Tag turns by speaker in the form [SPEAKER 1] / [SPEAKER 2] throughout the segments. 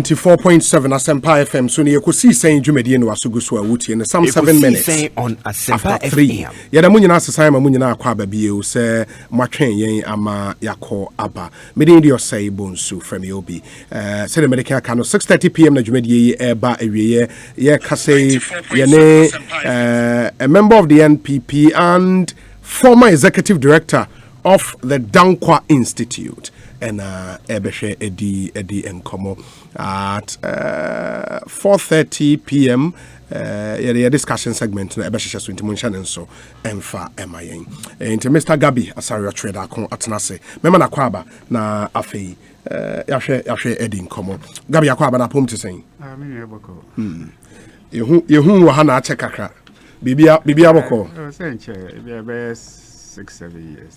[SPEAKER 1] 94.7 Asempa FM. So near Ekosiisen dwumadi no asuguswa wuti in some 7 minutes
[SPEAKER 2] on Asempa
[SPEAKER 1] FM. Yada munyina asesama munyina akwa babie se matwen yen ama yakọ aba. Mede ndi osai bonsu from obi. Say the medical kano 6:30 p.m. na dwumadi eba ewiye ye kase ye a member of the NPP and former executive director of the Dankwa Institute. And ebeshe edi enkomo at 4:30 p.m. Yeah, discussion segment na ebeshe so intimuncha nenso emfa emayen into Mr. Gabby Asare Otchere Darko atenase mema na kwaba na afei yahwe edi enkomo Gabby akwaba na pom tesen
[SPEAKER 3] me eboko
[SPEAKER 1] yehu wo ha na ache kakra bibia boko
[SPEAKER 3] senche bia 6-7 years.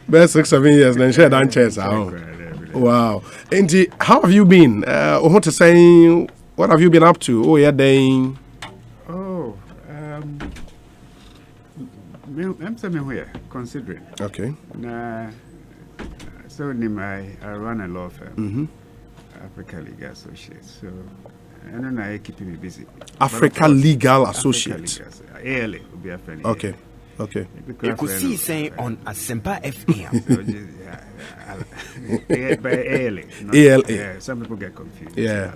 [SPEAKER 1] Best 6-7 years, then share that chance. Wow. And how have you been? What to say? What have you been up to? Oh, yeah, I'm here considering. Okay.
[SPEAKER 3] So I run a law firm, Africa Legal Associates. So. I don't know, keeping me busy.
[SPEAKER 1] Africa Legal Associates.
[SPEAKER 3] ALA will be a friend.
[SPEAKER 1] Okay.
[SPEAKER 2] Ekosiisen on Asempa FM.
[SPEAKER 3] By ALA.
[SPEAKER 1] ALA.
[SPEAKER 3] Some people get confused.
[SPEAKER 1] Yeah.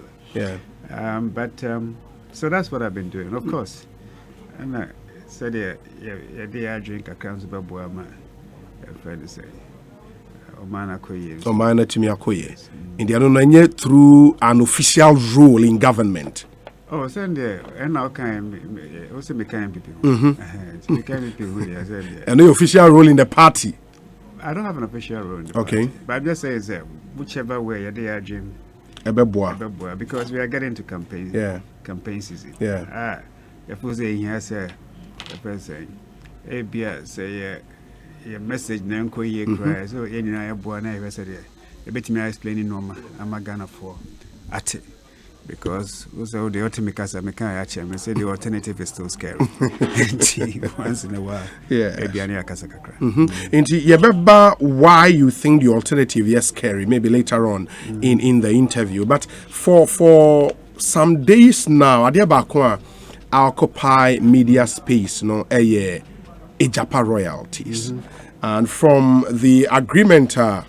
[SPEAKER 3] So that's what I've been doing. Of course. And I said, I drink a cancer babuama. A friend say. Omana
[SPEAKER 1] Timi Akoye. India through an official role in government.
[SPEAKER 3] Oh, send there, and now also became people.
[SPEAKER 1] And the official role in the party.
[SPEAKER 3] I don't have an official role in the
[SPEAKER 1] party.
[SPEAKER 3] But I just say whichever way they are dream. Because we are getting to campaign.
[SPEAKER 1] Yeah.
[SPEAKER 3] Campaign season.
[SPEAKER 1] Yeah.
[SPEAKER 3] If we say here say the person say your message na nko ye cry so ye nyina ya boa na ye say dey e betimi explaining normal am Ghana for at because also the ultimate case I can say the alternative is still scary once in a while e bia na akasa kakra
[SPEAKER 1] into yebeba why you think the alternative is scary maybe later on in the interview but for some days now adiabakwa occupy media space no Ejapa royalties. And from the agreement, a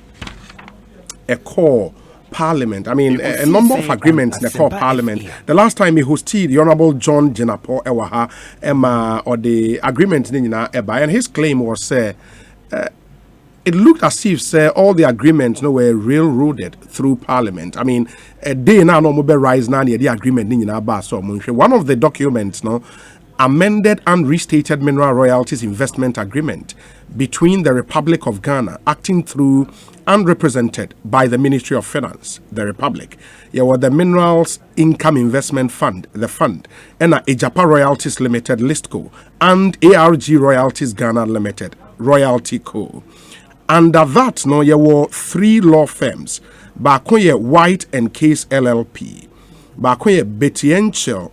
[SPEAKER 1] core parliament, I mean, a number of agreements in the core parliament. The last time he hosted the Honorable John Jenapo Ewaha, Emma, or the agreement, and his claim was, it looked as if all the agreements were railroaded through parliament. I mean, a day now, no mobile rise now, the agreement, one of the documents, amended and restated mineral royalties investment agreement between the Republic of Ghana, acting through and represented by the Ministry of Finance, the Republic. The Minerals Income Investment Fund, the fund, and Ejapa Royalties Limited, Listco, and ARG Royalties Ghana Limited, Royalty Co. Under that, there were 3 law firms, Bakoye White and Case LLP, Bakoye Betienchel,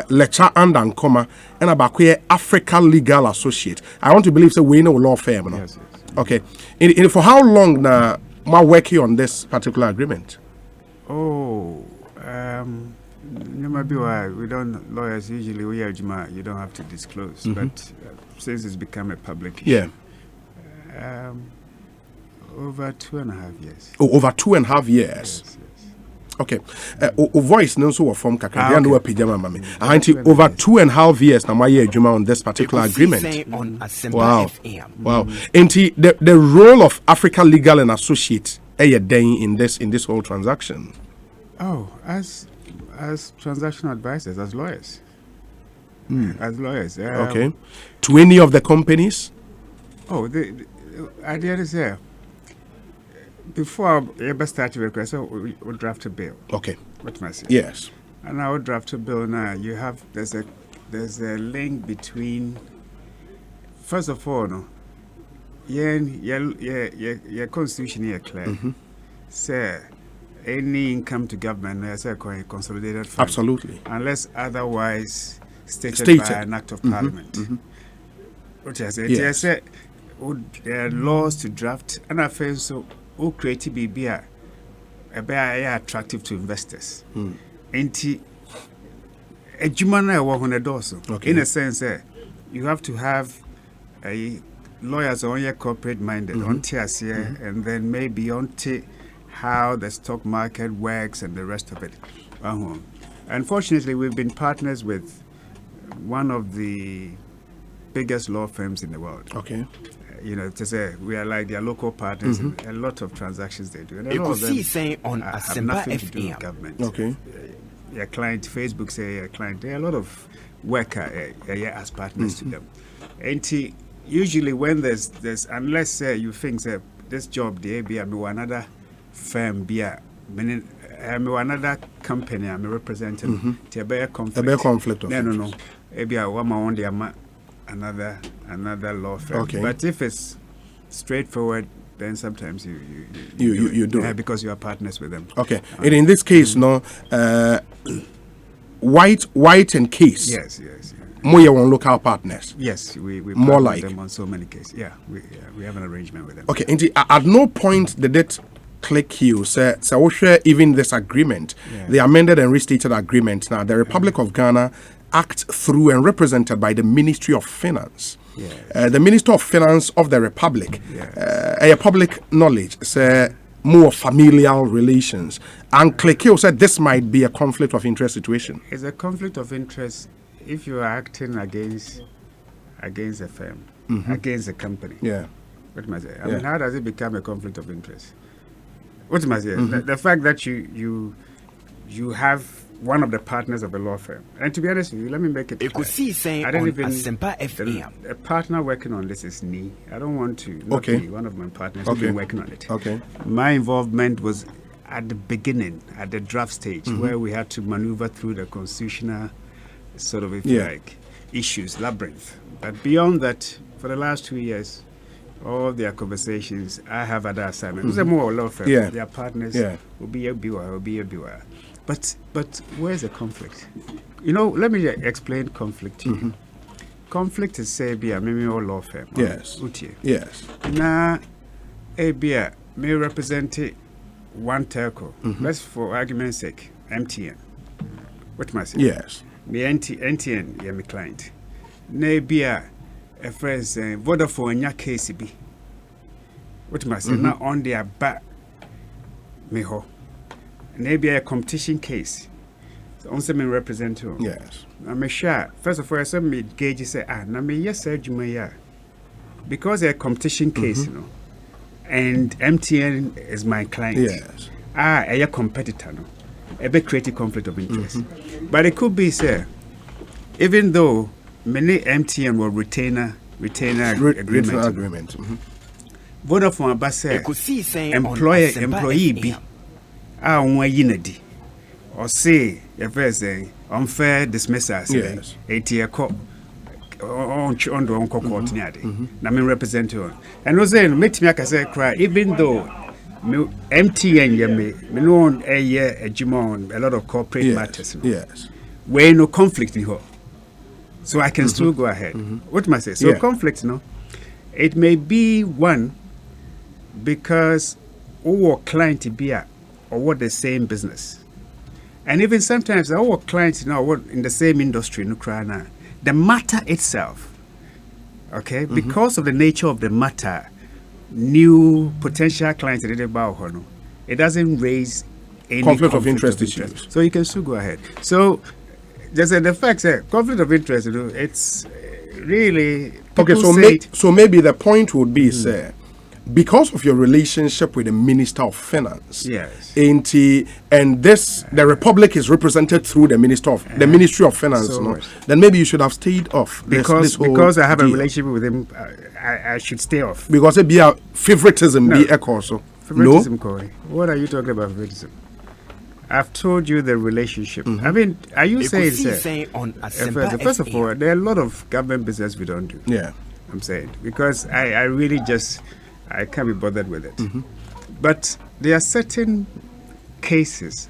[SPEAKER 1] Lecture and Ankoma, and Abakuye Africa Legal Associate. I want to believe we know law firm. No?
[SPEAKER 3] Yes.
[SPEAKER 1] Okay. For how long now am working on this particular agreement?
[SPEAKER 3] No matter why we don't lawyers usually you don't have to disclose, but since it's become a public issue, over 2.5 years.
[SPEAKER 1] Oh, over 2.5 years.
[SPEAKER 3] Yes.
[SPEAKER 1] Okay. Voice no so from Kaka. No pijama mami. Over 2.5 years now my juma on this particular agreement. Wow. And the role of Africa Legal and Associate in this whole transaction.
[SPEAKER 3] Oh, as transactional advisors, as lawyers. As lawyers.
[SPEAKER 1] Okay. To any of the companies?
[SPEAKER 3] Oh, the idea is there. Before I ever start to request, so we draft a bill.
[SPEAKER 1] Okay.
[SPEAKER 3] What must I say?
[SPEAKER 1] Yes.
[SPEAKER 3] And I would draft a bill now. There's a link between. First of all, your constitution here clear. Say any income to government as a consolidated fund.
[SPEAKER 1] Absolutely.
[SPEAKER 3] Unless otherwise stated by an act of parliament. Which I said, laws to draft, and I feel so. who create BBA attractive to investors. Enti ejumana in a sense you have to have lawyers on your corporate minded on TSA and then maybe on how the stock market works and the rest of it. Unfortunately, we've been partners with one of the biggest law firms in the world.
[SPEAKER 1] Okay.
[SPEAKER 3] To say we are like their local partners in a lot of transactions they do. And a lot of them have nothing to do with government.
[SPEAKER 1] Okay.
[SPEAKER 3] Your client, Facebook say your client, there are a lot of work as partners to them. And usually when there's unless you think that this job the ABA another firm meaning another company I'm representing to be a conflict. No. ABA on the another law firm.
[SPEAKER 1] Okay.
[SPEAKER 3] But if it's straightforward, then sometimes you
[SPEAKER 1] do
[SPEAKER 3] because you are partners with them.
[SPEAKER 1] Okay. And in this case, White and Case.
[SPEAKER 3] Yes.
[SPEAKER 1] More on local partners.
[SPEAKER 3] Yes, we
[SPEAKER 1] more like
[SPEAKER 3] them on so many cases. Yeah, we have an arrangement with them.
[SPEAKER 1] Okay. And at no point did it click you. So even this agreement, the amended and restated agreement. Now, the Republic of Ghana act through and represented by the Ministry of Finance.
[SPEAKER 3] Yes.
[SPEAKER 1] The Minister of Finance of the Republic. A public knowledge. More familial relations. And Klekio said this might be a conflict of interest situation.
[SPEAKER 3] It's a conflict of interest if you are acting against a firm, against a company.
[SPEAKER 1] Yeah.
[SPEAKER 3] What must I say? I mean, how does it become a conflict of interest? What must I say? The fact that you have one of the partners of a law firm. And to be honest with you, let me make it clear.
[SPEAKER 2] Ekosiisen
[SPEAKER 3] I don't
[SPEAKER 2] on
[SPEAKER 3] even
[SPEAKER 2] Assempa FM.
[SPEAKER 3] a partner working on this is me. I don't want to not be one of my partners who's been working on it.
[SPEAKER 1] Okay.
[SPEAKER 3] My involvement was at the beginning, at the draft stage, where we had to maneuver through the constitutional sort of issues, labyrinth. But beyond that, for the last 2 years, all their conversations, I have other assignments. It's a more law firm. Their partners will be a beware. But where's the conflict? Let me explain conflict to you. Conflict is say maybe all law firm.
[SPEAKER 1] Yes. Yes.
[SPEAKER 3] Now, may represent one telco. Let's for argument's sake, MTN. What must I say?
[SPEAKER 1] Yes.
[SPEAKER 3] Me MTN, my client. Na a friend say Vodafone nya case bi. What must I say? Now on their back, me ho. Maybe a competition case. So on some representative.
[SPEAKER 1] Yes.
[SPEAKER 3] I'm sure. First of all, some me gauge say na me yes sir Jumaya. Because a competition case, and MTN is my client.
[SPEAKER 1] Yes.
[SPEAKER 3] A competitor, a bit creative conflict of interest. But it could be, sir, even though many MTN will retainer agreement. Vodafone Abase employee be yinadi or say unfair dismissal.
[SPEAKER 1] Yes.
[SPEAKER 3] On the court na me represent you and no say make me say cry even though MTN me no a lot of corporate matters.
[SPEAKER 1] Yes.
[SPEAKER 3] Where no conflict in her, so I can still go ahead. What must I say? So conflict, it may be one because our client be or what the same business, and even sometimes our clients what in the same industry the matter itself, because of the nature of the matter, new potential clients it doesn't raise any
[SPEAKER 1] conflict of interest issues.
[SPEAKER 3] So you can still go ahead. So just the fact that conflict of interest, it's really
[SPEAKER 1] okay. So maybe the point would be, sir, because of your relationship with the Minister of Finance,
[SPEAKER 3] yes,
[SPEAKER 1] and the Republic is represented through the Ministry of Finance, then maybe you should have stayed off.
[SPEAKER 3] Because I have a relationship with him, I should stay off.
[SPEAKER 1] Because it be a favoritism, be a also.
[SPEAKER 3] Favoritism, Corey. What are you talking about favoritism? I've told you the relationship. I mean, are you saying
[SPEAKER 2] on
[SPEAKER 3] first of all, there are a lot of government business we don't do.
[SPEAKER 1] Yeah,
[SPEAKER 3] I'm saying because I really I can't be bothered with it. But there are certain cases,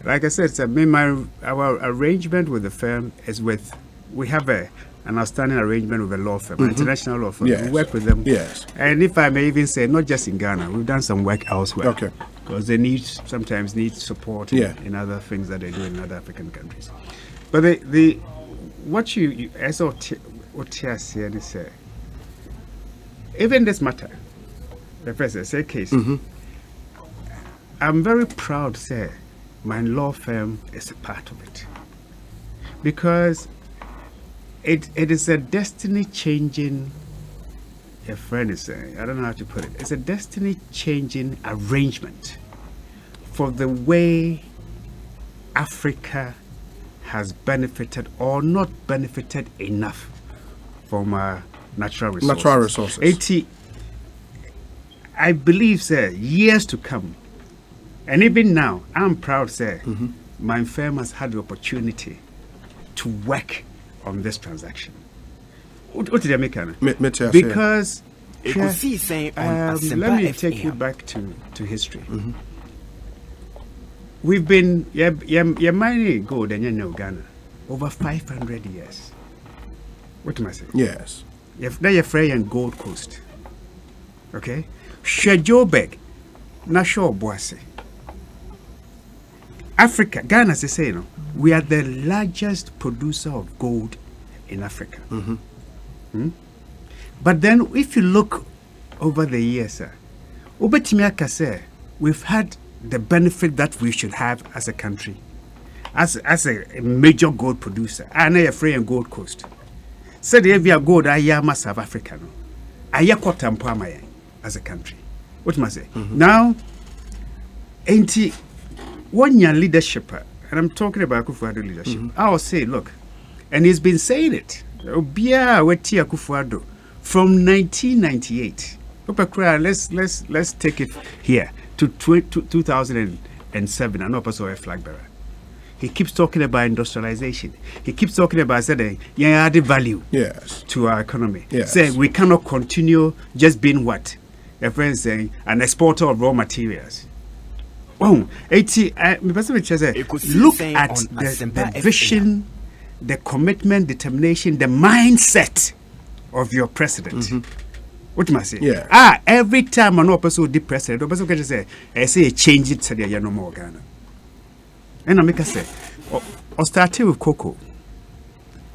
[SPEAKER 3] like I said, our arrangement with the firm is we have a an outstanding arrangement with a law firm, an international law firm.
[SPEAKER 1] Yes.
[SPEAKER 3] We work with them.
[SPEAKER 1] Yes.
[SPEAKER 3] And if I may even say, not just in Ghana, we've done some work elsewhere.
[SPEAKER 1] Okay.
[SPEAKER 3] Because they sometimes need support in other things that they do in other African countries. But what you as Otchere say, even this matter, the first say case, I'm very proud to say my law firm is a part of it. Because it is a destiny-changing, a friend is saying, I don't know how to put it, it's a destiny-changing arrangement for the way Africa has benefited or not benefited enough from our natural resources. I believe, sir, years to come, and even now, I'm proud, sir, my firm has had the opportunity to work on this transaction. What did I make? Because let me take you back to history. We've been mining gold in Ghana over 500 years. What am I saying?
[SPEAKER 1] Yes.
[SPEAKER 3] Now you're free in Gold Coast. Okay? Shejobeg, Nasho Boise. Africa, Ghana, as they say, we are the largest producer of gold in Africa. But then, if you look over the years, we've had the benefit that we should have as a country, as a major gold producer. And I free in Gold Coast. Said if you are gold, I am South Africa. I am as a country. What must I say? Now, ain't one year leadership, and I'm talking about Akufo-Addo leadership, I'll say, look, and he's been saying it, from 1998. Let's take it here to 2007. I know also a flag bearer. He keeps talking about industrialization. He keeps talking about saying, added value to our economy. Saying we cannot continue just being what? A friend saying, an exporter of raw materials. Oh, look at the vision, the commitment, determination, the mindset of your president. What must I say? Every time an person the president, the person can say, I say change it so no more Ghana. And I make a say, or starting with cocoa.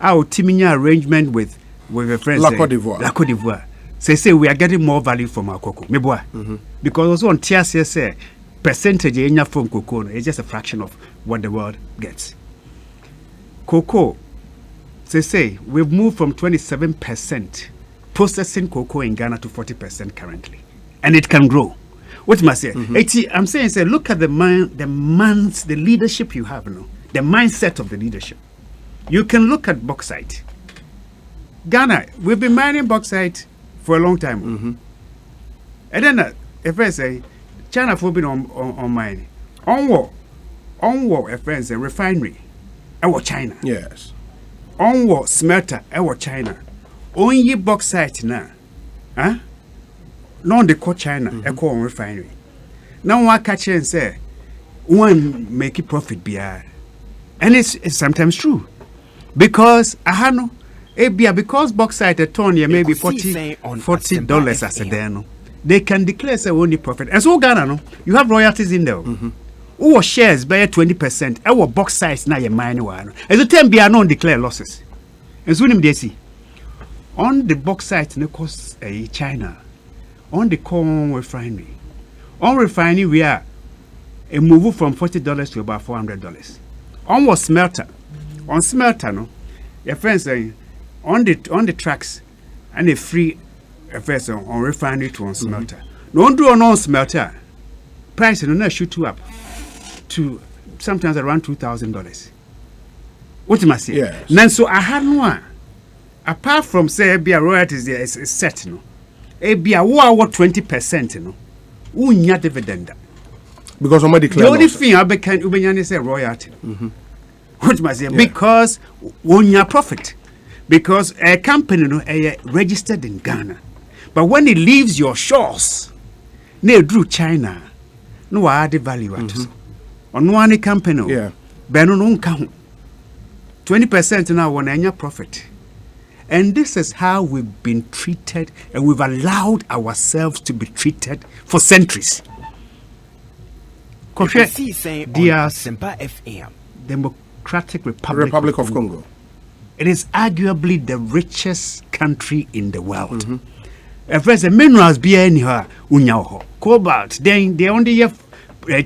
[SPEAKER 3] Our Timinia arrangement with a friend
[SPEAKER 1] La Côte
[SPEAKER 3] d'Ivoire. Say we are getting more value from our cocoa. Because also on TSS say percentage in from cocoa is just a fraction of what the world gets. Cocoa, say we've moved from 27% processing cocoa in Ghana to 40% currently, and it can grow. What must I say? I'm saying, say, look at the leadership you have now, the mindset of the leadership. You can look at bauxite. Ghana, we've been mining bauxite for a long time. And then, if I say, China have been on mining. Onward, if I say, refinery, our China.
[SPEAKER 1] Yes.
[SPEAKER 3] Onward, smelter, our China. Only bauxite now. Non de call China, a call refinery. Now one catch and say, one make a profit behind. And it's sometimes true. Because because bauxite a ton maybe $40 as a day. They can declare say only profit. And so Ghana, no, you have royalties in there. Who shares by 20%? Our bauxite now your mine one. As the time be non declare losses. And so they see. On the bauxite, no cost China. On the corn refinery. On refinery, we are a move from $40 to about $400. On what smelter? On smelter, no. Your friends saying on the tracks and a free affairs on refinery to on smelter. No do on smelter. Price no shoot up to sometimes around $2,000. What am I saying?
[SPEAKER 1] Yes.
[SPEAKER 3] Now so I had no. Apart from say be a royalties there is set no. Be a what 20% no. Unya dividend.
[SPEAKER 1] Because somebody declared.
[SPEAKER 3] The only thing I can ubenya say royalty. What must say? Because unya profit. Because a company no registered in Ghana. But when it leaves your shores, near through China, no add value at us. On one company, Beno no count 20% now one annual profit. And this is how we've been treated, and we've allowed ourselves to be treated for centuries. Democratic
[SPEAKER 1] Republic of Congo.
[SPEAKER 3] It is arguably the richest country in the world. First, the minerals be anywhere. Cobalt, then they only have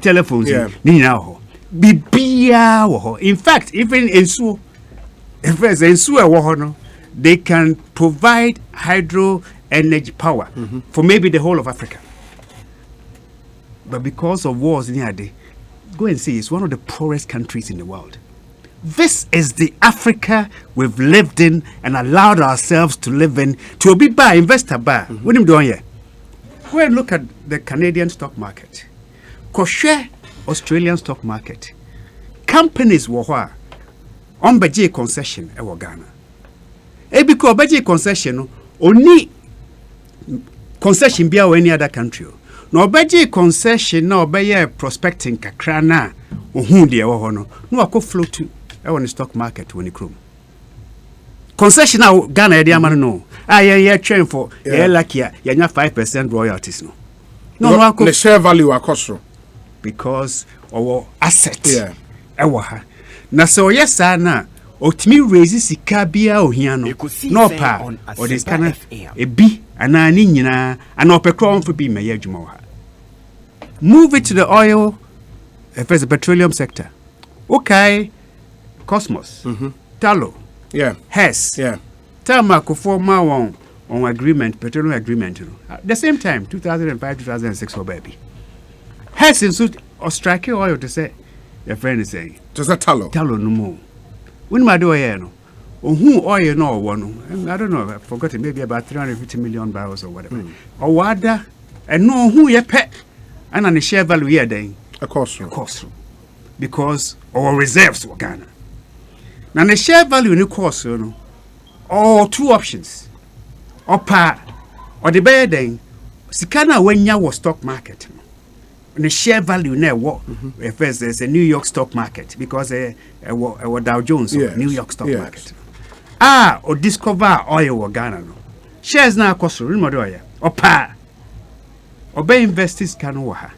[SPEAKER 3] telephones. In fact, even in Su, they can provide hydro energy power for maybe the whole of Africa. But because of wars in here, go and see, it's one of the poorest countries in the world. This is the Africa we've lived in and allowed ourselves to live in, to be by investor bar. What are you doing here? Go and look at the Canadian stock market. Go share Australian stock market. Companies were on budget concession in Ghana. Because budget concession only concession be any other country. No budget concession no be prospecting kakrana ohun de no akoflow to on the stock market when you chrome. Concession now Ghana dey amano no. Yeah train for lucky ya 5% royalties no. No
[SPEAKER 1] the share value akosro
[SPEAKER 3] because our asset ha. Na so yes na otimi raise sika bia ohia no. No pa or this kind e bi ana ni nyina ana opekro for bi meye adwuma ha. Move it to the oil, if it's a petroleum sector. Okay, Cosmos, Tallow, Hess, Tamako former on agreement, petroleum agreement. At the same time, 2005, 2006, or baby. Hess in suit or strike oil to say, your friend is saying,
[SPEAKER 1] just a tallow
[SPEAKER 3] no more. When my do no, or who oil no one, I don't know, I forgot it, maybe about 350 million barrels or whatever. Or wada, and no who ye pet. And on the share value here then
[SPEAKER 1] a cost
[SPEAKER 3] because our reserves were Ghana. Now the share value in the course, all two options. Or the bear then Sikana when ya was stock market. The share value now what first there's a New York stock market because a Dow Jones New York stock market. Or discover oil or Ghana no. Shares now cost remember Obey investors can waha.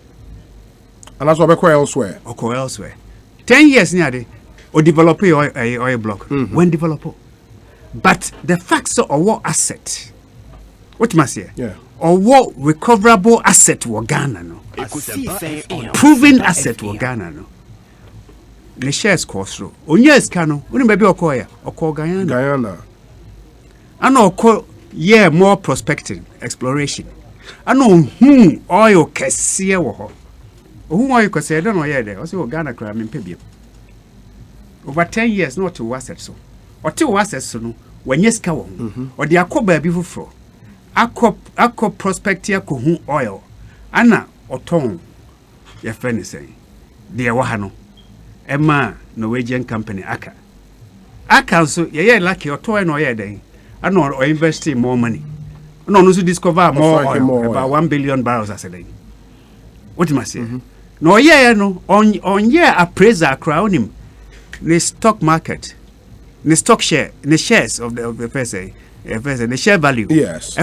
[SPEAKER 1] And that's what we call elsewhere.
[SPEAKER 3] Or elsewhere. 10 years near or develop a oil block. When develop. But the facts of what asset, what must say? Or what recoverable asset were Ghana no. Proven asset were Ghana no. The shares cost through. Onyes cano, when maybe or call Guyana. And or more prospecting, exploration. I know who oil Cassia or who oil Cassia, I don't know yet. Also, Ghana crime in Pebble. Over 10 years, not to assets so. Or 2 assets so, when yes, cow, or the Akoba before. Akko prospectia who oil. Anna or Tom, your friend is saying. Dear Wahano, Emma, Norwegian company, Aka. Aka, so, lucky or toy no day. I know or investing more money. No, to discover more oil, about 1 billion barrels as a day. What must I say? No, no, on appraiser crown him. The stock market, the stock share, the shares of the person, the share value.
[SPEAKER 1] Yes.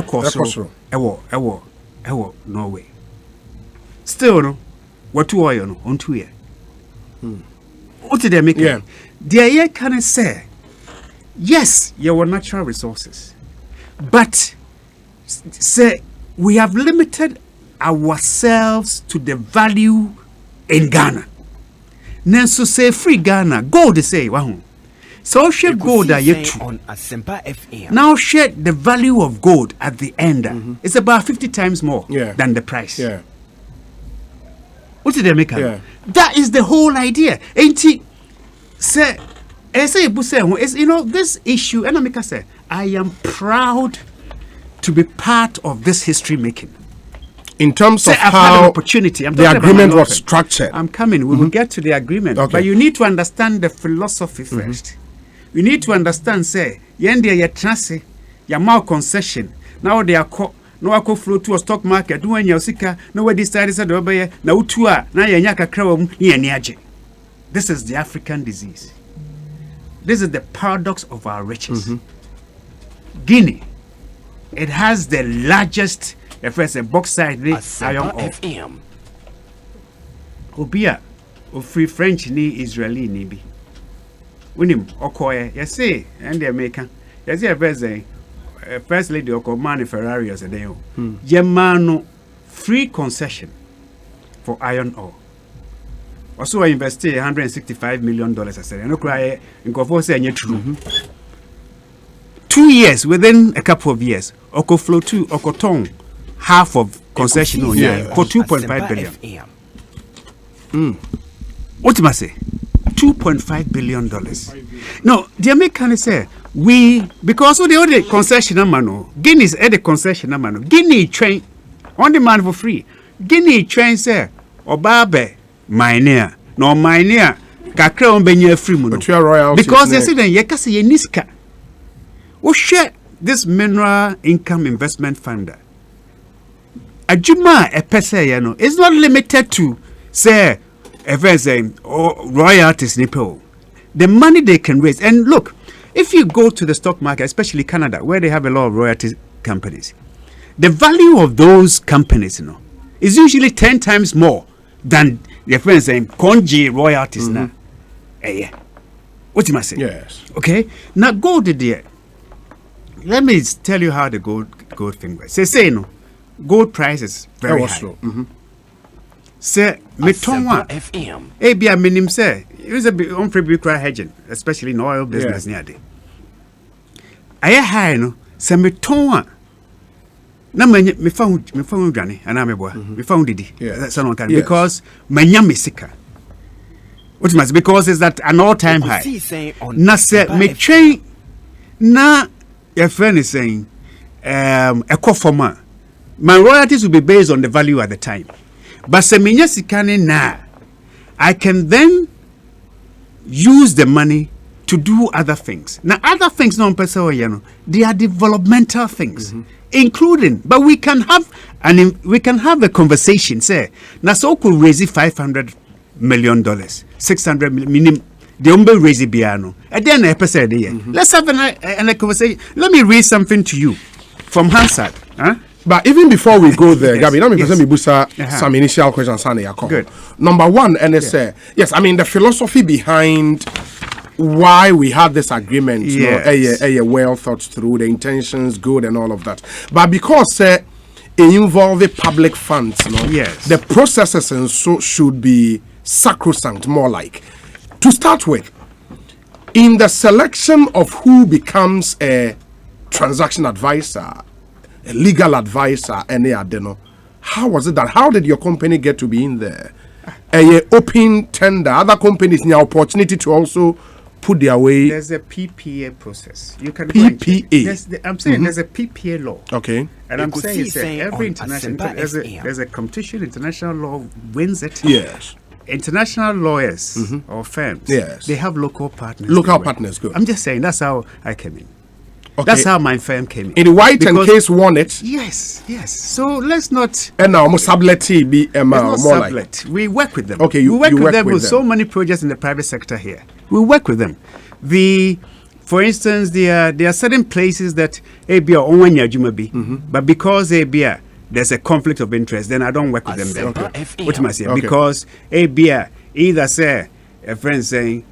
[SPEAKER 3] No way. Still, no, what 2 oil no, on 2 years. What did they make? The can I say, yes, you were natural resources, but say we have limited ourselves to the value in Ghana. Nanso say free Ghana gold say wahun. So share gold at yet on Asempa FM. Now share the value of gold at the end. It's about 50 times more than the price. What did they make? That is the whole idea. Ain't it? Say, you know this issue. And I say, I am proud to be part of this history making.
[SPEAKER 1] In terms of how
[SPEAKER 3] opportunity,
[SPEAKER 1] the agreement was structured.
[SPEAKER 3] I'm coming. We will get to the agreement. But you need to understand the philosophy first. You need to understand, say, yende ya trance, ya mau concession. Now they are no ako flow to a stock market. When you sika, no way decided to obey, na utua, na yanyaka crow, niaje. This is the African disease. This is the paradox of our riches. Guinea, it has the largest bauxite iron ore. Obia, free French ni Israeli ni bi. Unim okoye, you say, and the American. You see a First Lady Oko Mani Ferrari as a day. Yemano free concession for iron ore. Also, I invested $165 million. I said, no cry, in Kofosa, true. 2 years, within a couple of years, Oko flow to Okotong, half of concession on for $2.5 billion. What am I say? $2.5 billion. No, the Americans say because of the other concession mano, Guinea's at the concession mano, Guinea train on demand for free. Guinea train say, Obabe, Minea, no Minea, Kakra on Benya free mono. Because they say, Yakasi Niska. Oh, share this mineral income investment fund. Ajuma a pese, it's not limited to say, royalties nipple. The money they can raise. And look, if you go to the stock market, especially Canada, where they have a lot of royalty companies, the value of those companies, is usually 10 times more than their friends saying Konji royalties now. Yeah. What you must say?
[SPEAKER 1] Yes.
[SPEAKER 3] Okay. Now gold there. Let me tell you how the gold thing works. Say gold price is very high. Say Metonwa FM. Bia minim say use a bit unprepared hedging, especially in oil business near day. Aya high no say Metonwa. Na me found Johnny and I'm we found it. That's an kind because manya mesika. What must because is that an all-time high. Na say me train na your friend is saying a co-former. My royalties will be based on the value at the time. But seminya sikane na, I can then use the money to do other things. Now, other things, they are developmental things, including. But we can have a conversation. Say, na so could raise $500 million, $600 million. The umbe raise piano. And then let's have a conversation. Let me read something to you from Hansard. Huh?
[SPEAKER 1] But even before we go there, Gabby, let me present some initial questions.
[SPEAKER 3] Good.
[SPEAKER 1] Number one, and yes, I mean the philosophy behind why we had this agreement, well thought through, the intentions, good, and all of that. But because it involves public funds, the processes and so should be sacrosanct, more like. To start with, in the selection of who becomes a transaction advisor, a legal advisor, how was it that? How did your company get to be in there? A open tender, other companies need opportunity to also put their way.
[SPEAKER 3] There's a PPA process. You can
[SPEAKER 1] PPA.
[SPEAKER 3] I'm saying there's a PPA law.
[SPEAKER 1] Okay.
[SPEAKER 3] And I'm saying every international there's a competition. International law wins it.
[SPEAKER 1] Yes.
[SPEAKER 3] International lawyers or firms.
[SPEAKER 1] Yes.
[SPEAKER 3] They have local partners.
[SPEAKER 1] Local partners. Good.
[SPEAKER 3] I'm just saying that's how I came in.
[SPEAKER 1] Okay.
[SPEAKER 3] That's how my firm came in.
[SPEAKER 1] In the White and Case won it.
[SPEAKER 3] Yes. So let's not.
[SPEAKER 1] And now, subleti be more
[SPEAKER 3] like. We work with them.
[SPEAKER 1] Okay,
[SPEAKER 3] we work with them with so many projects in the private sector here. We work with them. For instance, there are certain places that ABR onwanya jumabi, but because ABR there's a conflict of interest, then I don't work with them.
[SPEAKER 1] Okay.
[SPEAKER 3] What am I saying? Okay. Because ABR either say a friend saying.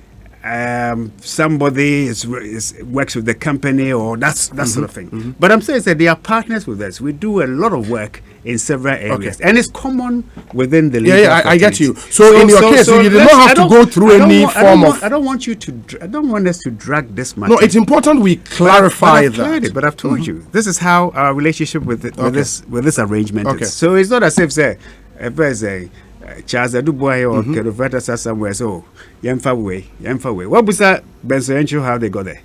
[SPEAKER 3] Somebody works with the company or that sort of thing. But I'm saying that they are partners with us. We do a lot of work in several areas, and it's common within the legal
[SPEAKER 1] I get you. So in your case, you did not have to go through any form of.
[SPEAKER 3] I don't want us to drag this matter.
[SPEAKER 1] No, it's important we clarify that.
[SPEAKER 3] But I've told you this is how our relationship with this arrangement is. So it's not as if say Charles Aduboy or Kerovata somewhere. So Yemfa way. What was that Benson how they got there?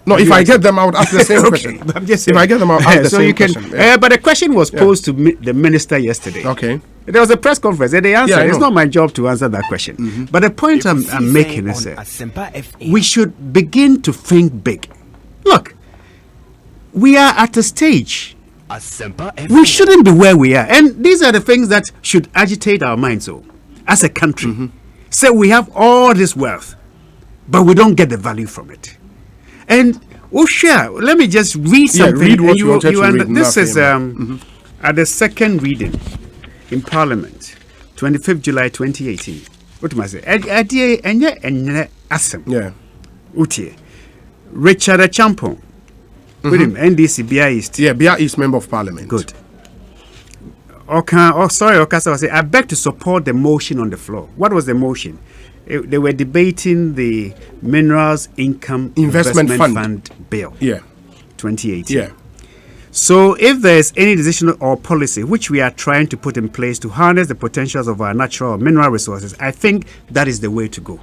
[SPEAKER 1] No, if I get them out, ask the same question.
[SPEAKER 3] I'm just saying.
[SPEAKER 1] If I get them out, ask the
[SPEAKER 3] so
[SPEAKER 1] same
[SPEAKER 3] you can.
[SPEAKER 1] question.
[SPEAKER 3] But the question was posed to the minister yesterday.
[SPEAKER 1] Okay.
[SPEAKER 3] There was a press conference and they answered. It's not my job to answer that question. But the point I'm making is we should begin to think big. Look, we are at a stage. We shouldn't be where we are. And these are the things that should agitate our minds as a country. So we have all this wealth, but we don't get the value from it. And Oh, sure. Let me just read something.
[SPEAKER 1] Read what you wanted to read.
[SPEAKER 3] This is at the second reading in Parliament, 25th July 2018. What must I say?
[SPEAKER 1] Yeah.
[SPEAKER 3] Utie. Richard Champon. With him, NDC, Bia East.
[SPEAKER 1] Yeah, Bia East Member of Parliament.
[SPEAKER 3] Good. Okasa say, I beg to support the motion on the floor. What was the motion? They were debating the Minerals Income Investment Fund Bill.
[SPEAKER 1] Yeah.
[SPEAKER 3] 2018.
[SPEAKER 1] Yeah.
[SPEAKER 3] So if there is any decision or policy which we are trying to put in place to harness the potentials of our natural or mineral resources, I think that is the way to go.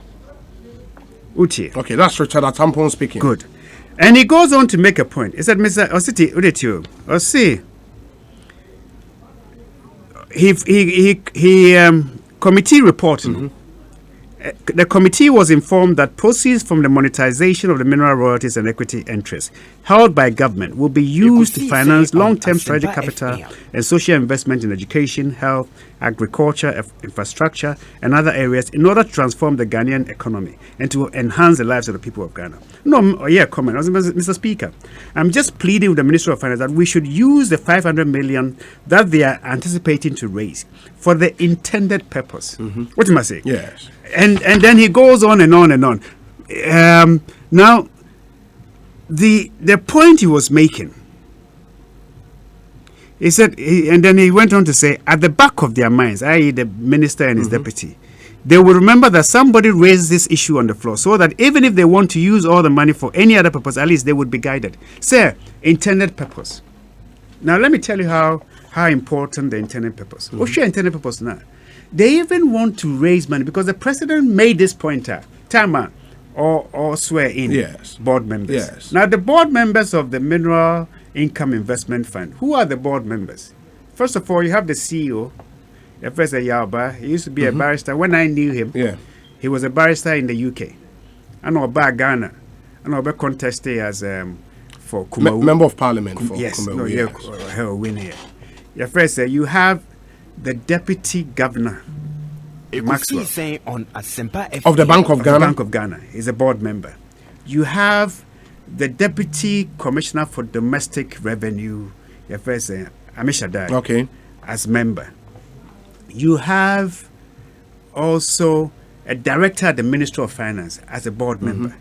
[SPEAKER 3] Uche.
[SPEAKER 1] Okay, that's Richard Atampon speaking.
[SPEAKER 3] Good. And he goes on to make a point. He said, Mr. Ositi, Udetio, Osi, committee report. The committee was informed that proceeds from the monetization of the mineral royalties and equity interests held by government will be used to finance long-term strategic capital and social investment in education, health, agriculture, infrastructure, and other areas in order to transform the Ghanaian economy and to enhance the lives of the people of Ghana. Comment. Mr. Speaker, I'm just pleading with the Minister of Finance that we should use the 500 million that they are anticipating to raise for the intended purpose. What am I saying?
[SPEAKER 1] Yes.
[SPEAKER 3] And then he goes on and on and on. Now, the point he was making, he said, and then he went on to say, at the back of their minds, i.e., the minister and his deputy, they will remember that somebody raised this issue on the floor, so that even if they want to use all the money for any other purpose, at least they would be guided. Sir, intended purpose. Now, let me tell you how important the intended purpose. What's your intended purpose now? They even want to raise money because the president made this pointer, Tama, or swear in board members.
[SPEAKER 1] Yes.
[SPEAKER 3] Now, the board members of the Mineral Income Investment Fund, who are the board members? First of all, you have the CEO, Professor Yalba. He used to be a barrister. When I knew him, he was a barrister in the UK. I know about Ghana. I know about contested as for Kumawu.
[SPEAKER 1] Member of Parliament for
[SPEAKER 3] yes,
[SPEAKER 1] Kumawu.
[SPEAKER 3] First, you have the deputy governor, Maxwell,
[SPEAKER 2] on
[SPEAKER 1] of the Bank of Ghana.
[SPEAKER 3] The Bank of Ghana. He's a board member. You have the deputy commissioner for domestic revenue, Amisha Dai, as member. You have also a director at the Ministry of Finance as a board member.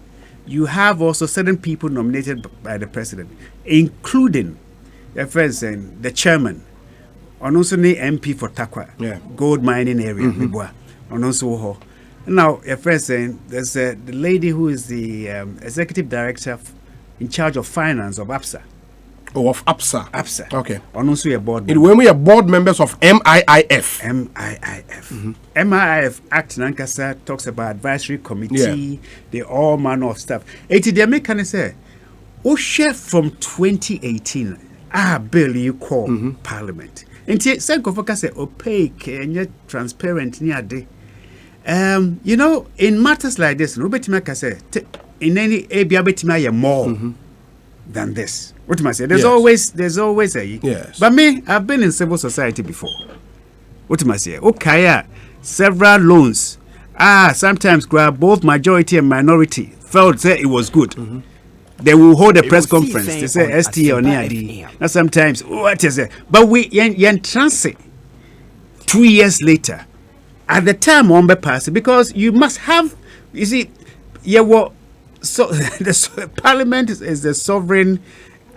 [SPEAKER 3] You have also certain people nominated by the president, including the chairman, and also the MP for Takwa, gold mining area. And also, now, there's the lady who is the executive director in charge of finance of APSA.
[SPEAKER 1] Oh, of APSA.
[SPEAKER 3] APSA.
[SPEAKER 1] Okay.
[SPEAKER 3] And also a board member.
[SPEAKER 1] When we are board members of MIIF.
[SPEAKER 3] MIIF Act Nankasa talks about advisory committee, the all manner of stuff. They can say, share from 2018, bill you call Parliament. And say, opaque and transparent near day. In matters like this, nobody make us say, in any ABA more than this. What am I saying? There's always a
[SPEAKER 1] yes.
[SPEAKER 3] But me, I've been in civil society before. What am I saying? Okay, several loans. Sometimes both majority and minority felt say it was good. They will hold a press conference. They say ST or NID. Now sometimes what is it? But we in transit 2 years later, at the time on pass because you must have. You see, so the Parliament is the sovereign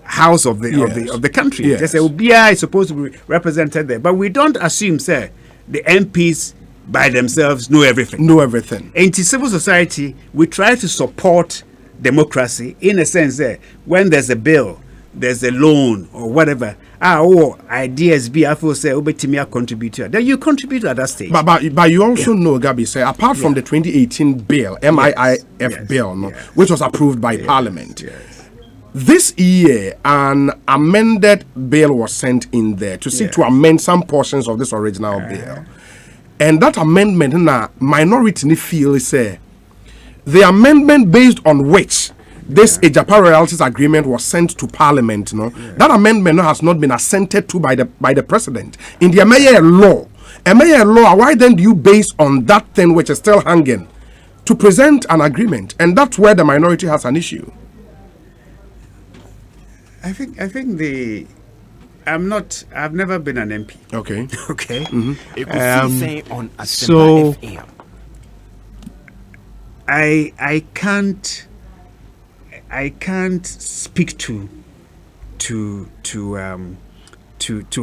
[SPEAKER 3] house of the country.
[SPEAKER 1] Yes.
[SPEAKER 3] They say BI is supposed to be represented there, but we don't assume, sir, the MPs by themselves know everything. In civil society, we try to support democracy in a sense that when there's a bill, there's a loan or whatever. Ideas be I feel say obetimia contribute to it. Then you contribute at that stage.
[SPEAKER 1] But you also know, Gabby, say apart from the 2018 bill, MIIF bill, which was approved by Parliament. This year, an amended bill was sent in there to seek to amend some portions of this original bill. And that amendment, minority feel say the amendment based on which this Ejapa Royalties Agreement was sent to Parliament, that amendment has not been assented to by the President. In the Emeye law, why then do you base on that thing which is still hanging to present an agreement? And that's where the minority has an issue.
[SPEAKER 3] I think I've never been an MP.
[SPEAKER 1] Okay.
[SPEAKER 3] Okay.
[SPEAKER 2] Ekosiisen on
[SPEAKER 3] So
[SPEAKER 2] Asempa FM.
[SPEAKER 3] I can't speak to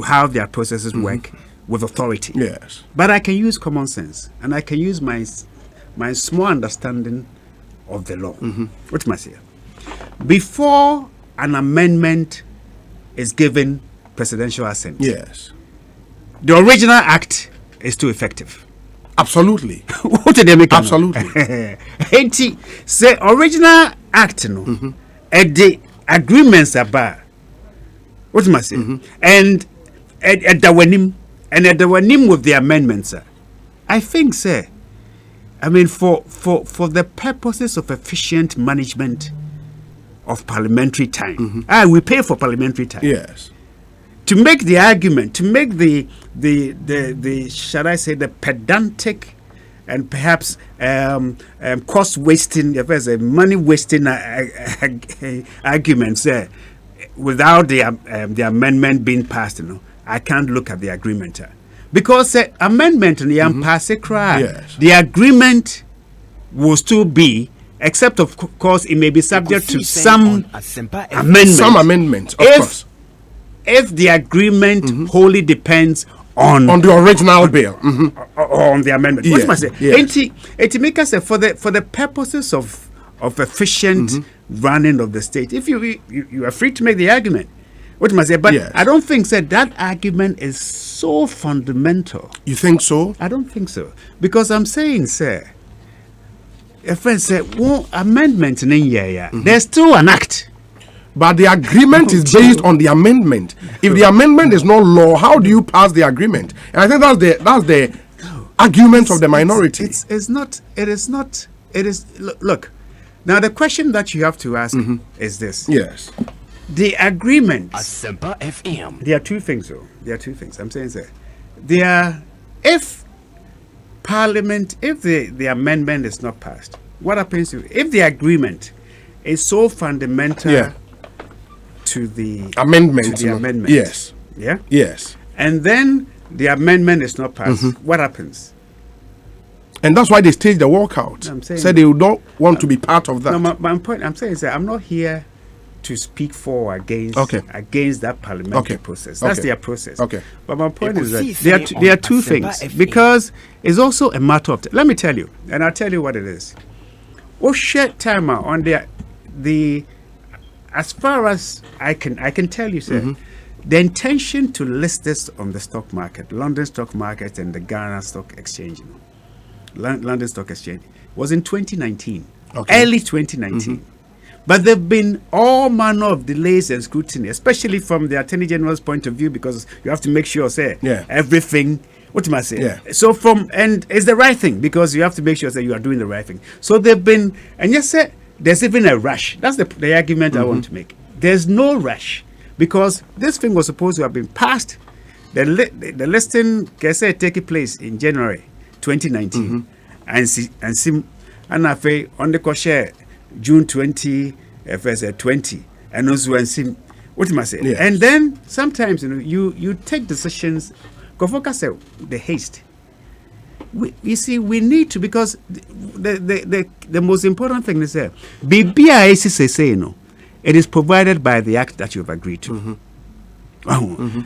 [SPEAKER 3] how their processes work with authority.
[SPEAKER 1] Yes.
[SPEAKER 3] But I can use common sense, and I can use my small understanding of the law. What must I say? Before an amendment is given presidential assent,
[SPEAKER 1] Yes.
[SPEAKER 3] the original act is too effective.
[SPEAKER 1] Absolutely.
[SPEAKER 3] What did they make?
[SPEAKER 1] Absolutely.
[SPEAKER 3] Say original act no, and the agreements about what must I say, and at the wanim with the amendments. I think, sir. I mean, for the purposes of efficient management of parliamentary time, we pay for parliamentary time.
[SPEAKER 1] Yes.
[SPEAKER 3] To make the argument, to make the shall I say, the pedantic and perhaps cost wasting, money wasting arguments without the amendment being passed, I can't look at the agreement. Because amendment in the
[SPEAKER 1] Yes.
[SPEAKER 3] the agreement will still be, except of course it may be subject to some amendment.
[SPEAKER 1] Some amendment, of course.
[SPEAKER 3] If the agreement wholly depends on
[SPEAKER 1] the original bill.
[SPEAKER 3] or on the amendment.
[SPEAKER 1] Yes,
[SPEAKER 3] What must I say?
[SPEAKER 1] yes.
[SPEAKER 3] It make us for the purposes of efficient running of the state. If you are free to make the argument. What must I say? But
[SPEAKER 1] Yes.
[SPEAKER 3] I don't think that argument is so fundamental.
[SPEAKER 1] You think so?
[SPEAKER 3] I don't think so. Because I'm saying, sir, if I say amendment in here, there's still an act.
[SPEAKER 1] But the agreement is based on the amendment. If the amendment is not law, how do you pass the agreement? And I think that's the argument of the minority.
[SPEAKER 3] It is not. Look, now the question that you have to ask is this.
[SPEAKER 1] Yes.
[SPEAKER 3] The agreement.
[SPEAKER 2] Asempa FM.
[SPEAKER 3] There are two things, though. There are two things. I'm saying, sir. If Parliament, if the amendment is not passed, what happens if the agreement is so fundamental to the
[SPEAKER 1] Amendment.
[SPEAKER 3] amendment?
[SPEAKER 1] Yes.
[SPEAKER 3] Yeah.
[SPEAKER 1] Yes.
[SPEAKER 3] And then the amendment is not passed. What happens?
[SPEAKER 1] And that's why they staged the walkout.
[SPEAKER 3] I'm saying-
[SPEAKER 1] Said they don't want to be part of that.
[SPEAKER 3] No, my point. I'm saying is that I'm not here to speak for or against that parliamentary process. That's their process.
[SPEAKER 1] Okay.
[SPEAKER 3] But my point is that
[SPEAKER 2] Ekosiisen
[SPEAKER 3] there are
[SPEAKER 2] on
[SPEAKER 3] two
[SPEAKER 2] Asempa
[SPEAKER 3] things,
[SPEAKER 2] FM.
[SPEAKER 3] because it's also a matter of let me tell you, and I'll tell you what it is. Share time on the as far as I can tell you, sir, the intention to list this on the stock market, London Stock Market and the Ghana Stock Exchange, London Stock Exchange, was in 2019, early 2019. But there have been all manner of delays and scrutiny, especially from the Attorney General's point of view, because you have to make sure, everything. What am I saying?
[SPEAKER 1] Yeah.
[SPEAKER 3] So and it's the right thing, because you have to make sure that you are doing the right thing. So there've been, and yes, sir, there's even a rush. That's the argument I want to make. There's no rush, because this thing was supposed to have been passed. The listing can say taking place in January 2019, and I say on the share June 20, 20, and also and what am I saying?
[SPEAKER 1] Yes.
[SPEAKER 3] And then sometimes you take decisions. Go focus the haste. We need to, because the most important thing is that BBIACC, it is provided by the act that you've agreed to.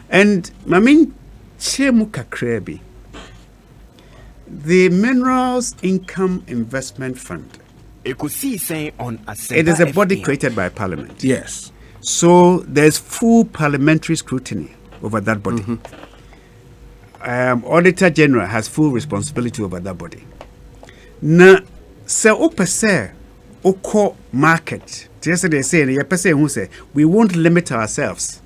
[SPEAKER 3] And I mean, Chemu Kakrebi, the Minerals Income Investment Fund.
[SPEAKER 2] Ekosiisen on Asempa
[SPEAKER 3] It is a body
[SPEAKER 2] FM.
[SPEAKER 3] created by Parliament.
[SPEAKER 1] Yes.
[SPEAKER 3] So there's full parliamentary scrutiny over that body. Auditor General has full responsibility over that body. Now, se oko market. Just they say, we won't limit ourselves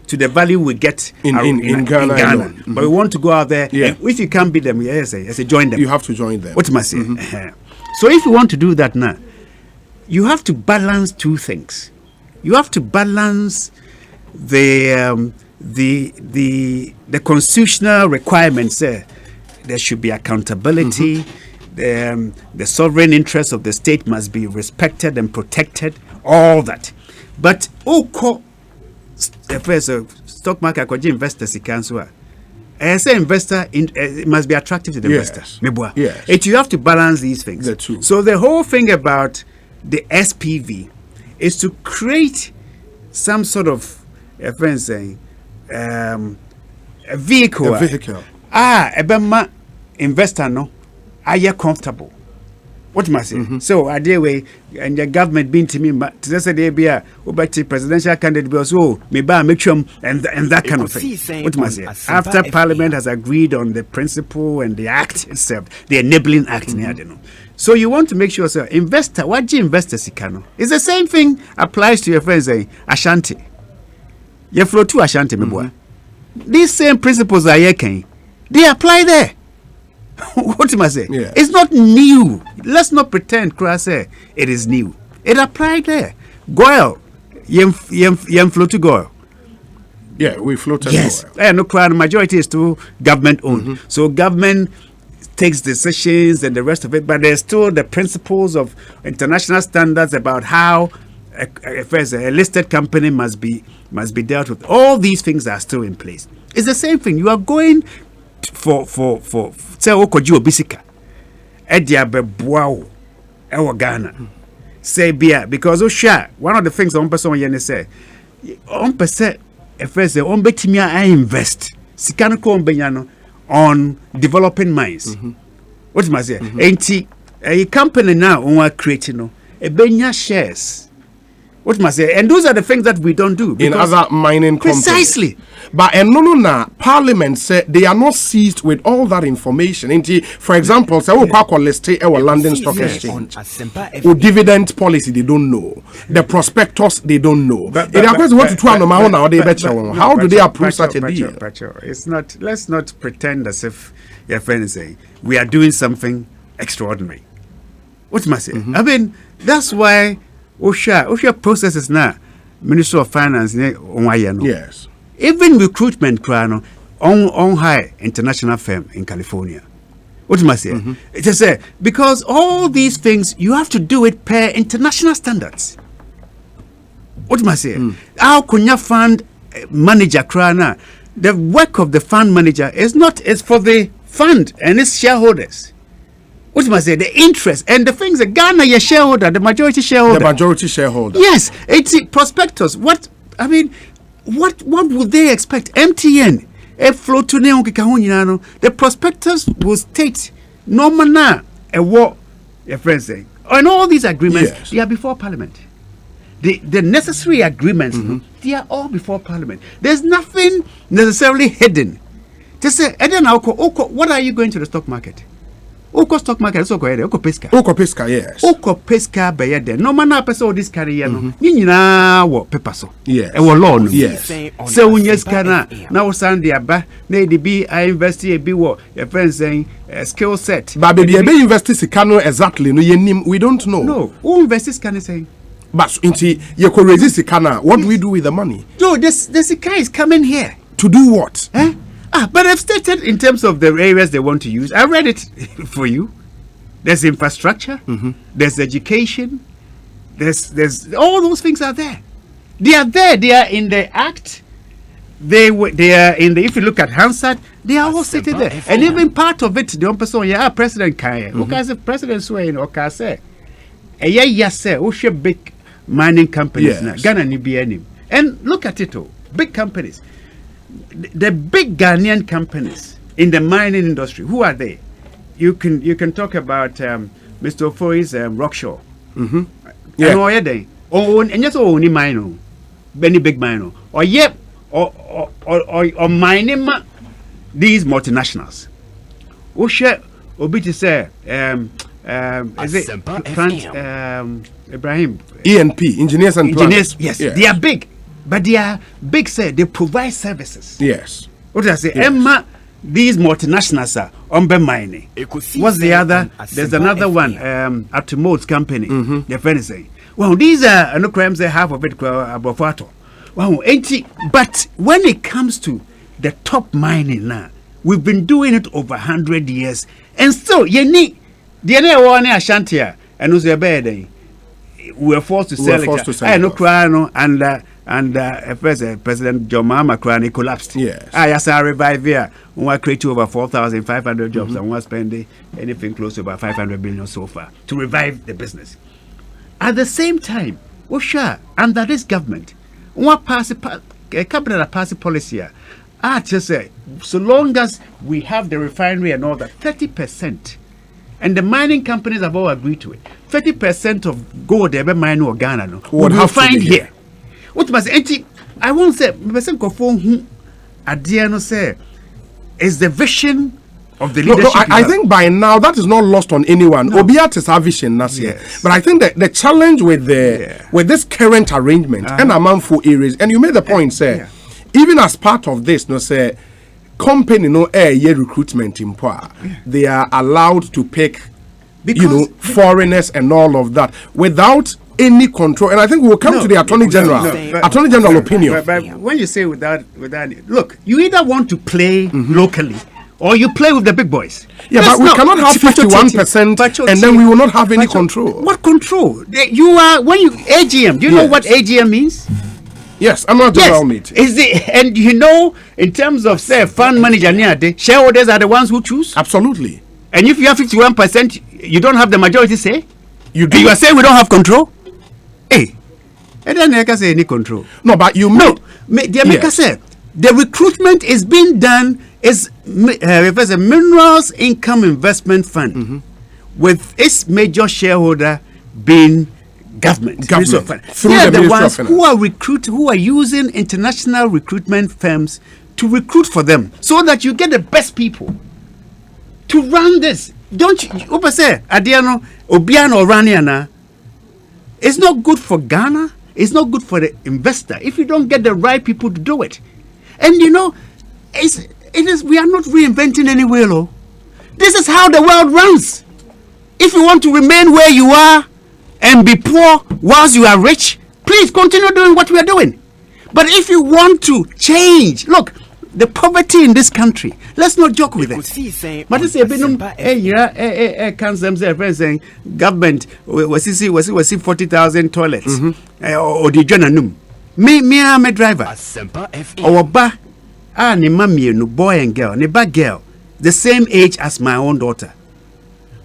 [SPEAKER 3] to the value we get
[SPEAKER 1] In Ghana alone.
[SPEAKER 3] But we want to go out there.
[SPEAKER 1] Yeah.
[SPEAKER 3] And if you can't beat them, I say join them.
[SPEAKER 1] You have to join them.
[SPEAKER 3] What must I say? So if you want to do that now, you have to balance two things. You have to balance the constitutional requirements. There should be accountability. The sovereign interests of the state must be respected and protected. All that, but the first stock market koji investors cancel. As an investor, it must be attractive to the investor.
[SPEAKER 1] Yes.
[SPEAKER 3] You have to balance these things.
[SPEAKER 1] The two.
[SPEAKER 3] So the whole thing about the SPV is to create some sort of a vehicle.
[SPEAKER 1] A vehicle.
[SPEAKER 3] Ebema investor no, are you comfortable? What must I say? So I did way and the government being to me, but to say they be a presidential candidate also me buy make sure and that kind of thing. What must I say? After Parliament has agreed on the principle and the act itself, the enabling act, I don't know. So you want to make sure, sir, investor, what do investors can? It's the same thing applies to your friends saying Ashanti. You flow to Ashanti, me boy. These same principles are here, they apply there. What must I say?
[SPEAKER 1] Yeah.
[SPEAKER 3] It's not new. Let's not pretend, say it is new. It applied there. Goil, yem flow to Goil.
[SPEAKER 1] Yeah, we floated.
[SPEAKER 3] Yes, and no crowd. Majority is to government owned. So government takes decisions and the rest of it, but there's still the principles of international standards about how a listed company must be dealt with. All these things are still in place. It's the same thing. You are going for say okoji obisika edia beboa o Ghana say bia because one of the things on person yen say on person first on betimi I invest sika ko on on developing mines. What must say enti a company now on creating no e benya shares. What must I say? And those are the things that we don't do
[SPEAKER 1] in other mining companies.
[SPEAKER 3] Precisely.
[SPEAKER 1] But no, Parliament said they are not seized with all that information. For example, say list our London Stock Exchange. Or dividend policy they don't know. The prospectus they don't know. How do they approve such a deal?
[SPEAKER 3] It's not. Let's not pretend as if your friend is saying we are doing something extraordinary. What must I say? I mean, that's why. Osha processes now, Minister of Finance,
[SPEAKER 1] yes.
[SPEAKER 3] Even recruitment, on high international firm in California. What must I say? It is because all these things you have to do it per international standards. What must I say? How can you fund manager crana? The work of the fund manager is for the fund and its shareholders. What must I say? The interest and the things that Ghana, your shareholder, the majority shareholder.
[SPEAKER 1] The majority shareholder.
[SPEAKER 3] Yes, it's prospectus. What would they expect? MTN, flow to the prospectus will state no manner a war. Your friends say, and all these agreements,
[SPEAKER 1] yes.
[SPEAKER 3] They are before Parliament. The necessary agreements, they are all before Parliament. There's nothing necessarily hidden. Just say, and then what are you going to the stock market? Oko stock market so go here oko pesca
[SPEAKER 1] yes
[SPEAKER 3] oko pesca be there no man na person this carry here no ni nyina wo paper so
[SPEAKER 1] yes
[SPEAKER 3] e wo law no
[SPEAKER 1] yes
[SPEAKER 3] so unyes kana na wo sand dia ba na e be I invest e be wo your friend saying skill set
[SPEAKER 1] but baby e be invest sika no exactly no yenim we don't know
[SPEAKER 3] no who invest sika saying
[SPEAKER 1] but inti you could resist sika na what do we do with the money
[SPEAKER 3] no this sika is coming here
[SPEAKER 1] to do what
[SPEAKER 3] but I've stated in terms of the areas they want to use. I read it for you. There's infrastructure. There's education. There's all those things are there. They are there. They are in the act. They are in the. If you look at Hansard, they are all stated there. And even part of it, the one person, President Kaya. Okay, the President Swain or say, say, big mining companies now. Ghana ni BNM. And look at it all. Big companies. The big Ghanaian companies in the mining industry, who are they? You can talk about Mr. Ofoi's Rockshore.
[SPEAKER 1] Yeah.
[SPEAKER 3] And just only mine, any big mine, or mining these multinationals. Obi to say, is it Ibrahim?
[SPEAKER 1] ENP, engineers and
[SPEAKER 3] engineers. Yes, they are big. But they are big, say they provide services.
[SPEAKER 1] Yes.
[SPEAKER 3] What did I say? Yes. Emma, these multinationals are Umbe Mining. What's the other? There's another one, Atimo's company. They're very saying, well, these are no crimes, half of it above water. Wow, but when it comes to the top mining now, we've been doing it over 100 years, and still, you need the one Ashanti and who's a bed. We were forced to sell it. I no cry no, and And President John Mahama Krani collapsed.
[SPEAKER 1] Yes.
[SPEAKER 3] Yes, I revive here. We are creating over 4,500 jobs and we are spending anything close to about 500 billion so far to revive the business. At the same time, under this government, we pass a cabinet pass a policy here. I just say, so long as we have the refinery and all that, 30%, and the mining companies have all agreed to it, 30% of gold they ever mine in Ghana will be refined here. What must I won't say, is the vision of the leadership.
[SPEAKER 1] I think by now that is not lost on anyone. Obiat is our vision, yes. But I think that the challenge with with this current arrangement and among four areas, and you made the point, sir, even as part of this, say company year recruitment in they are allowed to pick foreigners and all of that without any control. And I think we'll come to the Attorney General. Attorney General opinion.
[SPEAKER 3] But when you say without look, you either want to play locally or you play with the big boys.
[SPEAKER 1] Yeah, but we cannot have 51% and then we will not have any control.
[SPEAKER 3] What control? You are when you AGM. Do you know what AGM means?
[SPEAKER 1] Yes, I'm not general meeting.
[SPEAKER 3] And in terms of say fund manager, the shareholders are the ones who choose.
[SPEAKER 1] Absolutely.
[SPEAKER 3] And if you have 51%, you don't have the majority say.
[SPEAKER 1] You do.
[SPEAKER 3] You are saying we don't have control. Hey, and then I can say any control.
[SPEAKER 1] No, but you
[SPEAKER 3] said the recruitment is being done is a minerals income investment fund with its major shareholder being government.
[SPEAKER 1] Through
[SPEAKER 3] the ones who are using international recruitment firms to recruit for them so that you get the best people to run this. Don't you say Adiano Obiano Raniana? It's not good for Ghana. It's not good for the investor if you don't get the right people to do it. And we are not reinventing any wheel. This is how the world runs. If you want to remain where you are and be poor whilst you are rich, please continue doing what we are doing. But if you want to change, look, the poverty in this country, let's not joke with it. But it's a saying government was 40,000 toilets. Or the journal me I'm a driver. Our ba ni mami no boy and girl, ni ba girl, the same age as my own daughter.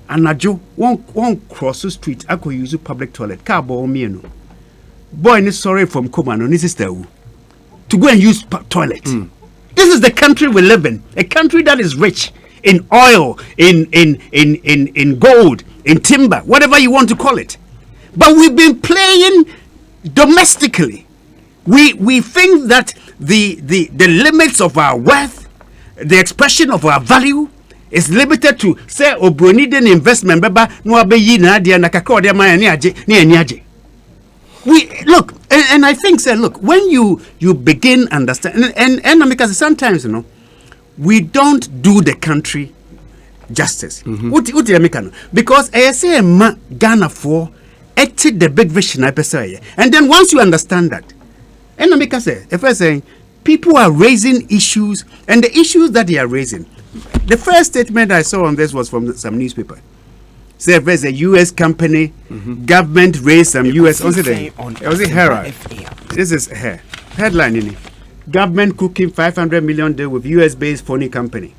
[SPEAKER 3] And Najo won't cross the street. I could use a public toilet. Car boy me no boy ni sorry from Kumano ni sister to go and use toilet. This is the country we live in. A country that is rich in oil, in gold, in timber, whatever you want to call it. But we've been playing domestically. We think that the limits of our worth, the expression of our value is limited to say obroniden investment baba no abeyi na dia na kaka ode man ni aje. We look, and I think, sir, look, when you begin understand, and because sometimes, we don't do the country justice. Because I say, Ghana for, the big vision, I say, and then once you understand that, and because if I say, people are raising issues, and the issues that they are raising, the first statement I saw on this was from some newspaper. Say there's a U.S. company, government raised some U.S. on the Herald. This is her headline in it. Government cooking $500 million deal with U.S.-based phony company,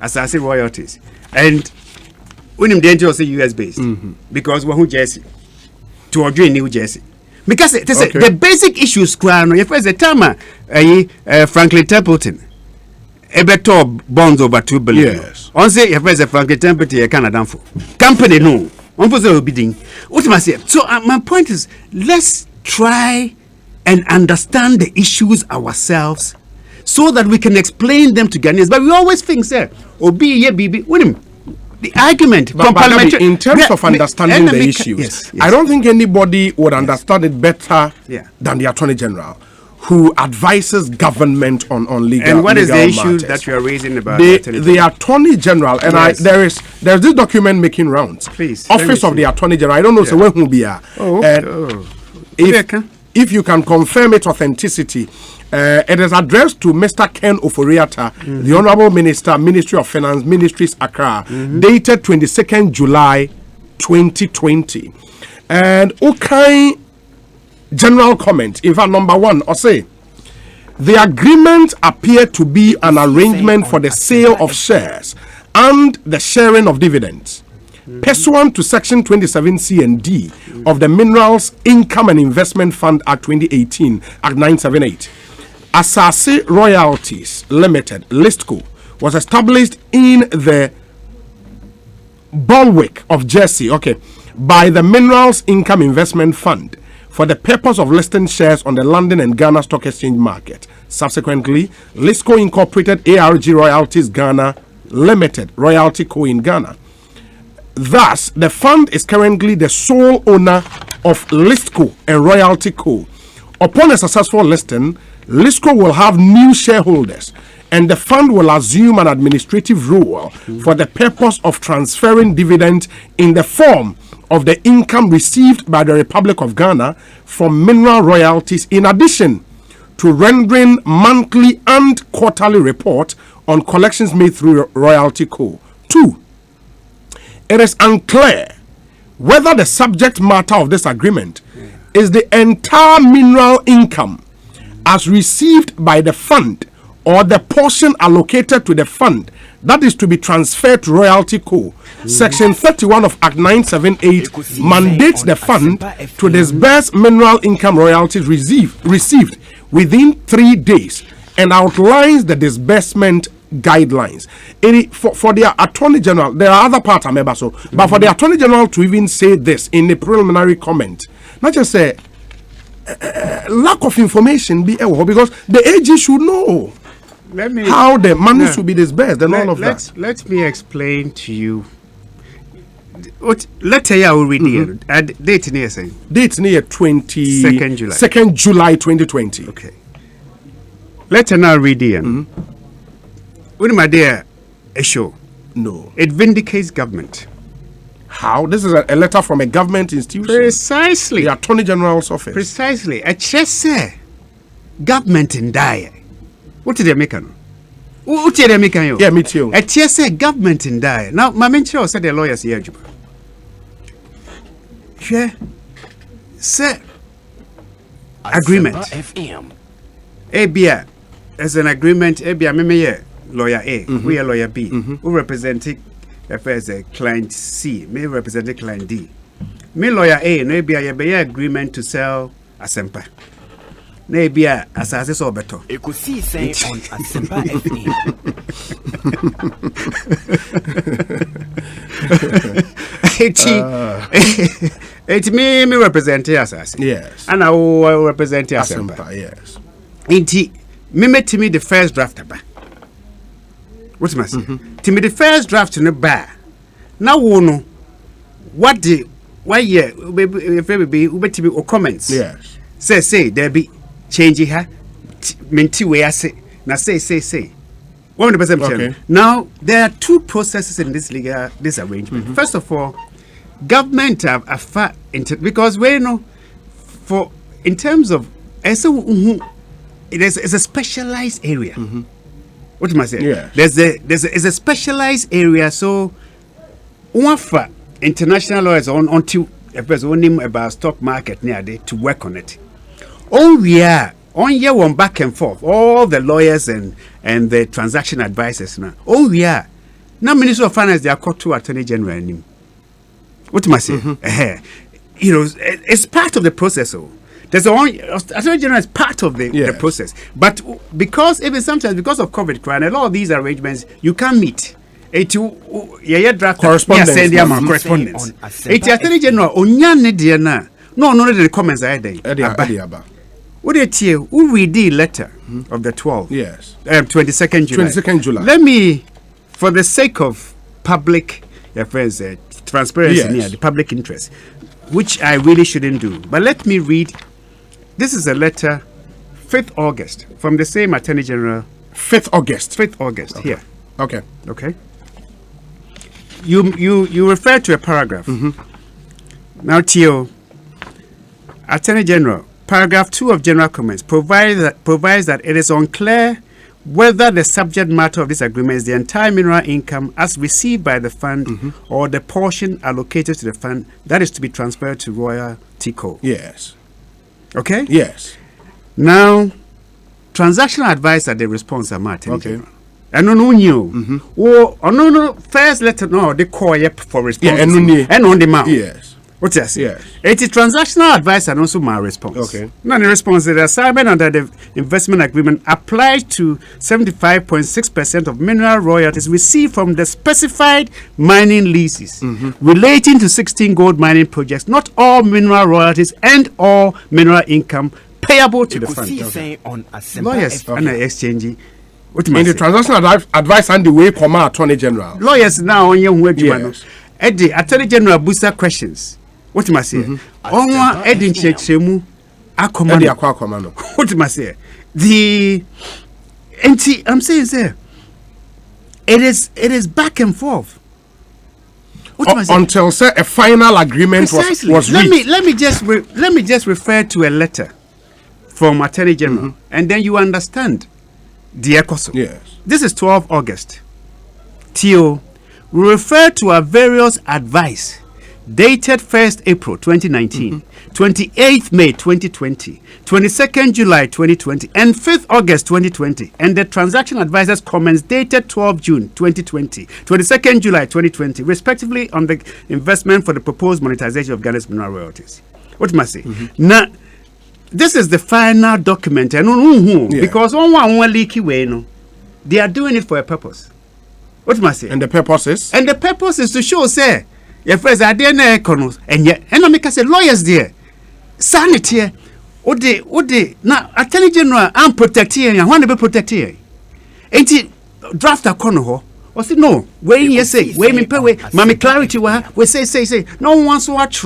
[SPEAKER 3] Asare royalties, and when him danger say U.S.-based because we're Jersey to order in New Jersey because the basic issues. If there's a time, Franklin Templeton. Ebeto bonds over 2 billion.
[SPEAKER 1] Yes.
[SPEAKER 3] On say if there's a Franklin Templeton Canada for company no. On for the bidding. What must say? So my point is, let's try and understand the issues ourselves, so that we can explain them to Ghanaians. But we always think, sir, the argument
[SPEAKER 1] but in terms of understanding the issues, I don't think anybody would understand it better than the Attorney General, who advises government on legal matters.
[SPEAKER 3] And what is the issue that you are raising about
[SPEAKER 1] the Attorney General? And there's this document making rounds.
[SPEAKER 3] Please,
[SPEAKER 1] Office of the Attorney General. I don't know, so when will be if you can confirm its authenticity, it is addressed to Mr. Ken Oforiatta, the Honorable Minister, Ministry of Finance, Ministries Accra, dated 22nd July 2020. And general comment. In fact, number one, or say, the agreement appeared to be an arrangement for the sale of shares and the sharing of dividends. Pursuant to Section 27C and D of the Minerals Income and Investment Fund Act 2018, Act 978, Asare Royalties Limited, LISTCO, was established in the Bulwark of Jersey, by the Minerals Income Investment Fund for the purpose of listing shares on the London and Ghana Stock Exchange market. Subsequently, LISTCO incorporated ARG Royalties Ghana Limited, Royalty Co. in Ghana. Thus, the fund is currently the sole owner of LISTCO and Royalty Co. Upon a successful listing, LISTCO will have new shareholders, and the fund will assume an administrative role for the purpose of transferring dividends in the form of the income received by the Republic of Ghana from mineral royalties, in addition to rendering monthly and quarterly report on collections made through Royalty Co. 2. It is unclear whether the subject matter of this agreement is the entire mineral income as received by the fund or the portion allocated to the fund that is to be transferred to Royalty Co. Section 31 of Act 978 mandates the fund to disburse mineral income royalties received within 3 days and outlines the disbursement guidelines. For the Attorney General, there are other parts, but for the Attorney General to even say this in the preliminary comment, not just say lack of information because the AG should know how the money should be disbursed and all of that.
[SPEAKER 3] Let me explain to you. What letter you already date near saying?
[SPEAKER 1] Date near
[SPEAKER 3] 2nd July.
[SPEAKER 1] 2nd July 2020.
[SPEAKER 3] Okay. Letter now read here. What am I there? A show.
[SPEAKER 1] No.
[SPEAKER 3] It vindicates government.
[SPEAKER 1] How? This is a letter from a government institution.
[SPEAKER 3] Precisely.
[SPEAKER 1] The Attorney General's office.
[SPEAKER 3] Precisely. A chess government in dire. What did they make? What did they make?
[SPEAKER 1] Yeah, me too.
[SPEAKER 3] A chess government in dire. Now, my mentor said the lawyers here. Sure. Sir. Agreement.
[SPEAKER 2] FM.
[SPEAKER 3] ABA as an agreement. ABA, me lawyer A. We are lawyer B. Who representing as a client C. Me representing client D. Me lawyer A. No ABA be agreement to sell Asempa. No ABA Asare so better.
[SPEAKER 2] Ekosiisen on Asempa FM.
[SPEAKER 3] It's me representing Asare.
[SPEAKER 1] Yes.
[SPEAKER 3] And I will represent Asempa.
[SPEAKER 1] Yes.
[SPEAKER 3] Inti me met me the first draft about. What's my say? To me the first draft in the bar. Now we know what the why if baby or comments.
[SPEAKER 1] Yes.
[SPEAKER 3] Say there be change her minty way I say. Now say 100%.
[SPEAKER 1] Okay.
[SPEAKER 3] Now there are two processes in this arrangement. First of all, government have a far because we know for in terms of it's a specialized area. What am I saying?
[SPEAKER 1] Yeah.
[SPEAKER 3] There's a specialized area. So, one for international lawyers until a person about stock market near there to work on it. Oh, we are on year one back and forth. All the lawyers and the transaction advisors now. Oh, we are now Minister of Finance. They are called to Attorney General. What am I saying? It's part of the process. There's Attorney General is part of the process, but because even sometimes because of COVID, a lot of these arrangements you can't meet.
[SPEAKER 1] Correspondence.
[SPEAKER 3] Correspondence. Attorney General no the comments are there. What did you who read the letter of the 12th?
[SPEAKER 1] Yes.
[SPEAKER 3] 22nd July.
[SPEAKER 1] 22nd July.
[SPEAKER 3] Let me, for the sake of public transparency here, the public interest, which I really shouldn't do, but let me read. This is a letter, 5th August, from the same Attorney General.
[SPEAKER 1] 5th August.
[SPEAKER 3] 5th August,
[SPEAKER 1] okay.
[SPEAKER 3] Here.
[SPEAKER 1] Okay.
[SPEAKER 3] You refer to a paragraph. Now, Tio, Attorney General, paragraph 2 of General Comments provides that it is unclear whether the subject matter of this agreement is the entire mineral income as received by the fund or the portion allocated to the fund that is to be transferred to Royalty Co.
[SPEAKER 1] Yes.
[SPEAKER 3] Okay?
[SPEAKER 1] Yes.
[SPEAKER 3] Now, transactional advice are the response I'm at.
[SPEAKER 1] Okay.
[SPEAKER 3] And no new. Oh, no. First letter, no, they call you for response.
[SPEAKER 1] Yeah, and
[SPEAKER 3] on the mouth.
[SPEAKER 1] Yes.
[SPEAKER 3] What is it?
[SPEAKER 1] Yes.
[SPEAKER 3] It is transactional advice and also my response.
[SPEAKER 1] Okay.
[SPEAKER 3] Now, the response is the assignment under the investment agreement applies to 75.6% of mineral royalties received from the specified mining leases relating to 16 gold mining projects, not all mineral royalties and all mineral income payable to the fund.
[SPEAKER 2] Ekosiisen on Asare
[SPEAKER 3] Lawyers
[SPEAKER 2] FM.
[SPEAKER 3] and exchanging. What
[SPEAKER 1] In the transactional advice and the way come out Attorney General.
[SPEAKER 3] Lawyers now on your way to
[SPEAKER 1] Yes.
[SPEAKER 3] Eddie, Attorney General booster questions. What must say? On Eddie Chechemu,
[SPEAKER 1] Akomano.
[SPEAKER 3] what must say? I'm saying, sir, it is back and forth.
[SPEAKER 1] Until say a final agreement was reached.
[SPEAKER 3] Let me just refer to a letter from Attorney General, and then you understand the Ekosiisen.
[SPEAKER 1] Yes.
[SPEAKER 3] This is 12 August. Tio, we refer to our various advice dated 1st April 2019, 28th May 2020, 22nd July 2020, and 5th August 2020, and the transaction advisors comments dated 12 June 2020, 22nd July 2020, respectively on the investment for the proposed monetization of Ghana's mineral royalties. What must I say? Now, this is the final document, and because one leaky way, no, they are doing it for a purpose. What must I say?
[SPEAKER 1] And the purpose is?
[SPEAKER 3] And the purpose is to show, say, your friends are there, and yet, and I make us say, lawyers there, sanity, what they, now, Attorney General, I'm protecting you, I want to be protected. Ain't it draft a corner? Or say, no, wait, you say, wait, me pay, mammy clarity, we say, no one wants to watch,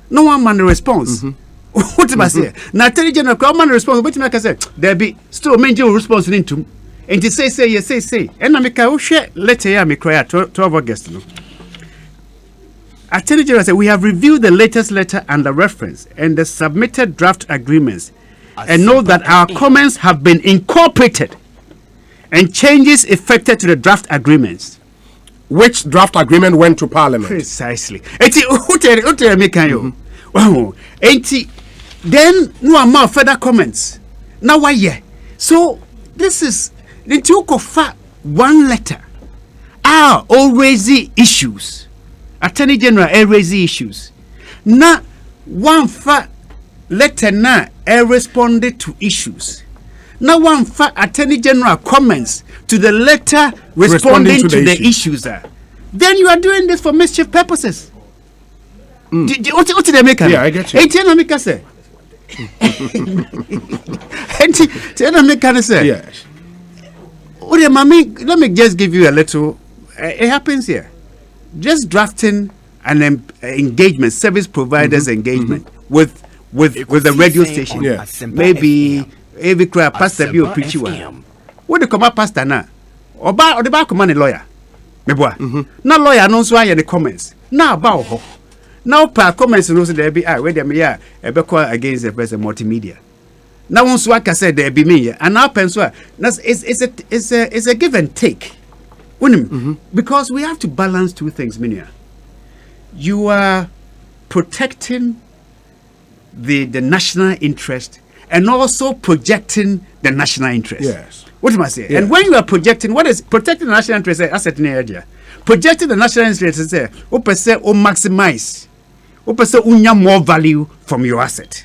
[SPEAKER 3] no one man the response. What am I say? Now, Attorney General, come on, response, what make I say, there be still major response into, and to say, yes, say, and I make a share, letter, ya me cry 12 August, no. Attorney General said, we have reviewed the latest letter and the reference and the submitted draft agreements and know that our comments have been incorporated and changes effected to the draft agreements.
[SPEAKER 1] Which draft agreement went to Parliament?
[SPEAKER 3] Precisely. Then no more further comments. Now why yeah? So this is the two of one letter are all raising issues. Attorney General raising issues. Now one letter na responded to issues. Now one Attorney General comments to the letter responding to the issues. Then you are doing this for mischief purposes. What did they make?
[SPEAKER 1] Yeah, I get you.
[SPEAKER 3] Yes. Let me just give you a little. It happens here. Just drafting an engagement, service providers engagement with the radio station.
[SPEAKER 1] Yeah.
[SPEAKER 3] Maybe every crowd pastor be a preacher. What the come up pastor now? Or the back money lawyer. Now lawyer knows why in the comments. Now about now per comments knows there be where them yeah against the person multimedia. Now once I said there be me and now pencil it's a give and take. Because we have to balance two things, Minia. You are protecting the national interest and also projecting the national interest.
[SPEAKER 1] Yes.
[SPEAKER 3] What am I saying?
[SPEAKER 1] Yeah.
[SPEAKER 3] And when you are projecting, what is protecting the national interest? Asset in the area. Projecting the national interest is say, maximize, unya more value from your asset.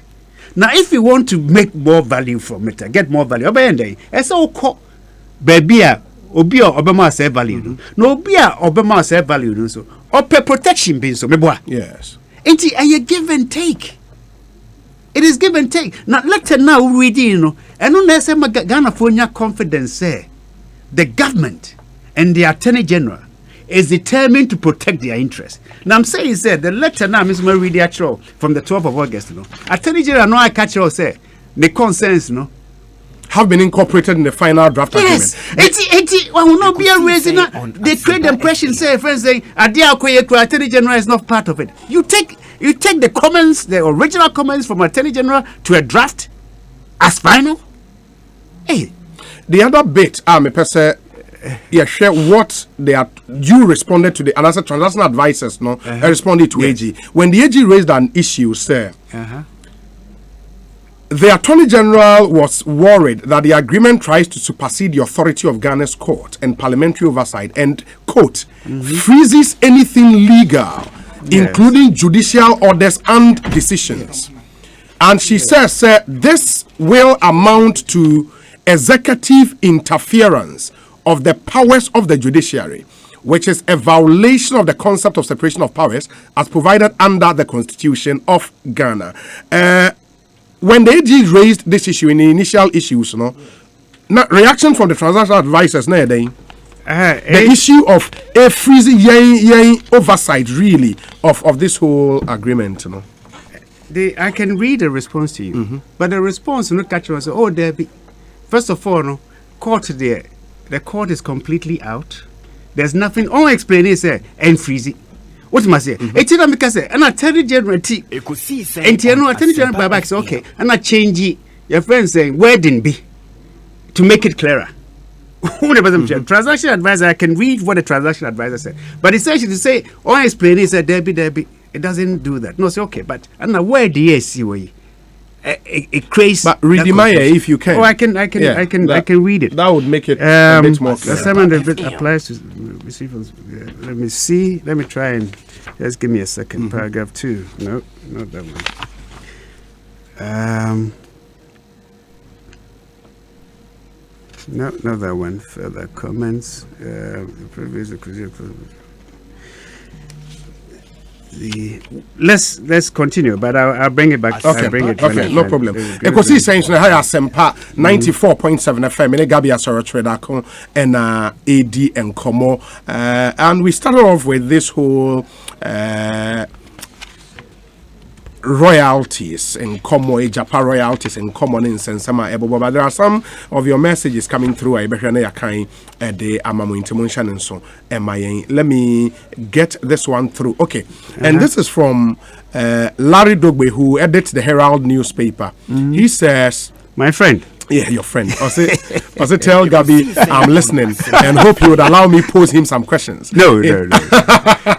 [SPEAKER 3] Now, if you want to make more value from it, get more value, it's all baby. Obia Obama say value. No Obia Obama say value. So or protection being so.
[SPEAKER 1] Yes.
[SPEAKER 3] It's a give and take. It is give and take. Now let now reading, and no less Ghana for your confidence say the government and the Attorney General is determined to protect their interests. Now I'm saying the letter now Miss Marie Diachro from the 12th of August, Attorney General no I catch all say the concerns
[SPEAKER 1] have been incorporated in the final draft agreement.
[SPEAKER 3] Yes, will not be a reason. They create the impression, say, friends saying, Attorney General is not part of it. You take the comments, the original comments from Attorney General to a draft as final. Hey,
[SPEAKER 1] the other bit, share what they are. You responded to the another transaction advisors, responded to AG when the AG raised an issue, sir. the Attorney General was worried that the agreement tries to supersede the authority of Ghana's court and parliamentary oversight and, quote, freezes anything legal, including judicial orders and decisions. And she says this will amount to executive interference of the powers of the judiciary, which is a violation of the concept of separation of powers as provided under the Constitution of Ghana. When the AG raised this issue in the initial issues, reaction from the transactional advisors, the issue of a freezing oversight, really, of this whole agreement,
[SPEAKER 3] I can read a response to you, but the response not catch was, oh, Debbie. First of all, court there, the court is completely out. There's nothing. All I explain is and freezing. What must I say? It's not because and I tell you general T.
[SPEAKER 2] Ekosiisen.
[SPEAKER 3] And you know, I tell you general back say okay, and I change it. Your friend saying where didn't be to make it clearer. Transaction advisor, I can read what the transaction advisor said, but essentially to say all I explain is Debbie, it doesn't do that. No, say okay, but and now where do you see where? It creates.
[SPEAKER 1] But read the Maya if you can.
[SPEAKER 3] Oh, I can read it.
[SPEAKER 1] That would make it a bit more clear.
[SPEAKER 3] The seven bit applies to receivers. Let me see. Let me try and just give me a second. Paragraph 2. No, not that one. No, not that one. Further comments. Let's continue, but I'll bring it back.
[SPEAKER 1] Okay, no problem. Ekosiisen so high Asempa 94.7 FM in Gabby Asare Otchere Darko and AD and Komo. And we started off with this whole royalties and common Japan royalties and common in Sensama Ebo, but there are some of your messages coming through. I bet you kind the Amamu Intimuntion and so MIA. Let me get this one through. Okay, and this is from Larry Dogbe, who edits the Herald newspaper. He says,
[SPEAKER 3] my friend.
[SPEAKER 1] Yeah, your friend. Also tell Gabby I'm listening and hope you would allow me pose him some questions.
[SPEAKER 3] No.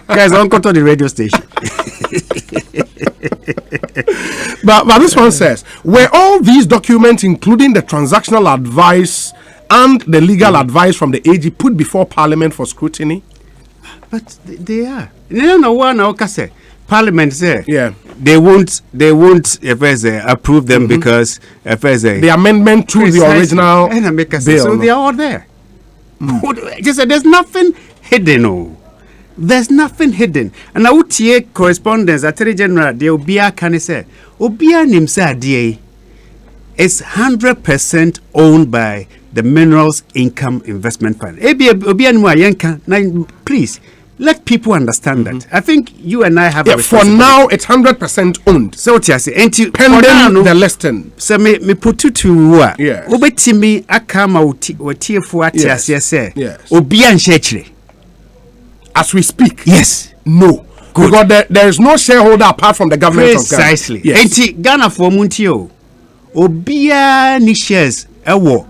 [SPEAKER 3] Guys, don't go to the radio station.
[SPEAKER 1] But this one says, were all these documents, including the transactional advice and the legal advice from the AG, put before Parliament for scrutiny?
[SPEAKER 3] But they are. No one say Parliament say they won't approve them because
[SPEAKER 1] the amendment to the original bill.
[SPEAKER 3] So they are all there. Just there's nothing hidden. There's nothing hidden. And I would hear correspondence Attorney General the Obia can say Obia Nimsa DA is 100% owned by the Minerals Income Investment Fund. Please let people understand that. I think you and I have a
[SPEAKER 1] for now it's 100% owned.
[SPEAKER 3] So what I say,
[SPEAKER 1] pending the listing.
[SPEAKER 3] So me put to
[SPEAKER 1] yes.
[SPEAKER 3] Obetimi akama utie for yes.
[SPEAKER 1] Yes.
[SPEAKER 3] Obia nshechire.
[SPEAKER 1] As we speak,
[SPEAKER 3] yes,
[SPEAKER 1] no, good. Because there is no shareholder apart from the government.
[SPEAKER 3] Precisely.
[SPEAKER 1] Of Ghana. Yes.
[SPEAKER 3] Enti Ghana for Muntio, Obia ni shares ewo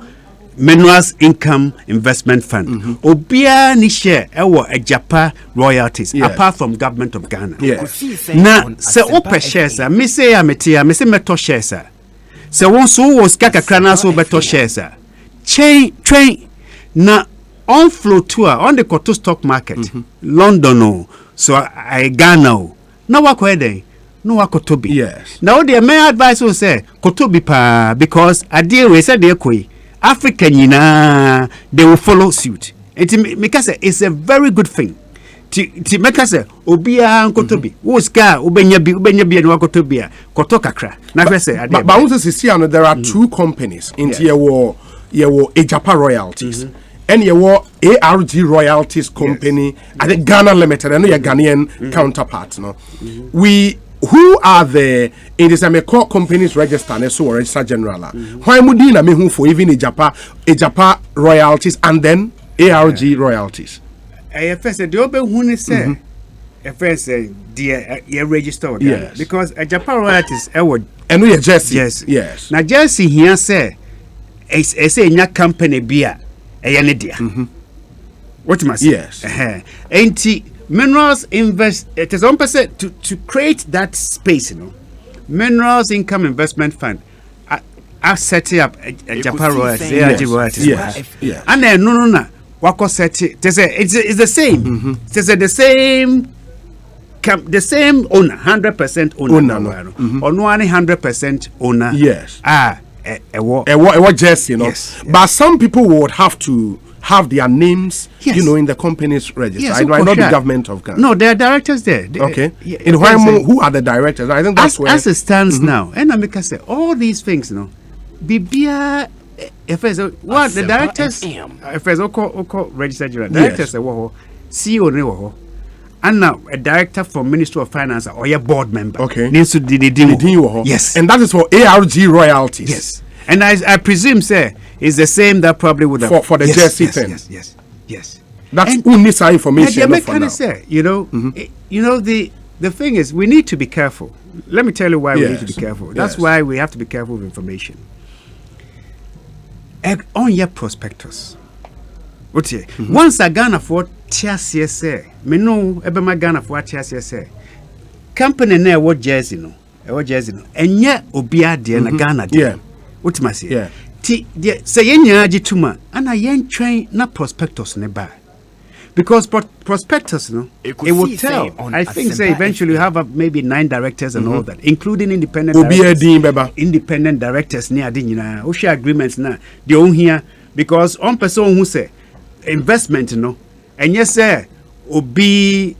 [SPEAKER 3] Minerals Income Investment Fund. Obia ni share ewo Ejapa royalties apart from government of Ghana.
[SPEAKER 1] Yes.
[SPEAKER 3] Na se ope shares me say ametia me say meto shares. Se won so was kaka krana so beto shares. Train na on flow tour on the Koto stock market, London, so I Ghana. No work where they no work Kotobi.
[SPEAKER 1] Yes.
[SPEAKER 3] Now the main advice will say Kotobi pa because I deal with said they African they will follow suit. It make us it's a very good thing. To make us Obia Kotobi. Who's car Ubenya bi and Wakotobia Koto kakra.
[SPEAKER 1] But also there are two companies in your Ejapa royalties. And your ARG Royalties Company, I think Ghana Limited, and your Ghanaian counterparts. No, who are the it is a core companies registered and so register general. Why mudina me who for even Ejapa Royalties and then ARG Royalties?
[SPEAKER 3] I first said the open who say first dear register because Ejapa Royalties
[SPEAKER 1] and we are Jesse.
[SPEAKER 3] Yes. Now Jesse here say say nya company beer. What must
[SPEAKER 1] yes.
[SPEAKER 3] Ain't Minerals invest it is 1% to create that space, Minerals Income Investment Fund. I set up a Japan royalties, ARG royalties.
[SPEAKER 1] Yes.
[SPEAKER 3] And then no. Wako set it. They say it's the same. They say the same owner, 100% owner. Or no any 100% owner.
[SPEAKER 1] Yes.
[SPEAKER 3] A
[SPEAKER 1] jersey, you know.
[SPEAKER 3] Yes.
[SPEAKER 1] But some people would have to have their names,
[SPEAKER 3] Yes.
[SPEAKER 1] you know, in the company's register.
[SPEAKER 3] Yes,
[SPEAKER 1] I know, not the government of Ghana.
[SPEAKER 3] No, there are directors there.
[SPEAKER 1] Okay. In who are the directors? I think that's where.
[SPEAKER 3] As it stands now, and I say all these things, you know, Bibia. If what the directors, if there's Oko registered directors, CEO ne and now a director from Ministry of Finance or your board member.
[SPEAKER 1] Okay.
[SPEAKER 3] Needs to yes,
[SPEAKER 1] and that is for ARG royalties.
[SPEAKER 3] Yes, and I presume, say, is the same that probably would have
[SPEAKER 1] for the jersey thing.
[SPEAKER 3] Yes.
[SPEAKER 1] That's UNISA information.
[SPEAKER 3] Say, you know, the thing is, we need to be careful. Let me tell you why we need to be careful. That's why we have to be careful with information. On your prospectus. Once a Ghana for TSSA, me know Ebema Ghana for TSSA. Company ne what jersey no, and yet Obia de na Ghana de. What must say? Say yenya jituma, and I yen train na prospectus ne ba. Because prospectus, no, it will tell. I think say eventually you have maybe 9 directors and all that, including independent directors near the Osha agreements now. The own here because on person who say investment, no, and yes, sir, be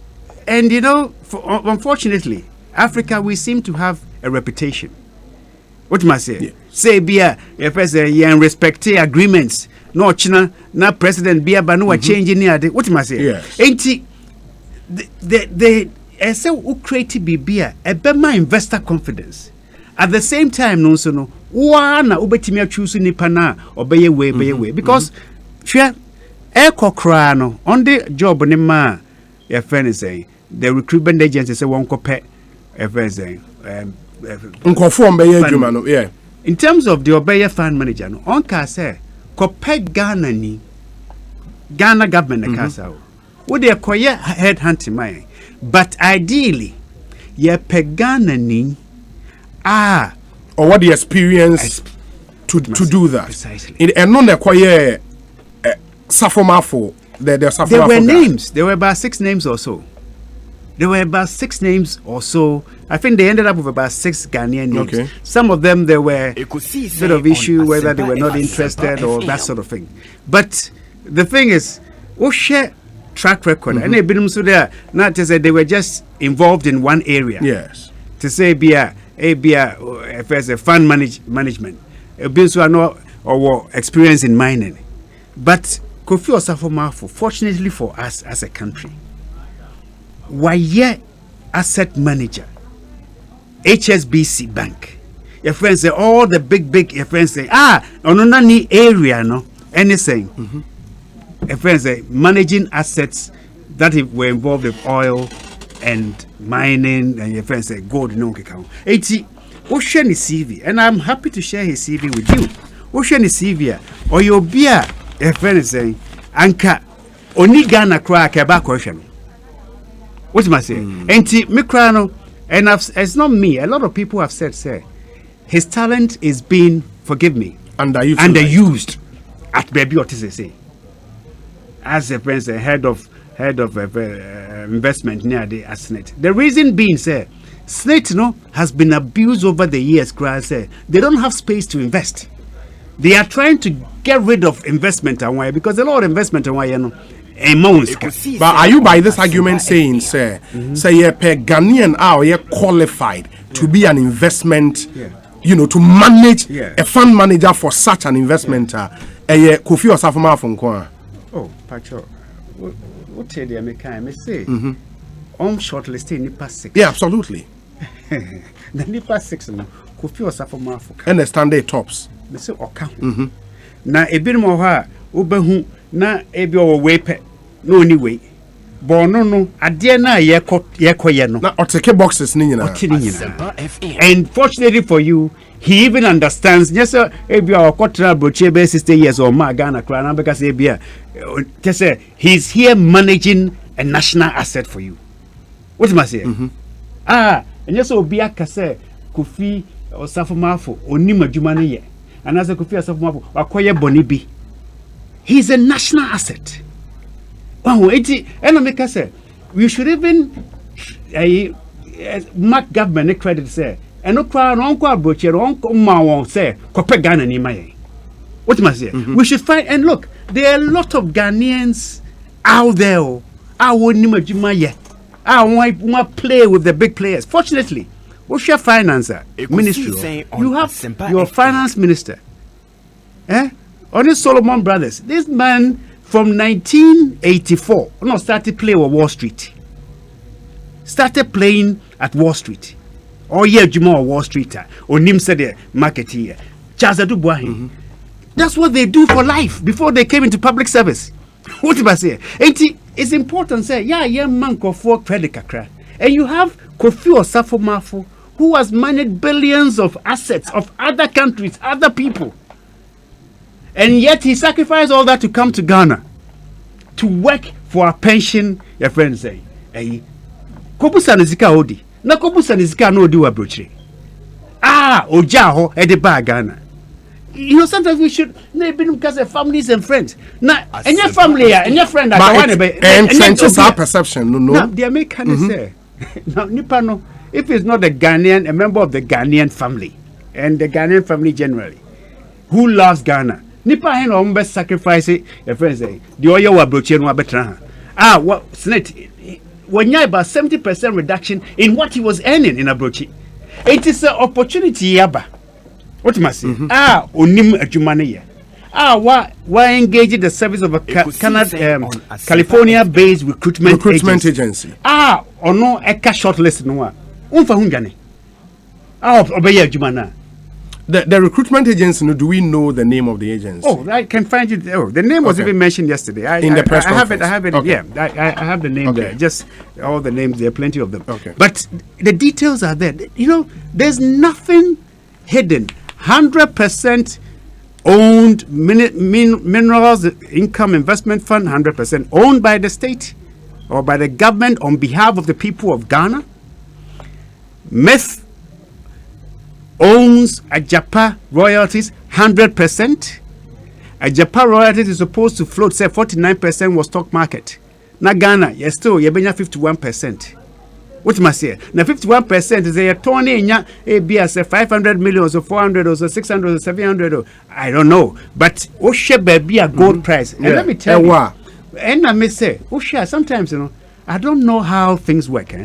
[SPEAKER 3] and unfortunately, Africa we seem to have a reputation. What must I say? Yeah. Say be if I say respect agreements. No, China, na president be aba no change near the what must I say?
[SPEAKER 1] Yes.
[SPEAKER 3] Ain't they say who create bibia a bema investor confidence. At the same time, no so no one ubetimi choose nipa na obeye way because share ekokra no on the job ni ma your friend is saying the recruitment agency say one copy a friend saying
[SPEAKER 1] yeah.
[SPEAKER 3] In terms of the Obeye fund manager no on ka say Kopeg Ghana ni Ghana government na kasa would they call ya head hunting my but ideally ye peg Ghana ni
[SPEAKER 1] or what the experience to do that
[SPEAKER 3] precisely
[SPEAKER 1] and non acquire Safomafo there
[SPEAKER 3] were names there were about 6 names or so. I think they ended up with about 6 Ghanaian names.
[SPEAKER 1] Okay.
[SPEAKER 3] Some of them there were sort of issue whether they were not interested or that sort of thing. But the thing is, we share track record, and they've been so there. Not to say they were just involved in one area.
[SPEAKER 1] Yes.
[SPEAKER 3] To say if there's a fund management, or experience in mining, but Kofi Osafo-Maafo, fortunately for us as a country. Why asset manager HSBC Bank your friends say all the big your friends say no any area no anything your friends say managing assets that were involved with oil and mining and your friends say gold no account 80 Ocean CV and I'm happy to share his CV with you. Ocean CV or your beer your friends say anka oni Ghana crack about question. What must I say? And Mikrano, and it's not me. A lot of people have said, his talent is being, forgive me, underused at Baby Otis say. As a president, head of investment near the Senate. The reason being, Senate has been abused over the years. They don't have space to invest. They are trying to get rid of investment and why because a lot of investment and why
[SPEAKER 1] But are you by this argument saying, say you pay Ghanaian are qualified to be an investment, to manage a fund manager for such an investment? Kofi Osafo-Maafo.
[SPEAKER 3] Oh, Pacho, what tell you? I say, on shortlisted Nipa 6.
[SPEAKER 1] Yeah, absolutely.
[SPEAKER 3] The Nipa 6, Kofi Osafo-Maafo.
[SPEAKER 1] And the standard tops.
[SPEAKER 3] Me say oka. Na ebi mo ha obehu na ebi o wepe no ni we bono no ade na yekoye no
[SPEAKER 1] na oteke boxes ni nyina
[SPEAKER 3] and fortunately for you he even understands yes ebi o kotra broche be 60 years or ma Ghana kra na because ebi just say he's here managing a national asset for you. What must say and yes obi aka say Kofi Osafo-Maafo oni madwuma ne ye and as a Kofi Asafo Akoye Bonibi. He's a national asset. Oh, and make us say we should even mark government credit say and no crowd uncle Otchere uncle ma say Kope Ghana ni mai. What must say? We should find and look, there are a lot of Ghanaians out there. I want play with the big players. Fortunately, what's your finance ministry? You have your finance minister. Only Solomon Brothers. This man from 1984 started playing with Wall Street. Started playing at Wall Street. Oh yeah, Juma Wall Street. Or Nim said market here. That's what they do for life before they came into public service. What do I say? It's important say, yeah, man for credit kakra. And you have Kofi Osafo Mafo, who has managed billions of assets of other countries, other people. And yet he sacrificed all that to come to Ghana to work for a pension. Your friends say, Kobusa nizika odi. Na Kobusa nizika no odi wa brochire. Ojaho edeba Ghana. You know, sometimes we should because of families and friends. Now, and your family and your friend
[SPEAKER 1] and just our perception. No.
[SPEAKER 3] The American say, now, Nipano, if it's not a Ghanaian, a member of the Ghanaian family, and the Ghanaian family generally, who loves Ghana, Nipa hen or best sacrifice it. Your friends say, the oil wa brochire no betra. What snit? When you about 70% reduction in what he was earning in a brochire, it is an opportunity yaba. What must say? Onim adwumane why engage the service of a California-based recruitment agency? Ono eka shortlist no unfa hunjane. Obeye adwumana.
[SPEAKER 1] The recruitment agency, do we know the name of the agency?
[SPEAKER 3] Oh, I can find it. Oh, the name was even mentioned yesterday.
[SPEAKER 1] In the press
[SPEAKER 3] conference. I have it.
[SPEAKER 1] Okay.
[SPEAKER 3] Yeah, I have the name there. Just all the names. There are plenty of them.
[SPEAKER 1] Okay.
[SPEAKER 3] But the details are there. You know, there's nothing hidden. 100% owned minerals income investment fund. 100% owned by the state or by the government on behalf of the people of Ghana. Myth owns Ajapa royalties 100%. Ajapa royalties is supposed to float, say 49% was stock market. Now Ghana, you're still 51%. What must say? Now 51% is a Tony in ya 500 million or 400 or 600 or 700 or I don't know. But Osha be a gold price. And let me tell you. And I may say, Osha, sometimes I don't know how things work.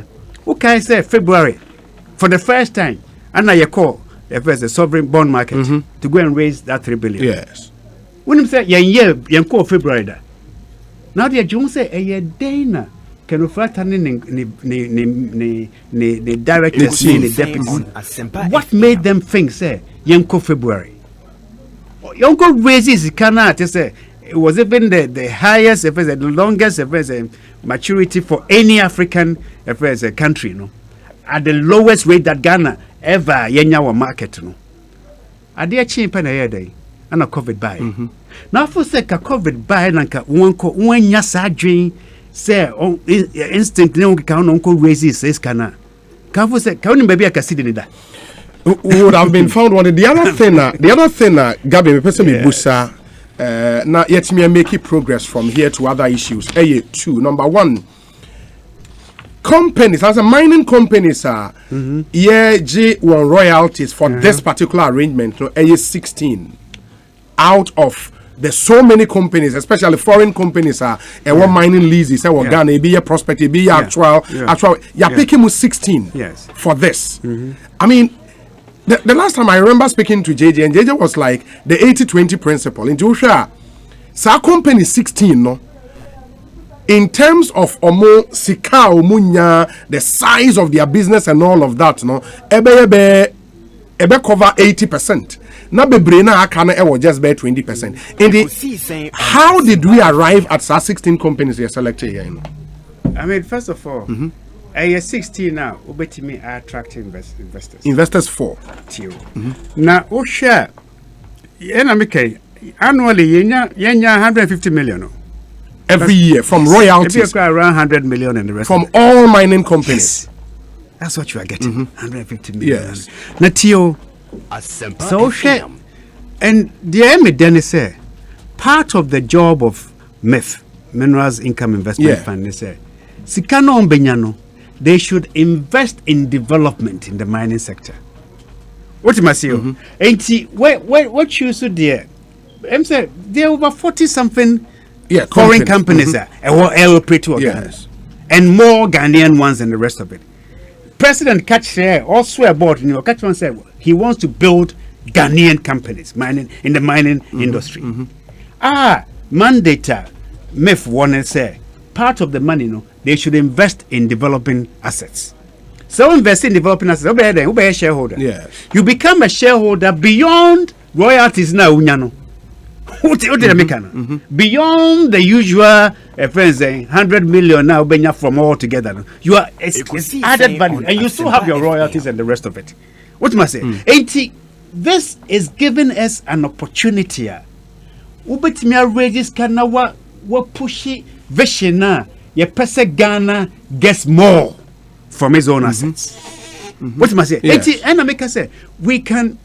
[SPEAKER 3] Okay, say February for the first time, and I call the sovereign bond market to go and raise that 3 billion.
[SPEAKER 1] Yes.
[SPEAKER 3] When you say you call February, now the Jones say a Dana can offer turning the directors the deputies. What made them think say Yanko February? Yanko raises cannot say it was even the highest, the longest maturity for any African country, at the lowest rate that Ghana ever yenyawa market no ade achi pa na yede ana covid buy now for say ka covid buy na ka wonko wanya sadwen say instinct ne wonka no wonko raise says kana ka for say ka woni baby aka sidi ni da
[SPEAKER 1] would have been found one. The other thing Gabby me person me busa na yet me make progress from here to other issues. Two. Number one, companies, as a mining companies are, G1 royalties for this particular arrangement, 16 out of the so many companies, especially foreign companies are one mining leases, Ghana, be a prospect, be actual, you're picking 16 for this. I mean, the last time I remember speaking to JJ, and JJ was like the 80-20 principle. In Joshua, so company 16, no? In terms of omo sika omunya, the size of their business and all of that, no, ebe cover 80%. Na bebre na akana was just by 20%. In the how did we arrive at 16 companies you selected here?
[SPEAKER 3] I mean, first of all, 16 now, ubetimi are attracting investors.
[SPEAKER 1] Investors for
[SPEAKER 3] Now, share, annually, yenya 150 million.
[SPEAKER 1] Every year from royalties.
[SPEAKER 3] Around 100 million and the rest.
[SPEAKER 1] From all mining companies.
[SPEAKER 3] Yes. That's what you are getting. 150 million. Yes. Natio. So share And the aim then say part of the job of MEF, Minerals Income Investment Fund, they say Sikano Ombenyano, they should invest in development in the mining sector. What must you? And what you should there? I'm saying there are over 40 something foreign companies that operate to
[SPEAKER 1] Yes.
[SPEAKER 3] and more Ghanaian ones than the rest of it. President Catch also about Catch one said he wants to build Ghanaian companies mining in the mining industry. Mandate MEF one say part of the money they should invest in developing assets. So invest in developing assets. Obey a shareholder.
[SPEAKER 1] Yes.
[SPEAKER 3] You become a shareholder beyond royalties now. Unyano. Beyond the usual friends, 100 million now from all together. You are it's added value, and you still have your royalties and the rest of it. What must I say? This is giving us an opportunity. Ubetimia register na wa pushy vision na ye pese Ghana gets more from his own assets. What must I say?
[SPEAKER 1] Yes.
[SPEAKER 3] And I make us say we can,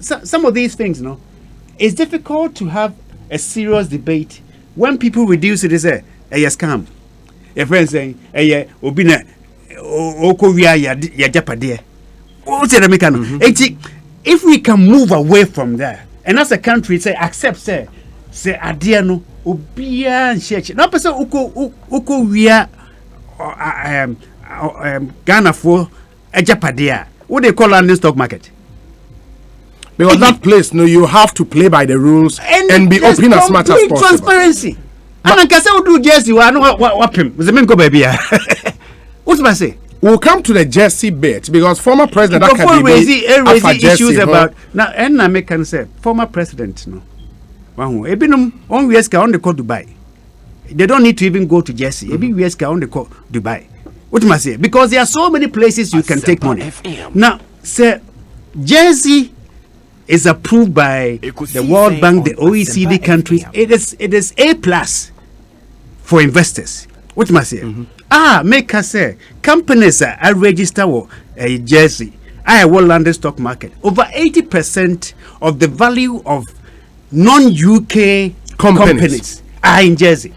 [SPEAKER 3] some of these things, it's difficult to have a serious debate when people reduce it as a scam. A friend saying, obina okoria ya japade. If we can move away from there, and as a country say accept say adiano obia and share. No person uko wia Ghana for a japade. What they call London stock market.
[SPEAKER 1] Because that place, you have to play by the rules and be open as much as possible.
[SPEAKER 3] Transparency. And I can say, do Jersey? I know what him. Was the main go baby? What do I say?
[SPEAKER 1] We'll come to the Jersey bit because former president
[SPEAKER 3] before raising issues about now, and I can say former president Ebinum on we on the call Dubai. They don't need to even go to Jersey. Ebi we on the call Dubai. What do I say? Because there are so many places you can take money. Now, say Jersey is approved by the World Bank, the OECD countries. It is A+ for investors. What must I say? Make us say companies are registered with Jersey. I will London stock market. Over 80% of the value of non-UK companies are in Jersey.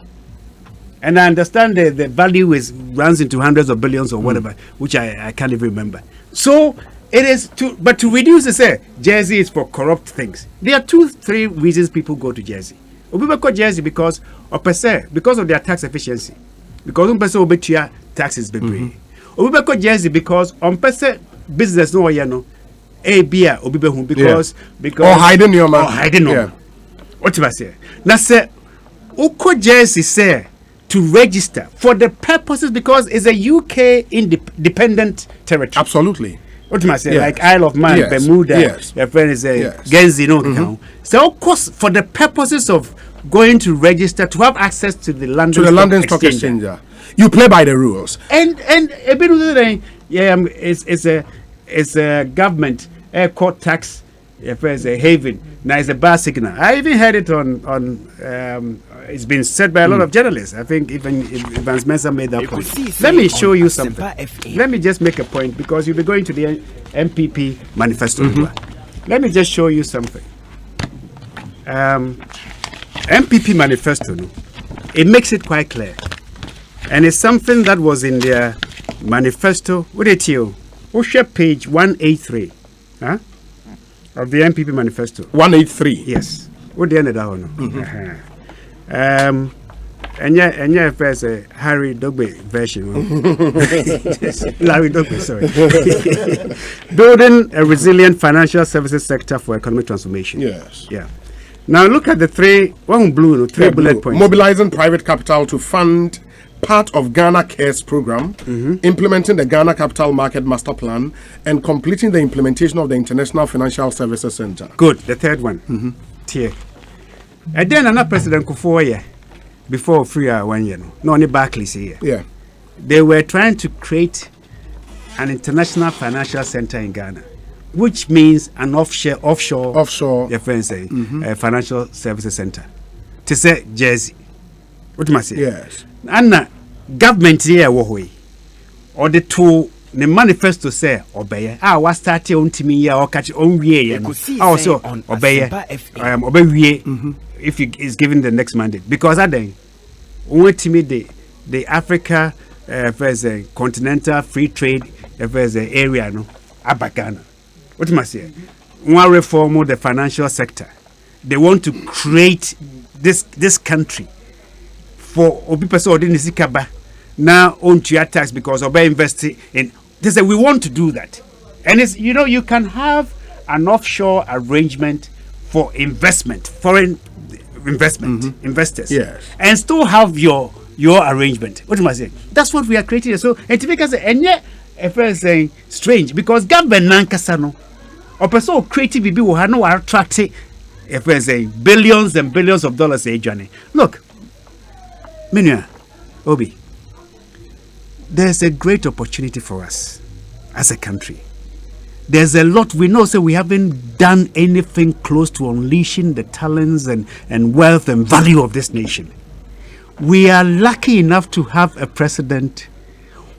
[SPEAKER 3] And I understand the value runs into hundreds of billions or whatever, which I can't even remember. So it is to reduce the say Jersey is for corrupt things. There are 2-3 reasons people go to Jersey. People go Jersey because of their tax efficiency. Because on taxes be free. People go Jersey because on business because
[SPEAKER 1] or hiding your money.
[SPEAKER 3] Or hiding your What do I say? Now say Uko Jersey say to register for the purposes because it's a UK independent territory.
[SPEAKER 1] Absolutely.
[SPEAKER 3] What am I saying? Like Isle of Man, Bermuda, your friend is Guernsey, So, of course, for the purposes of going to register to have access to the London Stock Exchange,
[SPEAKER 1] you play by the rules.
[SPEAKER 3] And a bit of the thing, it's a government court tax. If there's a haven, now it's a bar signal. I even heard it on it's been said by a lot of journalists. I think even Evans Mensah made that point. Let me show you something. Let me just make a point because you'll be going to the MPP manifesto. Let me just show you something. MPP manifesto, it makes it quite clear. And it's something that was in their manifesto. What it you? Page 183. Huh? Of the MPP manifesto.
[SPEAKER 1] 183.
[SPEAKER 3] Yes. What the end of that one? And yeah, first Harry Dogbe version. Larry Dogbe, sorry. Building a resilient financial services sector for economic transformation.
[SPEAKER 1] Yes.
[SPEAKER 3] Yeah. Now look at the three bullet points.
[SPEAKER 1] Mobilizing private capital to fund part of Ghana Cares program, implementing the Ghana Capital Market Master Plan, and completing the implementation of the International Financial Services Center.
[SPEAKER 3] Good. The third one. Tier. And then another President Kufuor before 1 year. No, only Barclays here.
[SPEAKER 1] Yeah.
[SPEAKER 3] They were trying to create an international financial center in Ghana, which means an offshore. Your friends say financial services center. To say Jersey. What must I say?
[SPEAKER 1] Yes.
[SPEAKER 3] And government here or the two the manifesto say obey what start on to me or catch on we also obey if he is given the next mandate because I then want to meet the Africa continental free trade area no abagana what must say one reform of the financial sector. They want to create this country for people so didn't see kaba now on to your tax because of investing in. They say we want to do that, and it's you can have an offshore arrangement for investment, foreign investment investors, and still have your arrangement. What am I saying? That's what we are creating. So and to make us and yet if I say strange because government nankasano or person creative people will have no attract if I say billions and billions of dollars a journey. Look, Minya, Obi. There's a great opportunity for us as a country. There's a lot we know, so we haven't done anything close to unleashing the talents and wealth and value of this nation. We are lucky enough to have a president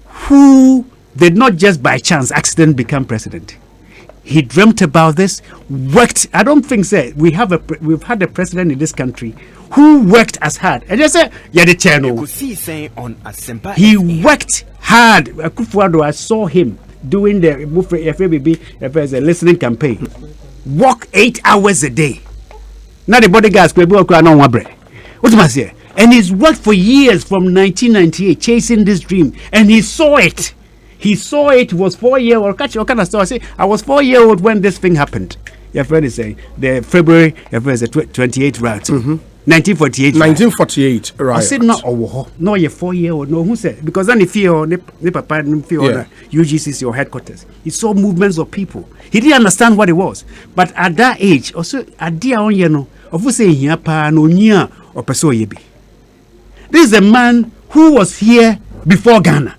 [SPEAKER 3] who did not just by chance, accident become president. He dreamt about this, worked. I don't think we've had a president in this country who worked as hard. And just say,
[SPEAKER 2] Ekosiisen on Asare
[SPEAKER 3] he
[SPEAKER 2] FM.
[SPEAKER 3] worked hard. Akufuado, I saw him doing the FABB listening campaign. Walk 8 hours a day. Now the bodyguards could work on one bread. What am I saying? And he's worked for years from 1998 chasing this dream, and he saw it. He saw it. Was 4 years old. Catch your kind of story. I say I was 4 years old when this thing happened. Your friend is saying the February 28th riot. 1948.
[SPEAKER 1] 1948, right.
[SPEAKER 3] I said no, you're 4 years old. No, who said? Because then if you papa UGC's your headquarters, he saw movements of people. He didn't understand what it was. But at that age, also at the of say no or person yebi. This is a man who was here before Ghana.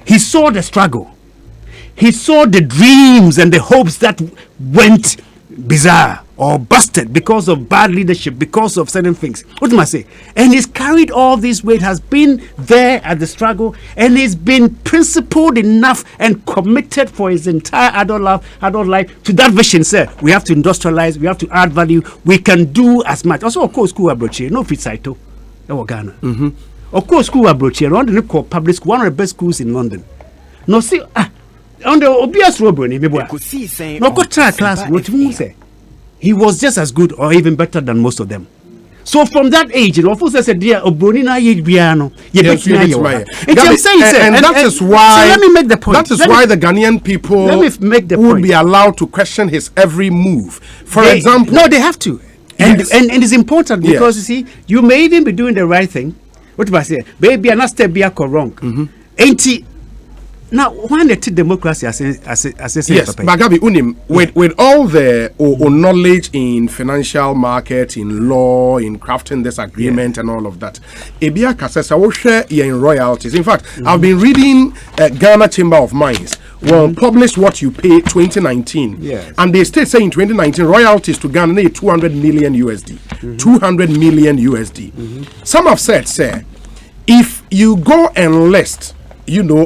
[SPEAKER 3] He saw the struggle. He saw the dreams and the hopes that went bizarre or busted because of bad leadership, because of certain things. What do I say? And he's carried all this weight, has been there at the struggle, and he's been principled enough and committed for his entire adult life to that vision, sir. We have to industrialize, we have to add value, we can do as much. Also, of course, school Abrochie, no fit Saito, Ghana. Of course, school Abrochie, around the called public school, one of the best schools in London. No, see, on the obvious robbery, no go try class, what you say? He was just as good or even better than most of them. So from that age, of course, I said, "Dear Obronina Yedbiano,
[SPEAKER 1] and that is why.
[SPEAKER 3] So let me make the point.
[SPEAKER 1] That is why the Ghanaian people would be allowed to question his every move. For example,
[SPEAKER 3] no, they have to, and it's important because you see, you may even be doing the right thing. What do I say? Baby, and not step back or wrong. Ain't he? Now, why the democracy as
[SPEAKER 1] yes, but Gabby, with all the knowledge in financial market, in law, in crafting this agreement and all of that, Ebia Kasesa will share in royalties. In fact, I've been reading Ghana Chamber of Mines. Well, published what you pay 2019, and they still say in 2019 royalties to Ghana 200 million USD, 200 million USD. Some have said, sir, if you go and list,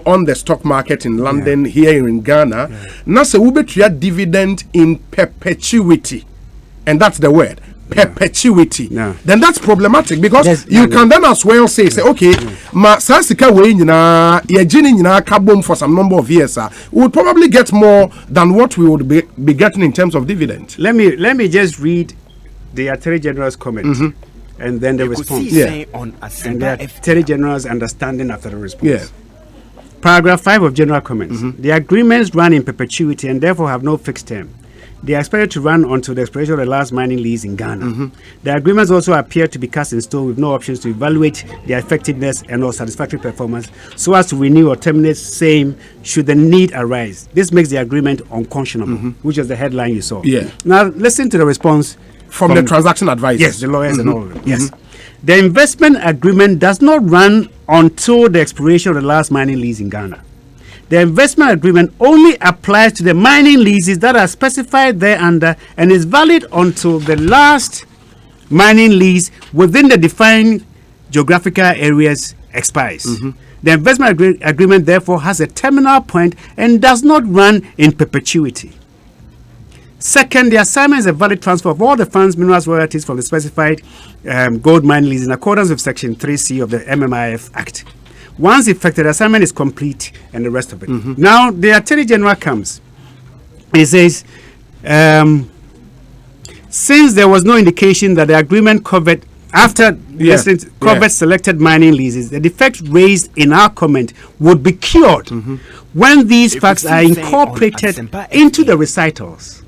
[SPEAKER 1] on the stock market in London, here in Ghana, Nasa will be dividend in perpetuity. And that's the word, perpetuity. Then that's problematic because you can then as well say, okay, ma sasika we nyina ye gini nyina kabom for some number of years, we would probably get more than what we would be getting in terms of dividend.
[SPEAKER 3] Let me just read the Attorney General's comment. And then the response.
[SPEAKER 2] On
[SPEAKER 3] and the Attorney General's understanding after the response. Paragraph 5 of General Comments. The agreements run in perpetuity and therefore have no fixed term. They are expected to run until the expiration of the last mining lease in Ghana. The agreements also appear to be cast in stone with no options to evaluate their effectiveness and or satisfactory performance so as to renew or terminate same should the need arise. This makes the agreement unconscionable, which is the headline you saw. Now listen to the response
[SPEAKER 1] from the transaction advisors.
[SPEAKER 3] Yes, the lawyers and all of them. Yes. The investment agreement does not run until the expiration of the last mining lease in Ghana. The investment agreement only applies to the mining leases that are specified thereunder and is valid until the last mining lease within the defined geographical areas expires.
[SPEAKER 4] The investment agreement, therefore, has a terminal point and does not run in perpetuity. Second, the assignment is a valid transfer of all the funds, minerals, royalties from the specified gold mine lease in accordance with Section 3C of the MMIF Act. Once effected, the assignment is complete and the rest of it. Now, the Attorney General comes. He says, since there was no indication that the agreement covered selected mining leases, the defect raised in our comment would be cured when these facts are incorporated into the recitals.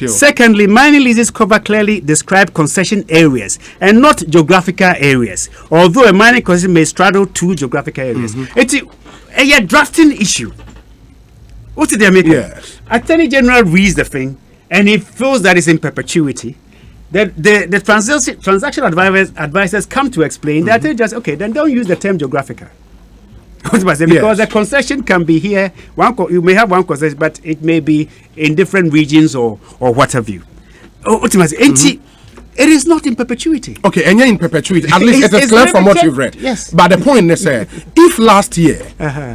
[SPEAKER 4] Secondly, mining leases cover clearly described concession areas and not geographical areas, although a mining concession may straddle two geographical areas. It's a drafting issue. What did they make?
[SPEAKER 1] Yes.
[SPEAKER 4] Attorney General reads the thing and he feels that it's in perpetuity. The transaction advisors come to explain that they just, okay, then don't use the term geographical. Because the concession can be here. You may have one concession, but it may be in different regions or what have you. It is not in perpetuity.
[SPEAKER 1] Okay, and you're in perpetuity. At least it is clear from what you've read.
[SPEAKER 4] Yes.
[SPEAKER 1] But the point is, if last year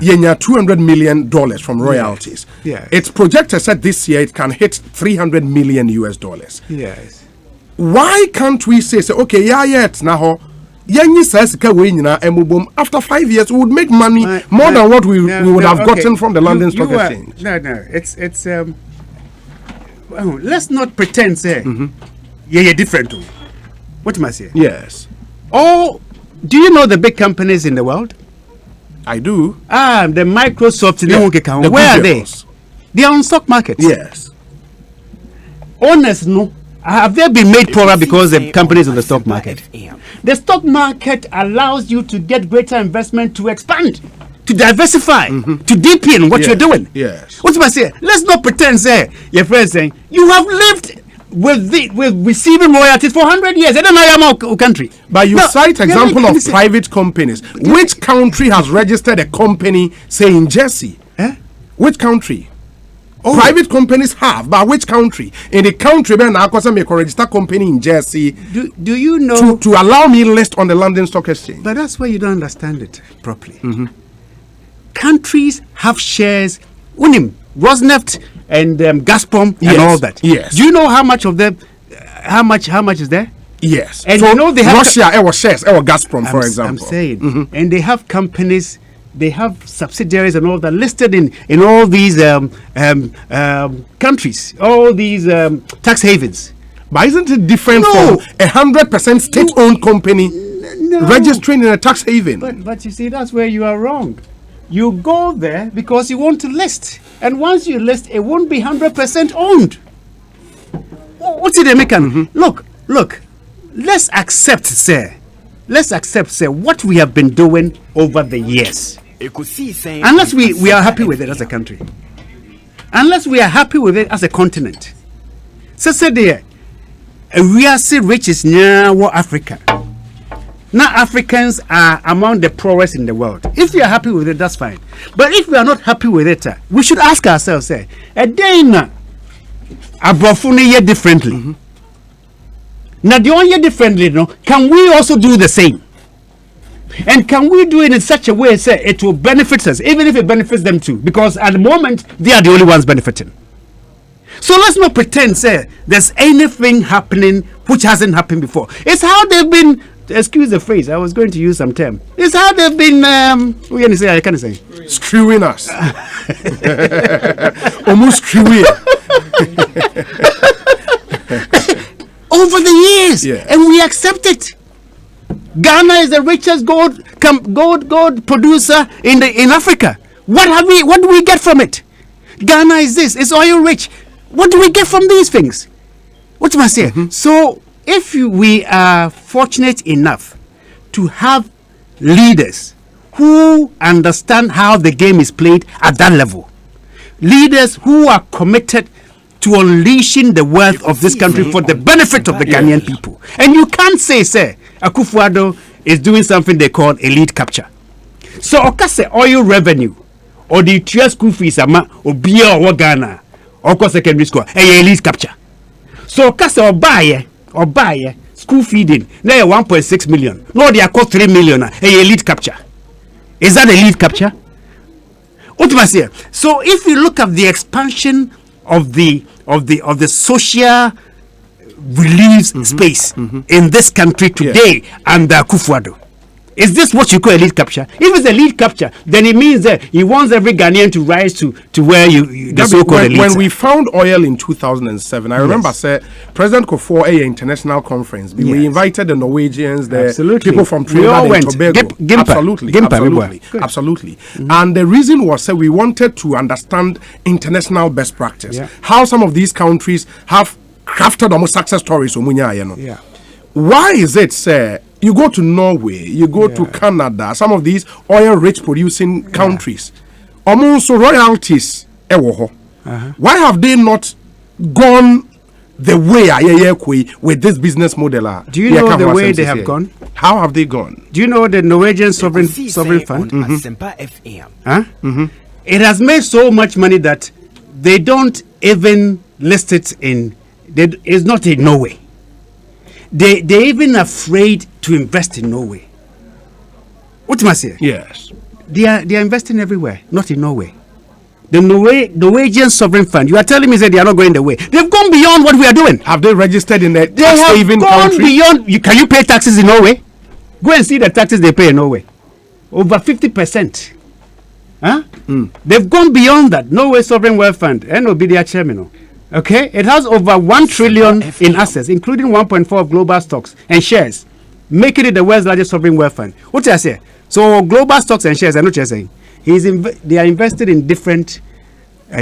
[SPEAKER 1] you had $200 million from royalties, it's projected that this year it can hit $300 million US.
[SPEAKER 4] Yes.
[SPEAKER 1] Why can't we say, okay, it's now? After 5 years, we would make money more than what we would have gotten from the London Stock Exchange.
[SPEAKER 4] It's well, let's not pretend, say, you're different. What am I saying?
[SPEAKER 1] Yes.
[SPEAKER 4] Oh, do you know the big companies in the world?
[SPEAKER 1] I do.
[SPEAKER 4] The Microsoft,
[SPEAKER 1] the
[SPEAKER 4] where are they? They are on stock market.
[SPEAKER 1] Yes.
[SPEAKER 4] Honest, no. Have they been made poorer because the companies on the stock market? The stock market allows you to get greater investment, to expand, to diversify, to deepen what you're doing.
[SPEAKER 1] Yes.
[SPEAKER 4] What am I saying? Let's not pretend, say, your friend saying, you have lived with receiving royalties for 100 years. And then I am a country.
[SPEAKER 1] But you cite example of private companies. Which country has registered a company, say, in Jersey? Which country? Private companies have, but which country? In the country where I make a register company in Jersey.
[SPEAKER 4] Do you know
[SPEAKER 1] to allow me list on the London Stock Exchange?
[SPEAKER 4] But that's why you don't understand it properly. Countries have shares, Rosneft and Gazprom and all that.
[SPEAKER 1] Yes.
[SPEAKER 4] Do you know how much of them? How much is there?
[SPEAKER 1] Yes.
[SPEAKER 4] And you know they have
[SPEAKER 1] Russia, shares, Gazprom, for example.
[SPEAKER 4] I'm saying, and they have companies. They have subsidiaries and all that listed in all these countries, all these tax havens.
[SPEAKER 1] But isn't it different from 100% state-owned company registering in a tax haven?
[SPEAKER 4] But you see, that's where you are wrong. You go there because you want to list, and once you list, it won't be 100% owned. What's it, American? Look. Let's accept, sir, what we have been doing over the years. Unless we are happy with it as a country. Unless we are happy with it as a continent. So there, we are still riches now Africa. Now Africans are among the poorest in the world. If we are happy with it, that's fine. But if we are not happy with it, we should ask ourselves, a day now, abrofune differently. Now the only differently, can we also do the same? And can we do it in such a way, say, it will benefit us, even if it benefits them too? Because at the moment, they are the only ones benefiting. So let's not pretend, say, there's anything happening which hasn't happened before. It's how they've been, excuse the phrase, I was going to use some term. It's how they've been, what can I say? I can't say.
[SPEAKER 1] Screwing us. Almost screwing.
[SPEAKER 4] Over the years. And we accept it. Ghana is the richest gold producer in Africa. What do we get from it? Ghana is this. It's oil rich. What do we get from these things? What am I saying? So if we are fortunate enough to have leaders who understand how the game is played at that level, leaders who are committed to unleashing the wealth of this country for the benefit of the Ghanaian people. And you can't say, Akufo-Addo is doing something they call elite capture. So, okase oil revenue, or the school fees, or beer or Ghana, or secondary school, elite capture. So, okase or buy school feeding, now 1.6 million. No, they are called 3 million, elite capture. Is that a lead capture? What was here? So if you look at the expansion of the social relief space in this country today under Akufo-Addo, is this what you call a lead capture? If it's a lead capture, then it means that he wants every Ghanaian to rise to where the so-called elite.
[SPEAKER 1] When we found oil in 2007, I remember said President Kufuor a international conference. We invited the Norwegians, the people from Trinidad and Tobago. Absolutely. And the reason was that we wanted to understand international best practice. How some of these countries have crafted almost success stories. Why is it, sir? You go to Norway, you go to Canada, some of these oil-rich producing countries. Almost royalties. Why have they not gone the way with this business model?
[SPEAKER 4] Do you know the way they have gone?
[SPEAKER 1] How have they gone?
[SPEAKER 4] Do you know the Norwegian sovereign fund? It has made so much money that they don't even list it in. It's not in Norway. They're even afraid to invest in Norway. What must I say?
[SPEAKER 1] Yes.
[SPEAKER 4] They are investing everywhere, not in Norway. The Norwegian sovereign fund, you are telling me that they are not going the way. They've gone beyond what we are doing.
[SPEAKER 1] Have they registered in a
[SPEAKER 4] They have
[SPEAKER 1] tax-saving
[SPEAKER 4] gone
[SPEAKER 1] country?
[SPEAKER 4] beyond. Can you pay taxes in Norway? Go and see the taxes they pay in Norway. Over 50%. They've gone beyond that. Norway Sovereign Wealth Fund, NOB, their chairman. Okay, it has over 1 trillion in assets, including 1.4 of global stocks and shares, making it the world's largest sovereign wealth fund. What did I say? So global stocks and shares, I know what you're saying. They are invested in different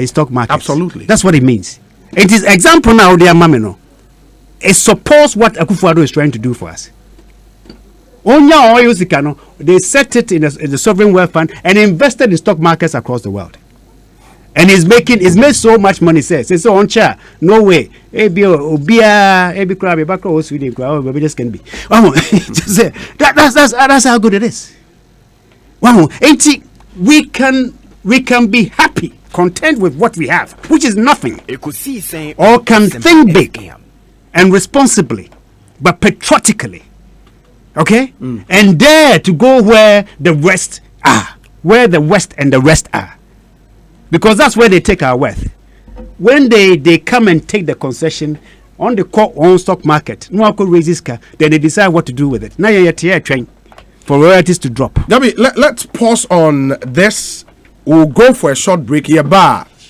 [SPEAKER 4] stock markets.
[SPEAKER 1] Absolutely.
[SPEAKER 4] That's what it means. It is example now, they are mamino. It supports what Akufo-Addo is trying to do for us. They set it in the sovereign wealth fund and invested in stock markets across the world. And he's made so much money. Says so on chair. No way. Just can be. That's how good it is. We can be happy, content with what we have, which is nothing.
[SPEAKER 2] Ekosiisen
[SPEAKER 4] Or can think big and responsibly, but patriotically. Okay? And dare to go where the West are, where the West and the rest are. Because that's where they take our wealth. When they come and take the concession on the own stock market, no one could raise this car, then they decide what to do with it. Now you're trying for royalties to drop.
[SPEAKER 1] Gabby, let's pause on this. We'll go for a short break here.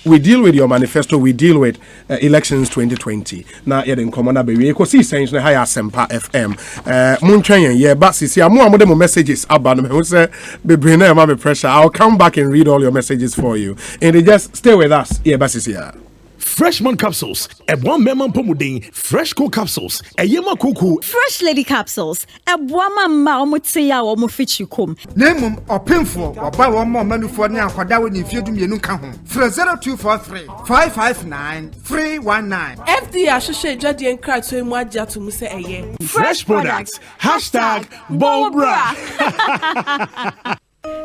[SPEAKER 1] We deal with your manifesto, we deal with elections 2020. Now, you're in common, baby. Ekosiisen na higher Sempa FM. Munchen, yeah, but see, I'm more of messages about them. Who say, baby, no, pressure. I'll come back and read all your messages for you. And they just stay with us. Yeah, but see,
[SPEAKER 5] Freshman capsules, a one memon pomudin, fresh cool capsules, a yema kuku,
[SPEAKER 6] fresh lady capsules, a woman maumutsia or mufichukum.
[SPEAKER 7] Name or pinful or buy one more menu for now for that when you do me no come home. 0243 559 319.
[SPEAKER 8] FD Ashoshe Jadi and Cry to him what Jatu Muse a year.
[SPEAKER 5] Fresh products, hashtag Bobra.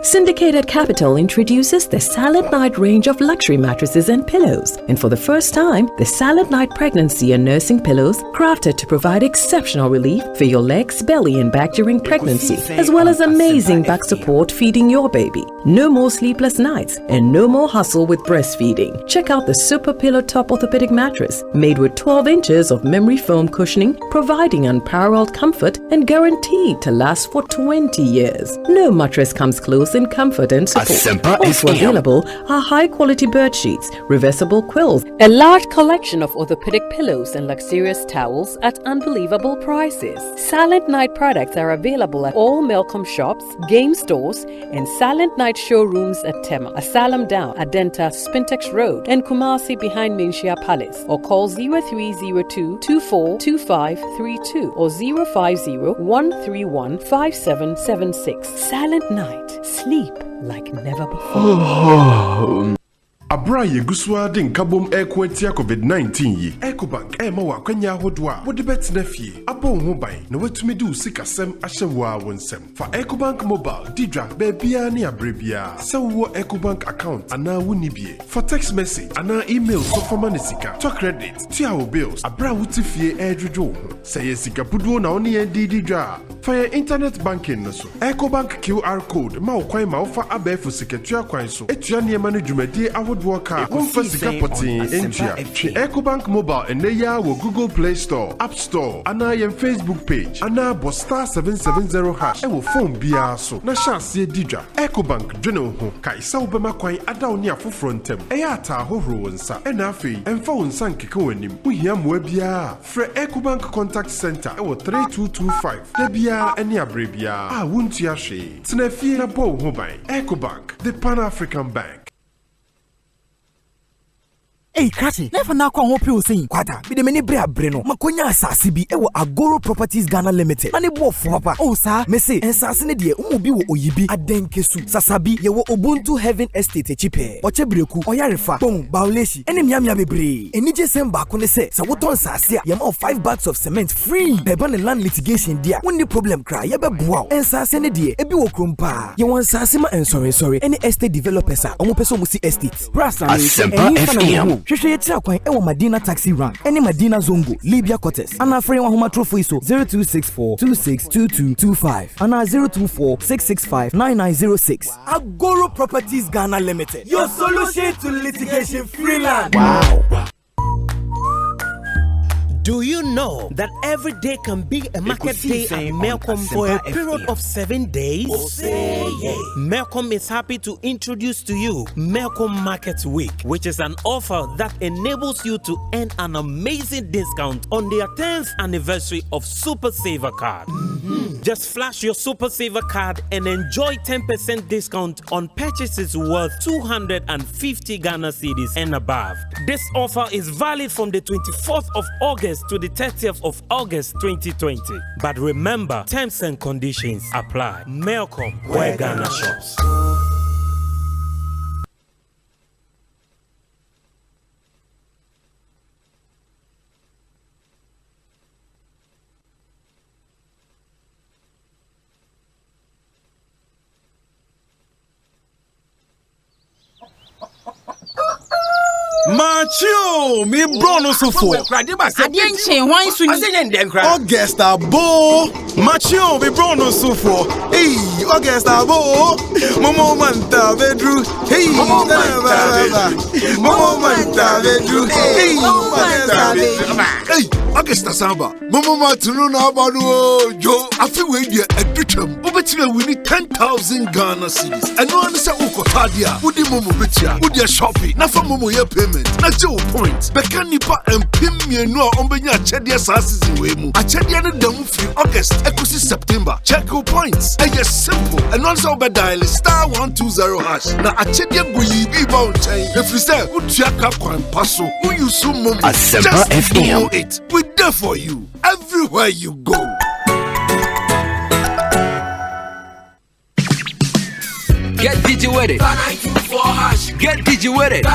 [SPEAKER 9] Syndicated Capital introduces the Silent Night range of luxury mattresses and pillows. And for the first time, the Silent Night pregnancy and nursing pillows crafted to provide exceptional relief for your legs, belly and back during pregnancy, as well as amazing back support feeding your baby. No more sleepless nights and no more hustle with breastfeeding. Check out the Super Pillow Top Orthopedic Mattress, made with 12 inches of memory foam cushioning, providing unparalleled comfort and guaranteed to last for 20 years. No mattress comes close in comfort and support. Also available are high-quality bed sheets, reversible quills, a large collection of orthopedic pillows and luxurious towels at unbelievable prices. Silent Night products are available at all Melcom shops, game stores, and Silent Night showrooms at Tema, Asylum Down, Adenta, Spintex Road, and Kumasi behind Minshia Palace. Or call 0302 242532 or 050 131 5776. Silent Night. Sleep like never before.
[SPEAKER 1] abra yeguswa de nkabom ekwatia COVID-19 yi Ecobank ema wa kwanya hodwa wo de betena fie abo ho ban na watumi de usikasem ahyewa wonsem fa Ecobank mobile didra bebia ne abrebia se wo Ecobank account ana wonibie for text message ana email so for sika to credit to our bills abra wutifie edwodwo ho se yesika puduo na one ye didra for your internet banking no so Ecobank QR code ma okwan ma ofa abefu siketua kwan so etua niema no dwumadi ahodwo ka wonfa sika potin entua Ecobank mobile eneya wo Google Play Store App Store ana your Facebook page ana bo star 770 hash e wo phone bia so na chance didra Ecobank dwene ho kai sa obema kwan adaw ne afoforo ntem eya ata hohoro wonsa ena afei emfa wonsa nkeke wanim ohia moa bia frɛ Ecobank contact center e wo 3225 da bia ene abrebia wontua hwe tena fie na bo ho ban Ecobank the Pan-African Bank.
[SPEAKER 2] Hey, Kratty, never na kwa hope you saying kwata. Bi de meni bre no. Makonya asase bi e wo Agoro Properties Ghana Limited. Na ne bo fo papa. Oh sir, me say ensase ne de umu bi wo oyibi adenkesu. Sasabi ye wo Ubuntu Heaven Estate echipe. Oche breku, oyarefa, bon, baoleshi. Ene miamia bebre. Enije semba ko ne se. Sa wo ton sase a ye ma 5 bags of cement free. Beba ne land litigation dia. Wonni problem kra ye be boa. Ensase ne de e bi wo krompa. Ye won sase ma sorry. Any estate developers a omo peso mo si estate. Brasa me. Hwehwe tira kwan e wo Madina Taxi Rank ene Madina Zongo Libya Quarters ana free wa homa trofo iso 0264262225 ana 0246659906 Agoro Properties Ghana Limited, your solution to litigation free land. Wow.
[SPEAKER 10] Do you know that every day can be a market day at Melcom for a period of 7 days? Melcom is happy to introduce to you Melcom Market Week, which is an offer that enables you to earn an amazing discount on their 10th anniversary of Super Saver card. Just flash your Super Saver card and enjoy 10% discount on purchases worth 250 Ghana cedis and above. This offer is valid from the 24th of August to the 30th of August 2020. But remember, terms and conditions apply. Melcom, where Ghana shops.
[SPEAKER 5] Macho, me brono sufo.
[SPEAKER 6] Adienche, why so
[SPEAKER 5] Augusta Bo. Macho, me brono sufo. Hey, Augusta Bo. Momo manta vedru. Hey, Momo manta vedru. Hey, hey, Augusta Samba. Momo matunu na banu jo. Afi we dia educhem. Obetime we need 10,000 Ghana cedis. Eno an se ukotadia. Udi momo betia. Udi shopping. Na fa momo ye payment. Na jo point. Beka nipa empim mienu a ombenya achede asase we mu. Achede ne dam free August ekosi September. Check your points. Eye simple. Eno an se obedial star 120 hash. Na achede go yibi ba onchen. If you say utua ka kwan paso. Who you so momo. Asempa FM. We there for you everywhere you go.
[SPEAKER 11] Get digi with it. Get digi with it.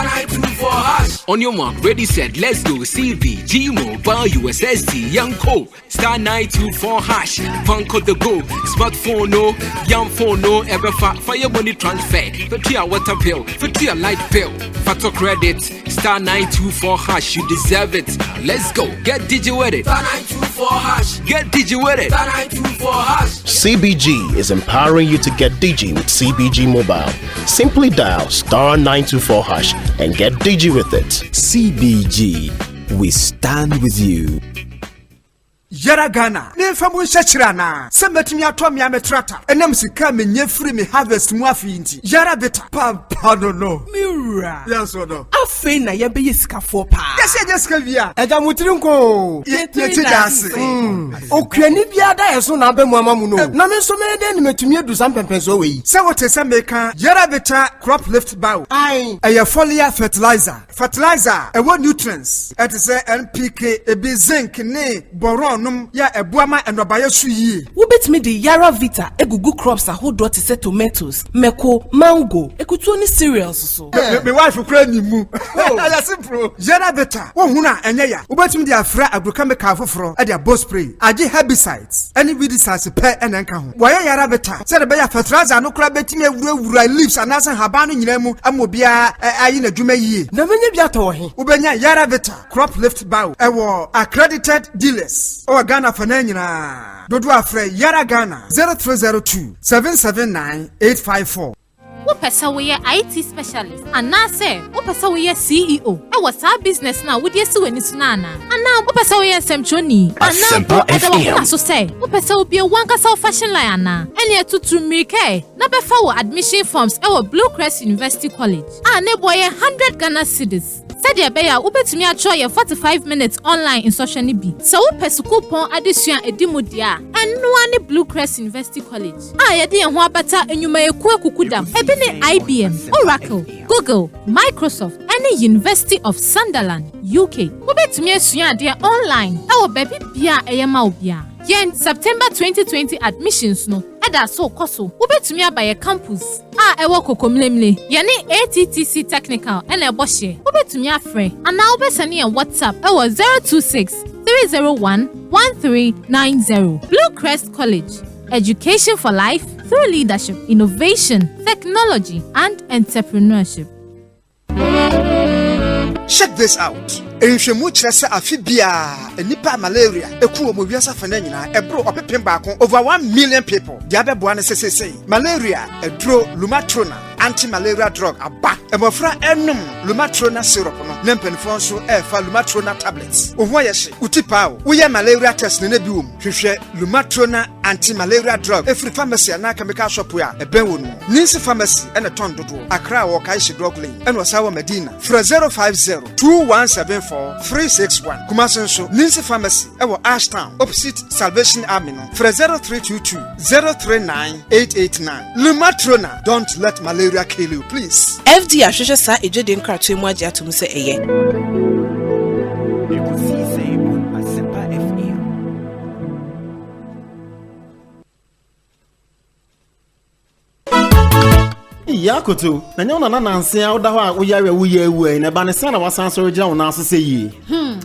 [SPEAKER 11] On your mark, ready, set, let's go. CBG Mobile USSD Young Co. Star 924 hash. Vanco the go. Smartphone no, young phone no. Ever fire money transfer. For your water bill, for your light bill. Factor credit. Star 924 hash. You deserve it. Let's go. Get digi with it.
[SPEAKER 12] Star 924 hash.
[SPEAKER 11] Get digi with it.
[SPEAKER 12] Star 924 hash.
[SPEAKER 13] CBG is empowering you to get digi with CBG Mobile. Simply dial star 924 hash and get digi with it.
[SPEAKER 2] CBG, we stand with you.
[SPEAKER 7] Yara Ghana, ne famu shachirana. Sametimi atwa mi ametrata. Enem sika me nyefiri me harvest mu afinti. Yara beta. Papa no.
[SPEAKER 8] Mira.
[SPEAKER 7] Yes or no?
[SPEAKER 8] Afe na ye be yesika for pa.
[SPEAKER 7] Yes, yes, via.
[SPEAKER 4] Eja mutiri nko.
[SPEAKER 7] Ye dance.
[SPEAKER 4] Okrani biada yeso na be mu amamu no. Na me so me de ni metumi edu sam pempenso we.
[SPEAKER 7] Se wote se meka Yara beta crop lift bow.
[SPEAKER 4] Ai.
[SPEAKER 7] Eye foliar fertilizer. Fertilizer, e what nutrients? It is NPK, e be zinc, ne boron. nom ya ebuama endobaye su yie.
[SPEAKER 8] Wobetimi de Yara Vita egugu crops ahodo te say tomatoes, meko, mango, ekutu oni cereals so.
[SPEAKER 7] Me wife kura ni mu. Ya simple. Yara Vita wo hu na enye ya. Wobetimi de afra agrochemical foforo e de boss spray. Age herbicides. Any weedicides pe enenka ho. Woyɛ Yara Vita. Se de be ya fertilizer no kura betimi awura leaves anasa haba no nyina mu amobia ayi na dwuma yie.
[SPEAKER 8] Na menye bia to he.
[SPEAKER 7] Ubenya Yara Vita crop lift bow ewo accredited dealers o Ghana for nyina dodo afre Yara Ghana 0302 779 854.
[SPEAKER 14] Wopesa we IT specialist anase wopesa we CEO what's our business now with yesu weni sunana ana wopesa we semchoni ana adawa so say wopesa obi wanka self fashion line ana ene tutu mike na befa wo admission forms Blue Crest University College ne boy 100 Ghana cedis. Said ya beya ubetumi acho ye 45 minutes online instruction ni bi. So upesu coupon addition edimudia enwa ni Blue Crest University College. Yedi ye ho abata enyuma yeku ekukudam. Ebi ni IBM, Oracle, Google, Microsoft, and University of Sunderland, UK. Ubetumi asua de online. Baby bia eyema obia. Yen September 2020 admissions no eda so koso ubetumi abaye campus ewo kokomlemle yani ATTC technical ena eboshe ubetumi afre ana ubesani en WhatsApp ewo 026 301 1390. Blue Crest College, education for life through leadership, innovation, technology and entrepreneurship.
[SPEAKER 7] Check this out. Enhwemu kyerɛ sɛ afibia enipa malaria ekuo mo wiasa fana nyina ebro opepem baako over 1 million people. Dia beboa ne sesese. Malaria edro lumatrona anti-malaria drug aba. Emofra enum lumatrona syrup no. Nempenfo nso efa lumatrona tablets. Ohwo yehye utipa wo. Wo malaria test ne na bi wom. Hwehwɛ lumatrona anti-malaria drug. Every pharmacy na chemical shop ya eben wo no. Ninsi pharmacy ene ton dodo. Accra wo kai hye drug lane. Ene osawo Medina. Fra 050 2174-361. Kumasenso Ninsi Pharmacy ewo Ashtown opposite Salvation Army no. Fra 0322-039-889. Lumatrona, don't let malaria kill you, please.
[SPEAKER 8] FD ahwehwe sa ejede nkratoe mu agye atom se eye.
[SPEAKER 2] Ekosiisen on Asempa FM.
[SPEAKER 15] Yakoto na nyona na nanse a woda ho a woyawe woyawu na ba ne sana wasan so regya wona so seyi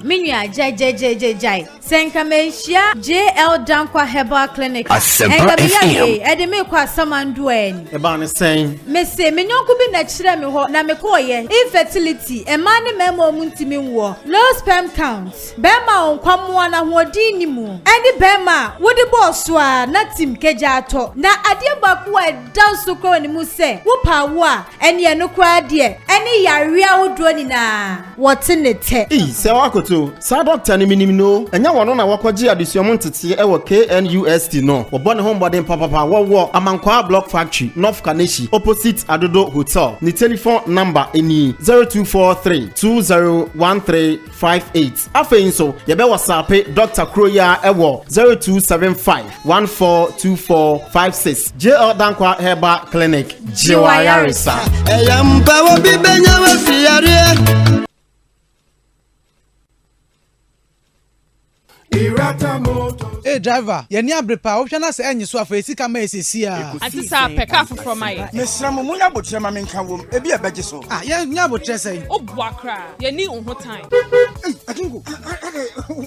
[SPEAKER 16] menua jai senka menhia JL Darko Herbal Clinic enka me yae ede me kwa samandu ani
[SPEAKER 15] e ba ne sen
[SPEAKER 16] me se menyonku bi na kire me ho na me koye infertility e ma ne memo muntimi nwo low sperm count bema onkwamo na hoodi ni mu eni bema wodi bosso a na tim keja ato na ade baku a danso ko ni mu se power eni enukwa de eni yarea wodro ni na wote ne te
[SPEAKER 15] se wakoto sa doctor ni minim no enya wono na wakoje adesuom ntete ewo KNUST no wo ne hombodin papa wo Amankwa Block Factory North Kaneshi opposite Adodo Hotel ni telephone number eni 0243201358 afei nso ye be WhatsApp Dr. Kroya ewo 0275142456 JL Darko Herbal Clinic Jiwayarisa
[SPEAKER 17] eyamba wo bibenya wa fiare
[SPEAKER 18] Hey driver, yeni abrepa option ase enyi so afa esika ma esesi a.
[SPEAKER 19] Atisa peka foforo mai.
[SPEAKER 18] Mesramu munya botre ma menka wom, ebi ebeje so. Ya nya botre sei.
[SPEAKER 19] Obuakra, yeni unho time.
[SPEAKER 18] Akingo.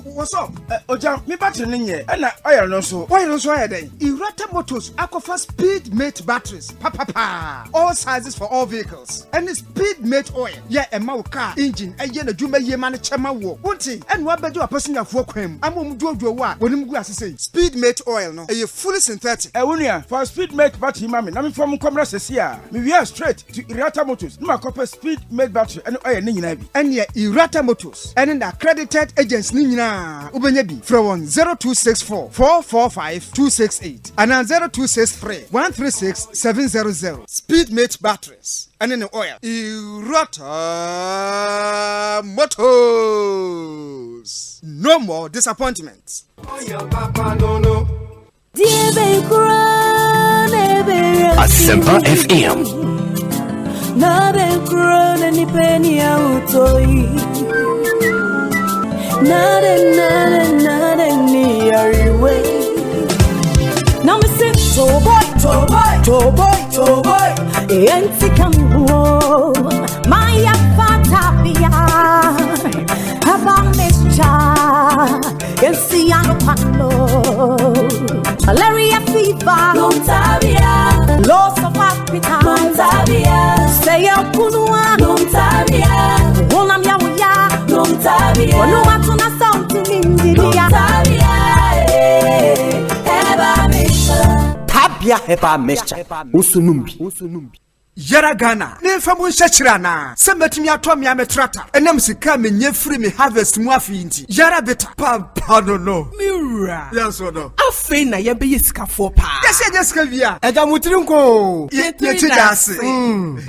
[SPEAKER 18] What's up? Oja, me battery nye. Na oil no so. Oil no so ayedai. Irata Motors Aquafa Speed Mate batteries. Pa. All sizes for all vehicles. And Speed Mate oil. Yeah, e ma car engine eye na dwuma ye ma ne chema wo. Wonti, enwa beje apasin afo kwam. Jojo wa wonim gu asese
[SPEAKER 7] Speed Mate oil no e fully synthetic
[SPEAKER 18] wonua for Speed Mate battery mami na me from komra sese a me we straight to Irata Motors na makopa Speed Mate battery ene oil ne nyina bi
[SPEAKER 7] ene Irata Motors ene na accredited agents ne nyina ubenya bi from 0264 445 268 and 0263 136 700 Speed Mate batteries ene oil Irata Motors. No more disappointments.
[SPEAKER 2] Asempa FM.
[SPEAKER 20] Nade oh boy, enti kamwo, maya fatapia, haba mischa, yensi anopano, malaria fever, Montabia, loss of appetite, Montabia, say a punua, Montabia, wonam ya, Montabia, no matuna something in the Montabia, eba mischa.
[SPEAKER 2] Tabia heba mesha usunumbi
[SPEAKER 7] Yara Ghana, Nefam Shachirana, Sametimi Atomi Ametrata, and I'm sika me nye free me harvest muafinti. Yara beta, pardon no. Mira, yes or no.
[SPEAKER 2] I feel na yebe yiska for pa.
[SPEAKER 7] Yes, Kavia.
[SPEAKER 2] Ega mutirunko.
[SPEAKER 7] Yetidasi.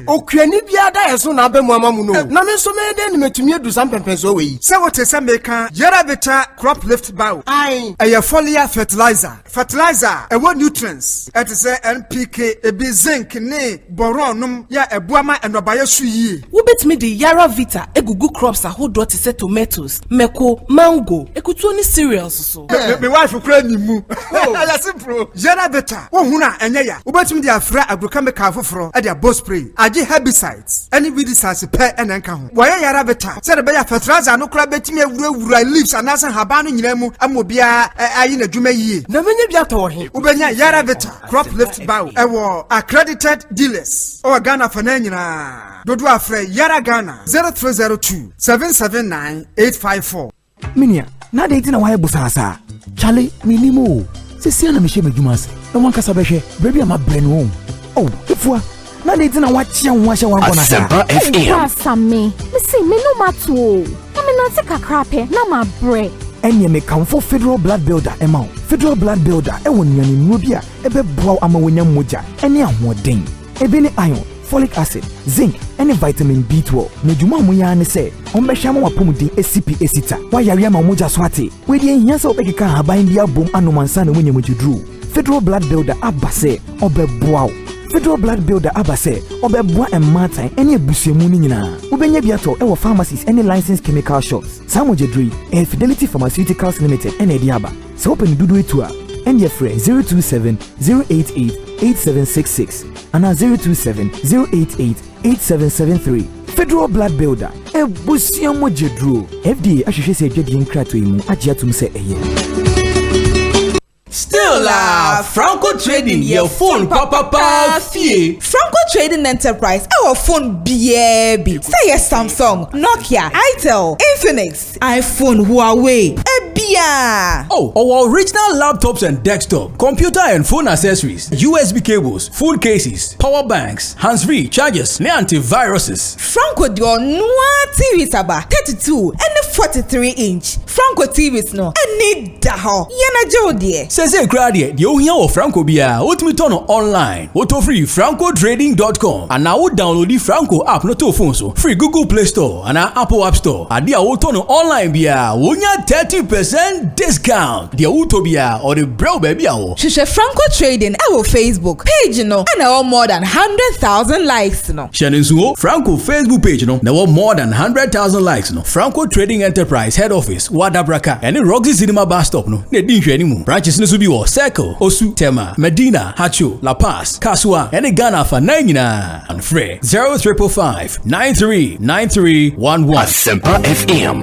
[SPEAKER 2] Okwani biada yeso na be muamamu no. Na me so me de ni metumi edu sam pempenso we.
[SPEAKER 7] Say what is America? Yara beta crop lift bow.
[SPEAKER 2] Aye.
[SPEAKER 7] A foliar fertilizer. Fertilizer, a what nutrients. It is a NPK, a bit zinc, ne, boron. Ya ebuama enobaya suyi.
[SPEAKER 8] Wobetimi di Yara Vita egugu crops ahodo te se tomatoes, meko, mango, ekutu ni cereals so.
[SPEAKER 7] Me wife kura ni mu. Ya simple. Yara Vita, wo huna enye ya. Wobetimi di afra agrochemical foforo e dia boss spray. Agi herbicides, any weedicides pe enenka ho. Wo Yara Vita, se de be ya fertilizer no kura betimi awura leaves anasa haba no nyina mu amobia ayi na dwuma yie.
[SPEAKER 2] Na menye bia to he.
[SPEAKER 7] Wobenya Yara Vita crop lift bow. E wo accredited dealers. Ghana for Nanyina. Dodo Afre Yara Ghana 0302 779 854.
[SPEAKER 2] Minia, na date na waye busasa. Charlie, minimo. Se na meshe mejumas. E wan kasa behwe, baby am brenu. Oh, ifua. Na date na wachi an washa wan kona sa.
[SPEAKER 6] Asame. Me say me no matter. Na me na take akrape na ma bre.
[SPEAKER 2] Enye me kamfo Federal Blood Builder ema. Federal Blood Builder e won nyane nuobia e be boa ama wonya moja. Ene ahoden. Ebini iron, folic acid, zinc, and vitamin B12. Nejuma muya ne se, ombeshama wapomudin SCP esita. Wa yare ma moja swate. We di enhia obekeka haban bia bom anomansa na munye mojidru. Federal Blood Builder abase obeboa. Federal Blood Builder abase obeboa ematan ene abusuemu ni nyina. Ubenya biato e wo pharmacies ene licensed chemical shops. Samojidru e Fidelity Pharmaceuticals Limited ene diaba. Se open dudu etua. And your friend 027-088-8766 and 027-088-8773. Federal Blood Builder. Ebusiamo jedro. FDA asheshe se jedie nkrato imu agiatum se eye.
[SPEAKER 21] Still Franco Trading your phone papa fee.
[SPEAKER 22] Franco Trading Enterprise our phone BAB. Say yes Samsung, Nokia, Itel, Infinix, iPhone, Huawei, Ebia.
[SPEAKER 21] Oh, our original laptops and desktop, computer and phone accessories, USB cables, phone cases, power banks, hands-free chargers, ne antiviruses.
[SPEAKER 22] Franco dio noa TVs aba 32 and 43 inch. Franco TVs no any daho. Yana jodie.
[SPEAKER 21] Say crowd the ohia of Franco bia otimi turn online auto free francotrading.com and now download the Franco app no to phone so free Google Play Store and Apple App Store and dia turn online bia wonya 30% discount the auto bia or the bro baby awo
[SPEAKER 22] Shisha Franco Trading our Facebook page no and our more than 100,000 likes no
[SPEAKER 21] Shanensuo Franco Facebook page no now more than 100,000 likes no Franco Trading Enterprise head office Wadabraka and Roxy Cinema bus stop no ne dinhwe animu branches no so bi Circle, Osu, Tema, Medina, Hacho, La Paz, Kaswa, and Ghana for 99 and free 0355 939311.
[SPEAKER 2] Asempa FM.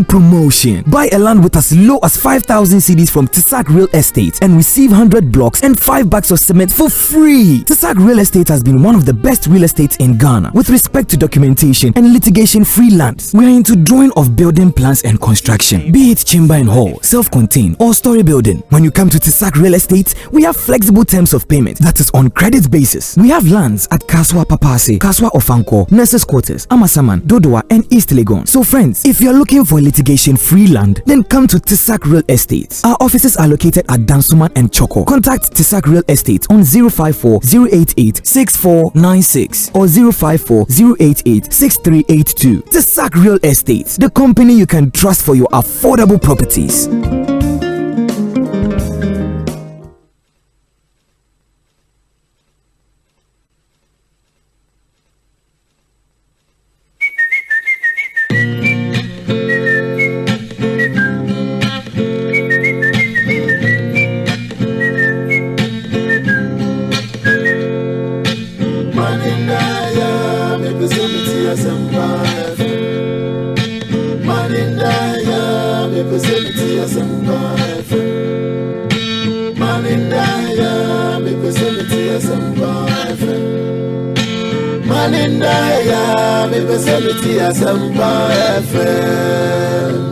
[SPEAKER 2] Promotion. Buy a land with as low as 5,000 cedis from Tisak Real Estate and receive 100 blocks and 5 bags of cement for free. Tisak Real Estate has been one of the best real estates in Ghana with respect to documentation and litigation-free lands. We are into drawing of building plans and construction, be it chamber and hall, self-contained or story building. When you come to Tisak Real Estate, we have flexible terms of payment that is on credit basis. We have lands at Kaswa Papase, Kaswa Ofanko, Nurses Quarters, Amasaman, Dodowa and East Legon. So friends, if you are looking for litigation-free land, then come to Tisak Real Estate. Our offices are located at Dansuman and Choco. Contact Tisak Real Estate on 054-088-6496 or 054-088-6382. Tisak Real Estate, the company you can trust for your affordable properties.
[SPEAKER 5] Asempa FM. Manindaya, me vicinity Asempa FM. Manindaya, me vicinity Asempa FM. Manindaya, me vicinity Asempa FM.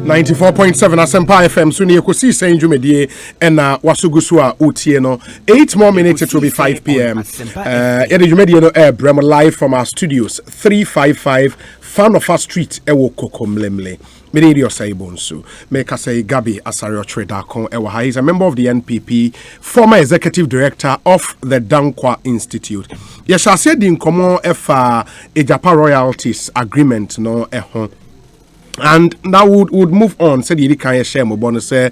[SPEAKER 1] 94.7 Asempa FM Suni Ekosiisen Jumedie and Wasugusua Utieno. 8 more minutes, it will be 5 p.m. Yedi Jumedie no air Brem live from our studios 355 Fanofa Street Ewo Kokomlemle. Many your Saibonsu. Make us say Gabby Asare Otchere Darko Ewa. He is a member of the NPP, former executive director of the Dankwa Institute. Yes, I said in common Ejapa royalties agreement no ehon. And now would move on. Said you can share my bonus. You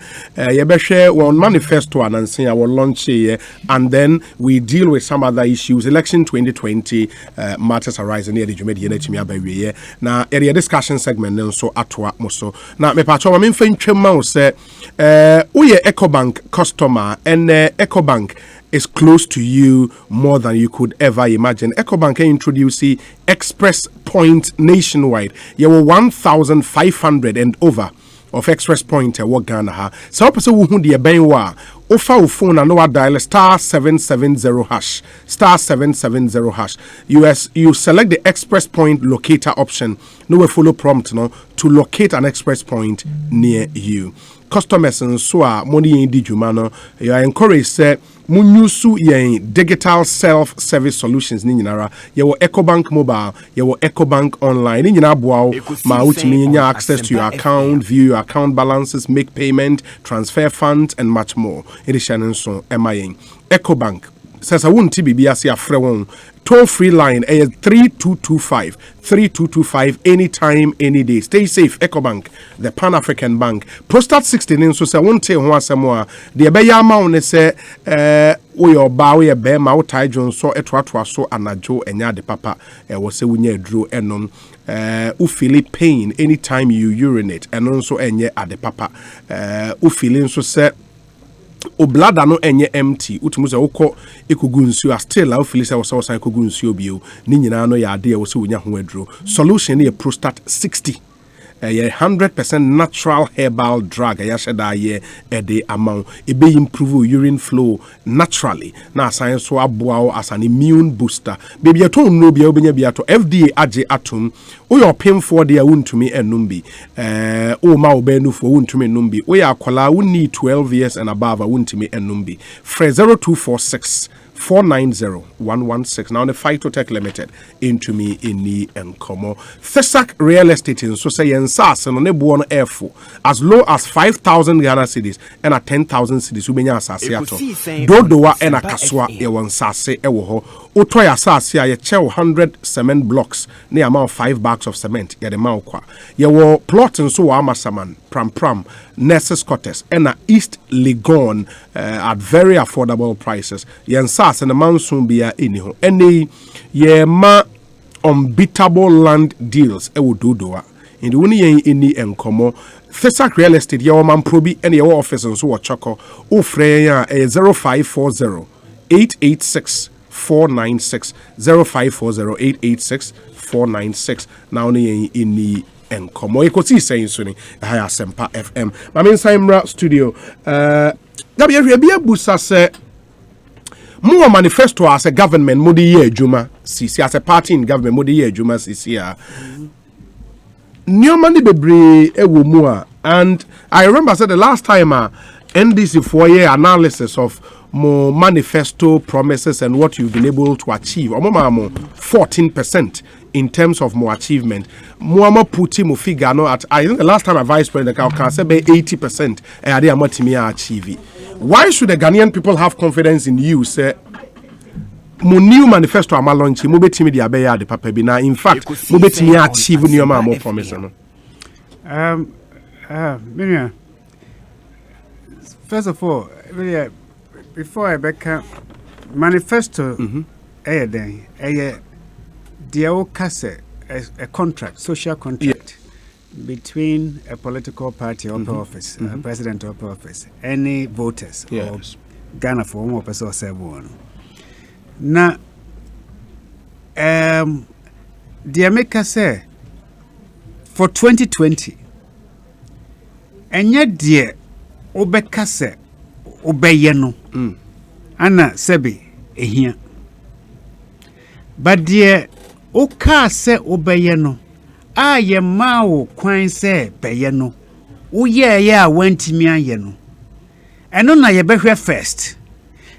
[SPEAKER 1] share one manifesto and say I will launch here, and then we deal with some other issues. Election 2020 matters arising near the Jumedi by now. Area discussion segment so atwa moso. Now me patcho me fin twema say we Ecobank customer and Ecobank is close to you more than you could ever imagine. Ecobank introduced Express Point nationwide. You were 1,500 and over of Express Point what Ghana ha. So person who the benwa offer phone and no dial *770# *770#. You select the Express Point locator option. No follow prompt no to locate an Express Point near you. Customers and so money in Dijumano, you are encouraged say Munyusu yen digital self-service solutions ni nyinara. Yewo Ecobank mobile, yewo Ecobank online. Ni nyina boa ma utimi access to your account, view your account balances, make payment, transfer funds and much more. Edition so MIN. Ecobank says I won't be biasi afre won. Toll free line 3225 anytime, any day. Stay safe, Ecobank, the Pan African Bank. Prostat 16 so say won't tell one more. The Ebeya Maun say we your bow ye bear mouth tie John so etwa so anajo enya de papa was say we draw enon feel pain anytime you urinate and also enye at the papa feeling so say o bladder no enye empty utumuze ukọ ekugu nsuo still a feel say wo san ekugu nsuo bio ni nyina no ya ade e wo se wonya ho aduro solution e prostat 60 100% natural herbal drug ya sheda ye ede amount e be improve urine flow naturally na science so aboa as an immune booster baby aton no bia obenya bia to FDA age atom o your pain for there wuntumi enum bi o ma obenu for wuntumi enum bi o ya akwala we need 12 years and above wuntumi enum bi 0246 490-116. Now the Phytotech Limited into me in the Encomo. Thesac Real Estate in so say Yensas and on a buono airful as low as 5,000 Ghana cedis and a 10,000 cedis. Ubenya Sasiato. Dodoa and a Kaswa Ewan Sase Ewoho. Utoya Sasia ye 100 cement blocks near amount 5 bags of cement. Ya de Maukwa. Ye wo plot and so Amasaman, Pram, Nessus Cottes, and a East Legon at very affordable prices. Yensas and the monsoon be anyhow. Any ye ma unbeatable land deals ewo dodoa. In the uni any encomo. Thesac Real Estate, your man probi and your office and so choco. O freya 0540 886 496 0540 886 496. Now in the Encomo Ekosiisen Suni higher Asempa FM. My main Simra studio. Gabby Asare Busa say more manifesto as a government modi ye juma sisi as a party in government modi ye juma sisi a Nyomani bebre ewo mu a. And I remember said the last time NDC 4-year analysis of more manifesto promises and what you've been able to achieve. 14% in terms of more achievement. More putting more figure no at I think the last time a vice president can say 80% I achieve. Why should the Ghanaian people have confidence in you? Say mo new manifesto am launch mo betimi dia be ya de papa bi na in fact mo betimi achieve new ma mo promise no.
[SPEAKER 4] First of all, before I become manifesto, a contract, social contract between a political party or office, president or office, any voters or Ghana for one person or seven. Now, the America say for 2020 and yet dear obeka se obeye no ana sebi ehia but dear oka se obeye no aye ma wo kwan se beye no uye ya wantimi aye no eno na ye behwe first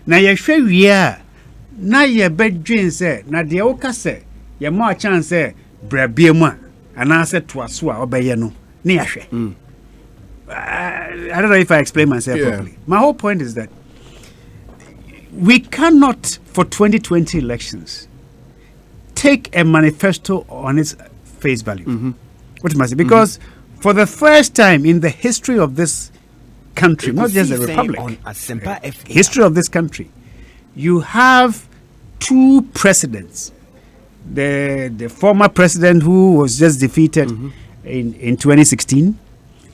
[SPEAKER 4] na ye hwe wie a na ye bedwen se na de oka se ye ma chance brabie mu ana se toaso a obeye no ne ya hwe. I don't know if I explain myself properly. My whole point is that we cannot, for 2020 elections, take a manifesto on its face value. What must it? Because for the first time in the history of this country, not just the republic, history of this country, you have two presidents. The former president who was just defeated in 2016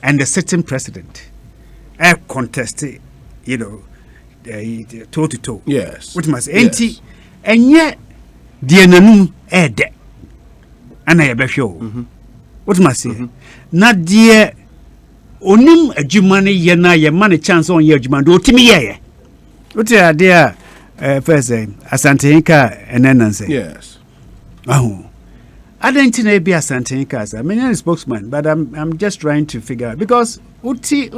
[SPEAKER 4] and the sitting president contested, toe to toe.
[SPEAKER 1] Yes.
[SPEAKER 4] What must yes. And yet the enanu ede and I be show. What must say? Not dear onim ajumani ye na ye man a chance on ye ajumando otimi ye. What are dear first Asante Inka and Nancy?
[SPEAKER 1] Yes.
[SPEAKER 4] I don't think it be Asante Inka. I mean, I'm a spokesman, but I'm just trying to figure out because Uti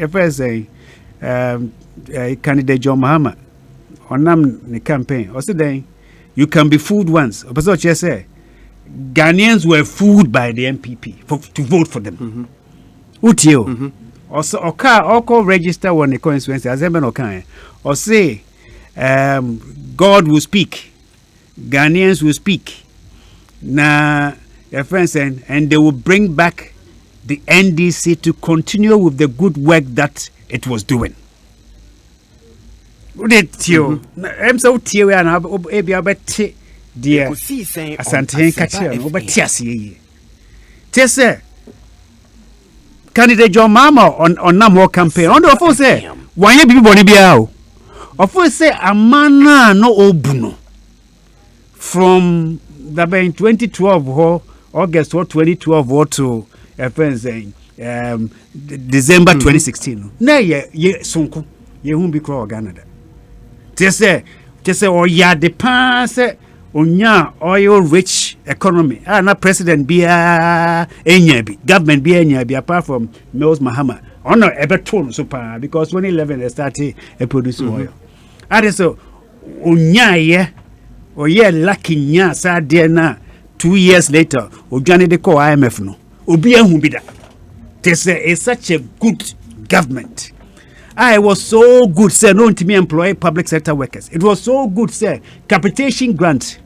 [SPEAKER 4] first candidate John Mahama on the campaign. Also, then you can be fooled once. But what you say, Ghanaians were fooled by the MPP to vote for them. Uti also Oko register when the coincidence as okay. Or say, God will speak, Ghanaians will speak. Na your friends and they will bring back the NDC to continue with the good work that it was doing. Would it you? I'm so teary and I'll be able to dear Asante Otchere over Tiasi. Tessa candidate John Mama on no more campaign. On the first say, why you be born biao? Of course, say a man no obuno from that in 2012 August 2012 to December 2016. Na ye sonko ye hu bi kro Canada. Te say o ya de pass onya oil rich economy. Na president bia enya bi government bia enya bi apart from Mills Mahama. Ono ebeton so pa because 2011 they started produce oil. So onya ye or yeah, lucky nya sa there na 2 years later, Ojani de call IMF no. Obia humbida. They say it's such a good government. I was so good, sir, known to me employ public sector workers. It was so good, sir. Capitation grant.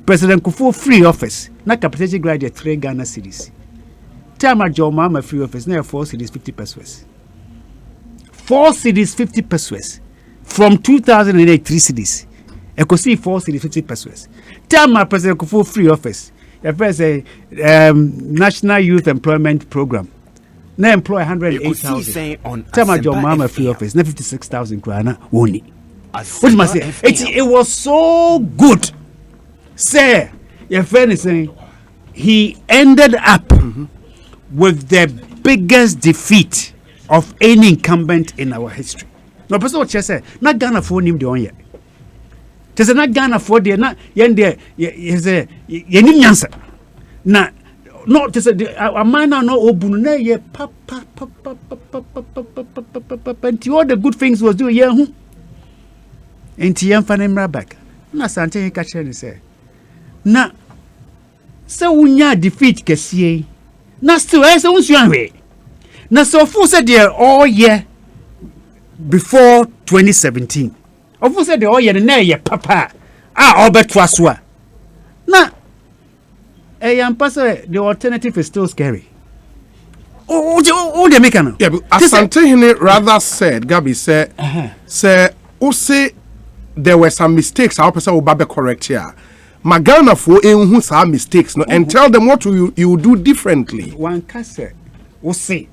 [SPEAKER 4] President Kufuor free office. Not capitation grant the 3 Ghana cedis. Tama John Mama free office. Now 4 cedis 50 pesos. 4 cedis 50 pesos. From 2008 3 cedis. Ekosiisen 4 cedis 50 pesos. Tell my President Kufuor free office. The first National Youth Employment Program. Now employ 108,000. Tell my John Mama free office. Now 56,000 krana only. What must say? It was so good. Sir, your friend is saying he ended up with the biggest defeat of any incumbent in our history. No, person what you say? Not Ghana for him the on yet. Tese na Ghana for there na yende ye nyansa na no tese amana no obunu na ye pa and all the good things was doing ye hu enti yan fa nemra back na Asante Otchere ni say na se wunya defeat kesie na still se wunsu anwe na so fu se there all year before 2017 of course, the oil and nay, papa. Albert Waswa. Now, the alternative is still scary. Oh, the mechanic.
[SPEAKER 1] Yeah, but Asante rather said, Gabby said, say there were some mistakes. Our person will be correct here. Magana for who some mistakes, no, and tell them what you do differently.
[SPEAKER 4] One cassette will say,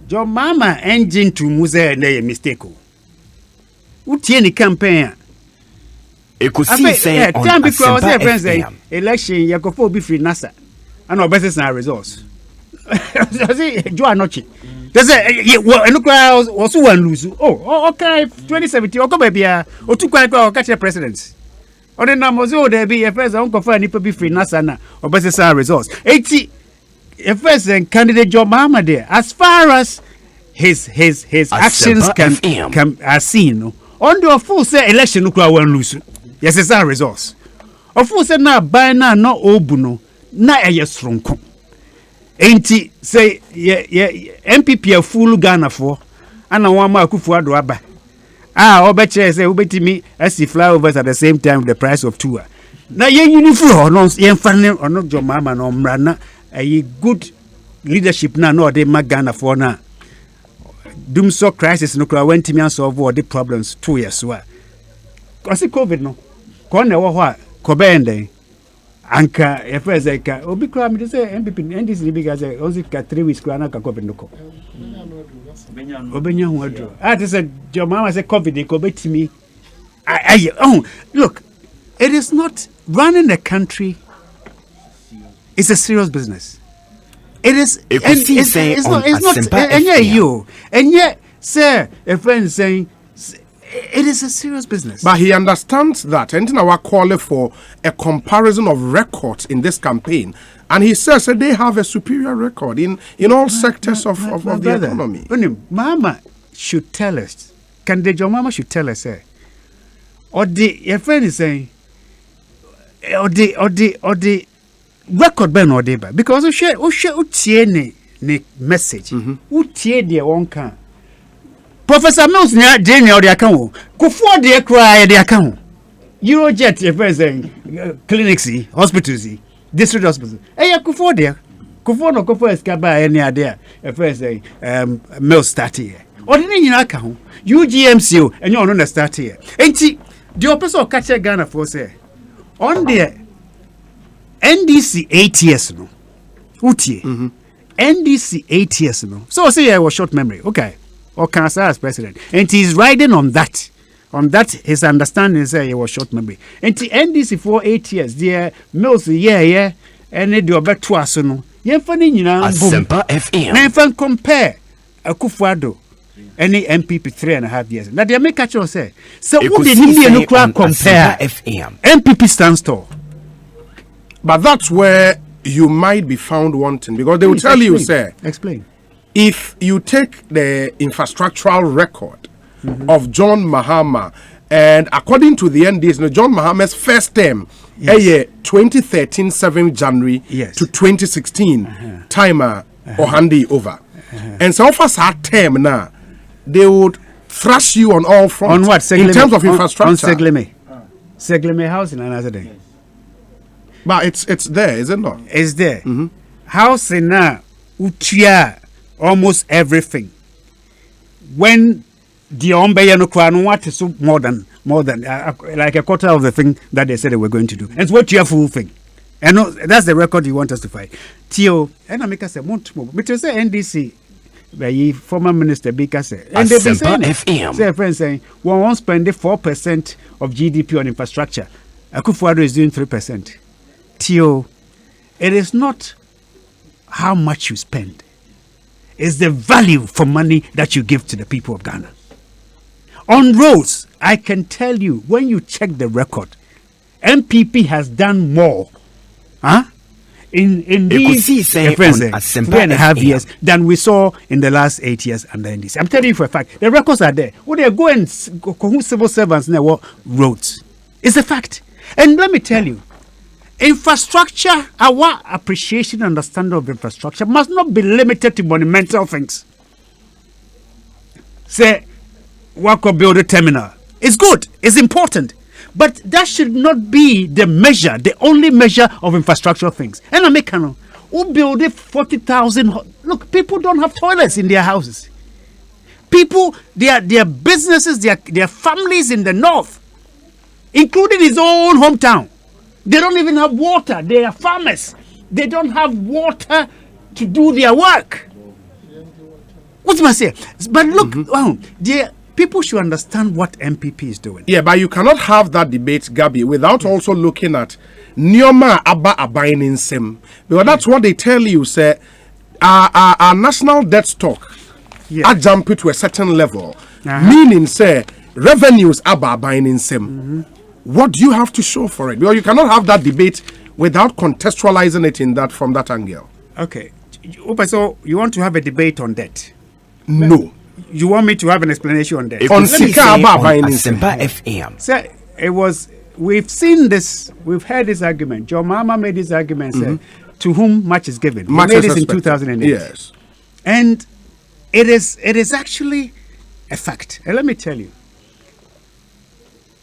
[SPEAKER 4] your mama engine to muse a mistake. Uti any campaign Ekosiisen on Asempa FM. Election, you go be free NASA. And our best is our results. Joe Anochi. They say, well, look, also one lose. Oh, okay, 2017, okay, baby, or two quite go catch a president. Or the numbers, there be a first uncle for any be free NASA or best is our results. 80 a first candidate Joe Mama there, as far as his actions can are seen. On the full say election, look, one lose. Yes, it's our results. Of course, na by na no obuno na eye stronko. Enti say MPP a full Ghana for ana one ma Akufo-Addo aba. Obeche say obetimi as flyovers at the same time with the price of two. Na ye uniform no ye mfane ono jomama no mra na a good leadership na no de Ghana for na. Doomso crisis no kra went me solve all the problems 2 years so. Cause COVID no. Kone wo ho Kobende anka efes eka obi kra me say MPP NDC because only 3 weeks kra na ka COVID no ko obenya ho adro ati say your mama say COVID ko betimi look, it is not running a country. It's a serious business. It is it's not and yet sir a friend saying it is a serious business.
[SPEAKER 1] But he understands that. And now we're calling for a comparison of records in this campaign. And he says that they have a superior record in all sectors of the economy.
[SPEAKER 4] Mama should tell us. Your mama should tell us, or your friend is saying, or the record ben or deba. Because we message. Who the one can. Professor Mills near Jane or the account. Kufo de cry the account. Eurojet, your friend saying, clinics, hospitals, district hospitals. Hey, Kufo there. Kufo no Kufo escaba any idea. A friend saying, Mills start here. Or the account. UGMCO, and you're on the start here. Ain't she? The opposite catch a Ghana for say. On the NDC 8 years no. Uti. NDC 8 years no. So say I was short memory. Okay. Or Cancer as president, and he's riding on that. On that, his understanding is he was short memory. And the NDC for 8 years, the Mills, and they do about 2 years. You're funny, you know.
[SPEAKER 11] Asempa FM.
[SPEAKER 4] Now, if I compare Akufo-Addo, any MPP 3.5 years, now they make catch say. So, what did India compare? MPP stands tall.
[SPEAKER 1] But that's where you might be found wanting, because they will tell you, say.
[SPEAKER 4] Explain.
[SPEAKER 1] If you take the infrastructural record of John Mahama, and according to the NDC, John Mahama's first term, 2013 7 January to 2016, timer or handy over. And so far that term now, they would thrash you on all fronts.
[SPEAKER 4] On what?
[SPEAKER 1] In terms of infrastructure.
[SPEAKER 4] On Segleme house in another day.
[SPEAKER 1] But it's there, is it not?
[SPEAKER 4] It's there. House in Utia. Almost everything. When the Ombeyano Kwano what is more than like a quarter of the thing that they said they were going to do. And it's what you have full thing. And that's the record you want us to fight. Tio, and I make us a month more. But you say NDC, the former minister Bika said, and they be saying, say a friend saying, we won't spend 4% of GDP on infrastructure. Akufo-Addo is doing 3%. Tio, it is not how much you spend. Is the value for money that you give to the people of Ghana. On roads, I can tell you, when you check the record, MPP has done more in these 3.5 years than we saw in the last 8 years under NDC. I'm telling you for a fact, the records are there. When they go and civil servants in the roads, it's a fact. And let me tell you, infrastructure, our appreciation and understanding of infrastructure must not be limited to monumental things. Say, work or build a terminal. It's good, it's important. But that should not be the measure, the only measure of infrastructure things. And I make who build 40,000. Look, people don't have toilets in their houses. People, their businesses, their families in the north, including his own hometown. They don't even have water. They are farmers. They don't have water to do their work. What am I saying? But look, people should understand what MPP is doing.
[SPEAKER 1] Yeah, but you cannot have that debate, Gabby, without also looking at Nyoma Abba Abainin Sim. Because that's what they tell you, say, our national debt stock, I jump it to a certain level, meaning, say, revenues Abba Abainin Sim. What do you have to show for it? Because you cannot have that debate without contextualizing it in that from that angle.
[SPEAKER 4] Okay. So you want to have a debate on debt?
[SPEAKER 1] No.
[SPEAKER 4] You want me to have an explanation on that?
[SPEAKER 1] On Asempa
[SPEAKER 4] FM. So it was, we've seen this, we've heard this argument. John Mama made this argument, said, to whom much is given. He made this in 2008.
[SPEAKER 1] Yes.
[SPEAKER 4] And it is actually a fact. And let me tell you.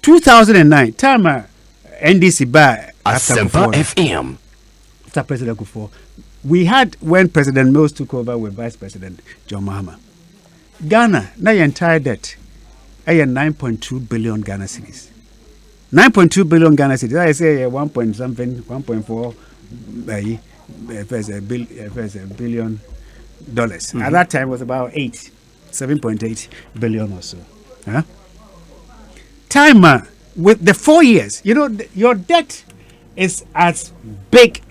[SPEAKER 4] 2009, time NDC by
[SPEAKER 3] Asempa FM.
[SPEAKER 4] After President Kufuor, we had, when President Mills took over with Vice President John Mahama, Ghana, now your entire debt, 9.2 billion Ghana cedis. 9.2 billion Ghana cedis. I say 1 point something, 1.4 billion dollars. At that time, it was about 7.8 billion or so. Huh? Time with the 4 years, you know, your debt is as big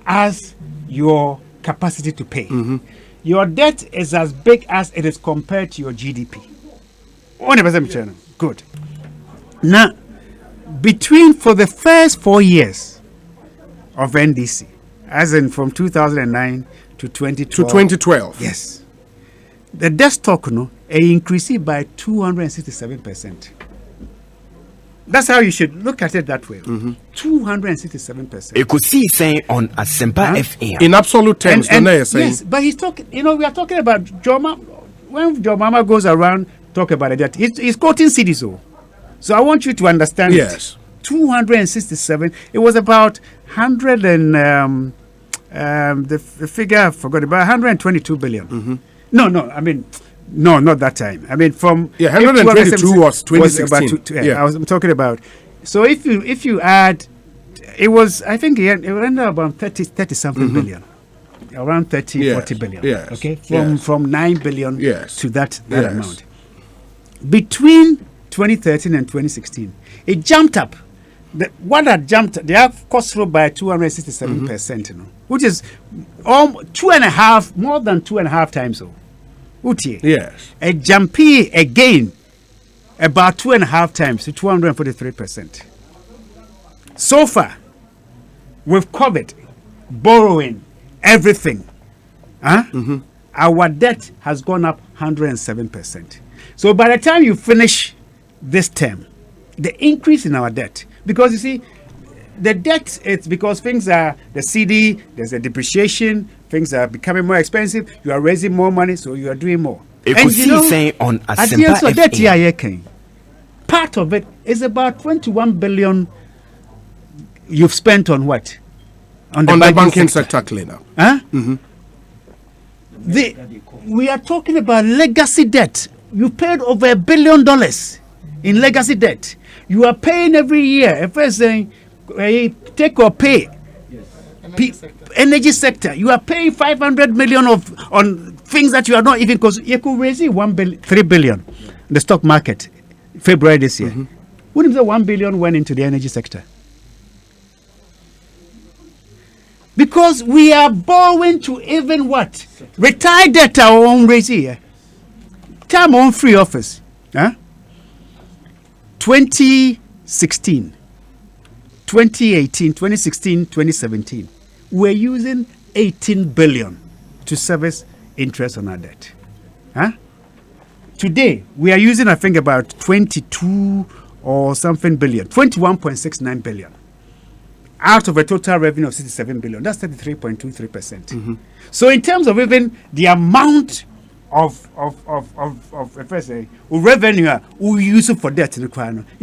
[SPEAKER 4] as your capacity to pay. Your debt is as big as it is compared to your GDP. 100%. Good. Now, for the first 4 years of NDC, as in from 2009 to 2012. Yes. The debt stock increased by 267%. That's how you should look at it that way. 267%.
[SPEAKER 3] Ekosiisen on Asempa FM.
[SPEAKER 1] In absolute terms,
[SPEAKER 4] yes, but he's talking, we are talking about Joma. When Jomama goes around, talk about that, he's quoting cities. So I want you to understand.
[SPEAKER 1] Yes.
[SPEAKER 4] 267. It was about 100 and the figure I forgot, about 122 billion. No, I mean. No, not that time. I mean, from
[SPEAKER 1] 122 was 2016.
[SPEAKER 4] I was talking about. So if you add, it was, I think it ended up about 30 something billion, around 40 billion.
[SPEAKER 1] Yes.
[SPEAKER 4] Okay, from 9 billion to that amount. Between 2013 and 2016, it jumped up. The cost rose by 267%. Which is more than 2.5 times so.
[SPEAKER 1] Yes.
[SPEAKER 4] A jumpy again about 2.5 times to 243%. So far, with COVID, borrowing, everything, our debt has gone up 107%. So by the time you finish this term, the increase in our debt, because you see, the debt, it's because things are, the CD, there's a depreciation, things are becoming more expensive, you are raising more money, so you are doing more.
[SPEAKER 3] And you know, on Asempa
[SPEAKER 4] FM, part of it is about 21 billion you've spent on what?
[SPEAKER 1] On the banking sector cleanup.
[SPEAKER 4] Huh? We are talking about legacy debt. You paid over $1 billion in legacy debt. You are paying every year. If I say, take or pay. Energy sector. You are paying 500 million on things that you are not even, because you could raise 3 billion in the stock market February this year. Wouldn't the 1 billion went into the energy sector? Because we are borrowing to even what? Retire debt our own raise here. Time on free office. 2016, 2018, 2016, 2017. We're using 18 billion to service interest on our debt. Today, we are using, I think, about 22 or something billion, 21.69 billion. Out of a total revenue of 67 billion. That's 33.23%. So in terms of even the amount of revenue we use for debt in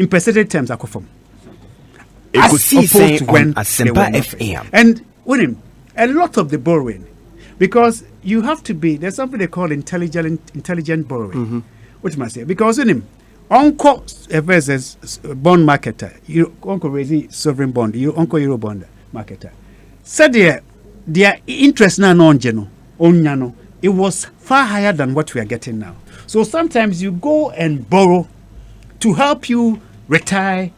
[SPEAKER 4] percentage terms, I confirm. As opposed to when Asempa FM. And a lot of the borrowing, because you have to be, there's something they call intelligent borrowing. What must I say? Because Uncle versus bond marketer, you Uncle raise sovereign bond, you Uncle Euro bond marketer. Said their interest na non geno, onyano, it was far higher than what we are getting now. So sometimes you go and borrow to help you retire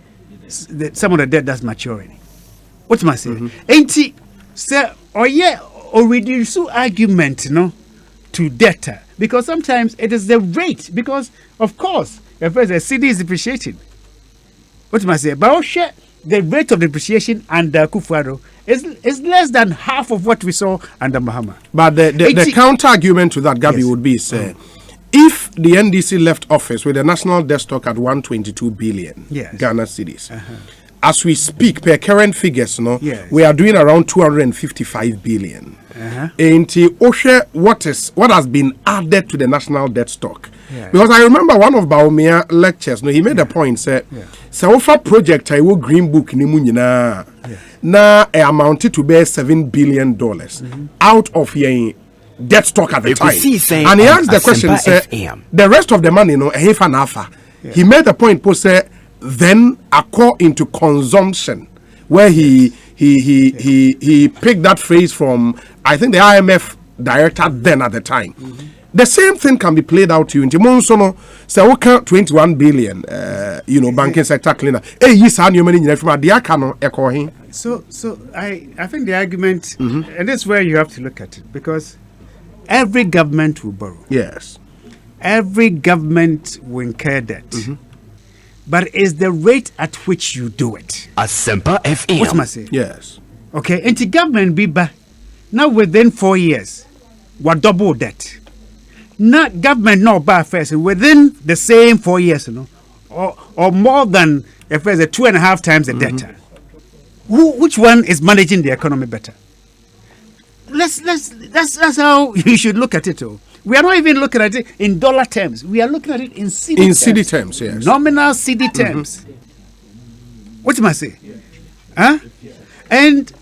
[SPEAKER 4] some of the debt that's maturing. What am I saying? Ain't it, sir, or reduce argument, to debt? Because sometimes it is the rate. Because, of course, if the CD is depreciating. What am I saying? But the rate of depreciation under Kufuor is less than half of what we saw under Mahama.
[SPEAKER 1] But the counter argument to that, Gabby, would be, sir, if the NDC left office with the national debt stock at 122 billion Ghana cedis, as we speak, per current figures, we are doing around 255 billion. And what has been added to the national debt stock? Because I remember one of Baumia lectures, he made a point, said, so for project I will green book na amounted to bear $7 billion out of your debt stock at the time. And he asked the question, said, the rest of the money, he made the point, say, then according to consumption, where he picked that phrase from, I think, the IMF director then at the time. The same thing can be played out to you. In Monsono, so 21 billion, banking sector cleaner.
[SPEAKER 4] So I think the argument, and that's where you have to look at it, because every government will borrow.
[SPEAKER 1] Yes.
[SPEAKER 4] Every government will incur debt. But it's the rate at which you do it.
[SPEAKER 3] Asempa FM.
[SPEAKER 4] What am I saying?
[SPEAKER 1] Yes.
[SPEAKER 4] Okay, and the government be back. Now within 4 years, what double debt? Not government not buy first within the same 4 years, or more than if there's a 2.5 times the debt. Which one is managing the economy better? That's how you should look at it. We are not even looking at it in dollar terms. We are looking at it in CD terms.
[SPEAKER 1] In CD terms, yes.
[SPEAKER 4] Nominal CD terms. What am I saying? Huh? And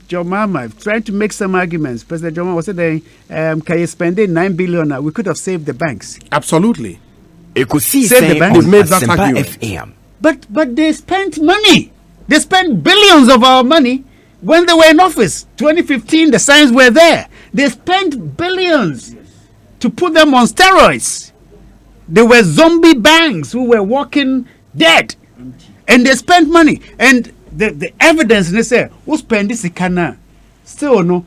[SPEAKER 4] John Mama trying to make some arguments. President John Mama was saying, can you spend $9 billion? We could have saved the banks.
[SPEAKER 1] Absolutely.
[SPEAKER 3] Ekosiisen
[SPEAKER 1] the banks. Made that argument.
[SPEAKER 3] FM.
[SPEAKER 4] But they spent money. They spent billions of our money when they were in office. 2015, the signs were there. They spent billions to put them on steroids. They were zombie banks who were walking dead. And they spent money. And the evidence, they say, who spend this kana? Still no,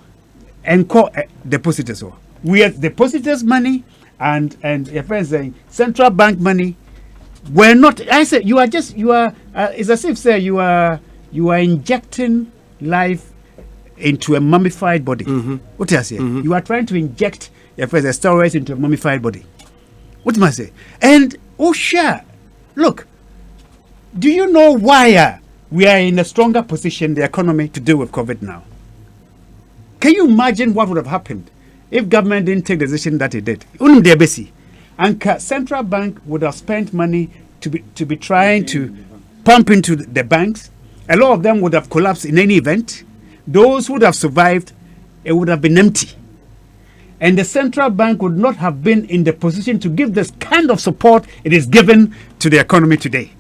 [SPEAKER 4] and call depositors. We have depositors' money and your friends saying central bank money. We're not. I said you are. It's as if say you are injecting life into a mummified body. What do I say? You are trying to inject your friends steroids into a mummified body. What do I say? And look, do you know why we are in a stronger position, the economy, to deal with COVID now? Can you imagine what would have happened if government didn't take the decision that it did? And central bank would have spent money to be trying to pump into the banks. A lot of them would have collapsed in any event. Those who would have survived, it would have been empty. And the central bank would not have been in the position to give this kind of support it is given to the economy today.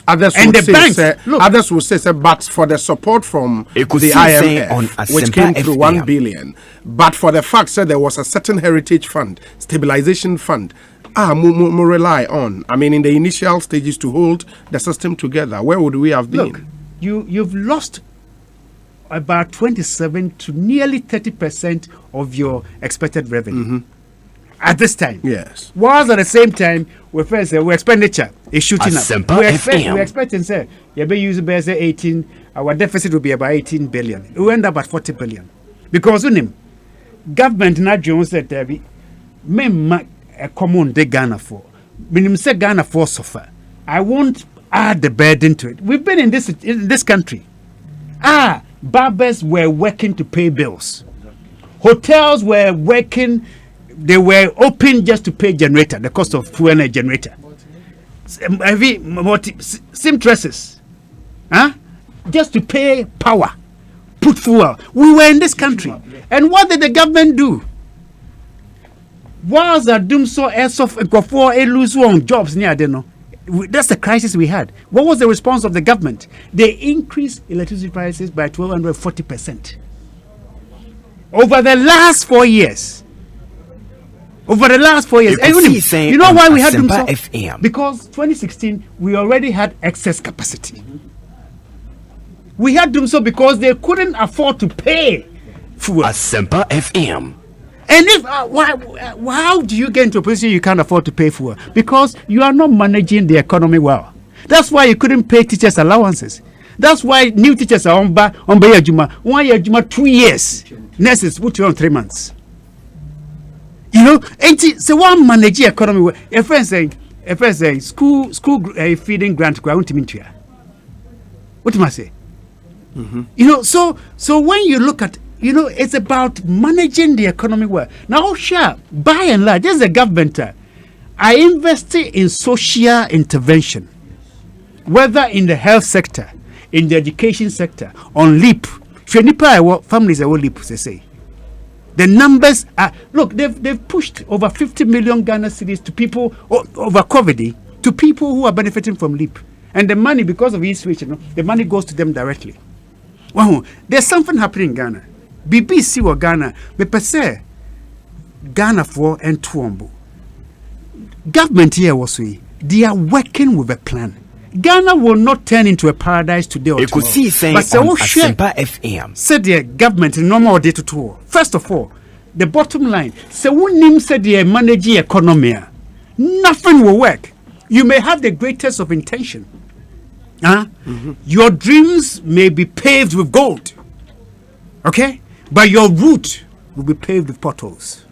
[SPEAKER 1] Others will say, but for the support from the IMF, which came through 1 billion, but for the fact that there was a certain heritage fund, stabilization fund, rely on. I mean, in the initial stages to hold the system together, where would we have been?
[SPEAKER 4] Look, you've lost about 27 to nearly 30% of your expected revenue at this time.
[SPEAKER 1] Yes.
[SPEAKER 4] Whilst at the same time, we're expenditure is shooting up. We're expecting, say, you'll be using 18, our deficit will be about 18 billion. We end up at 40 billion. Because government not Jones said there be a common de Ghana for. Minimum say Ghana for suffer. I won't add the burden to it. We've been in this country. Barbers were working to pay bills. Hotels were working. They were open just to pay generator, the cost of fuel and a generator. Seamstresses, just to pay power, put fuel. We were in this country. And what did the government do? Was a doom so airsoft for a lose on jobs near that's the crisis we had. What was the response of the government? They increased electricity prices by 140%. over the last 4 years. Over the last 4 years.
[SPEAKER 3] Ekosiisen
[SPEAKER 4] You know why we had them
[SPEAKER 3] Asempa
[SPEAKER 4] so?
[SPEAKER 3] FM.
[SPEAKER 4] Because 2016, we already had excess capacity. We had them so because they couldn't afford to pay fuel.
[SPEAKER 3] Asempa FM.
[SPEAKER 4] And if how do you get into a position you can't afford to pay for? Because you are not managing the economy well. That's why you couldn't pay teachers' allowances. That's why new teachers are on Bayajuma. 1 year Juma, 2 years. Nurses put you on 3 months. You know, and so one manage the economy. A friend saying, school feeding grant. What do I say? You know, so when you look at, you know, it's about managing the economy well. Now, sure, by and large, as a government, I invested in social intervention, whether in the health sector, in the education sector, on LEAP. Families are all LEAP, they say. The numbers are, look, they've pushed over 50 million Ghana cedis to people over COVID, to people who are benefiting from LEAP. And the money, because of this switch, you know, the money goes to them directly. Wow, there's something happening in Ghana. BBC or Ghana, but per se, Ghana for and Tuombo. Government here was they are working with a plan. Ghana will not turn into a paradise today or tomorrow. But
[SPEAKER 3] Asempa FM.
[SPEAKER 4] Said the government in normal day to tour. First of all, the bottom line. So when said the managing economy, nothing will work. You may have the greatest of intention. Your dreams may be paved with gold. Okay? But your route will be paved with potholes.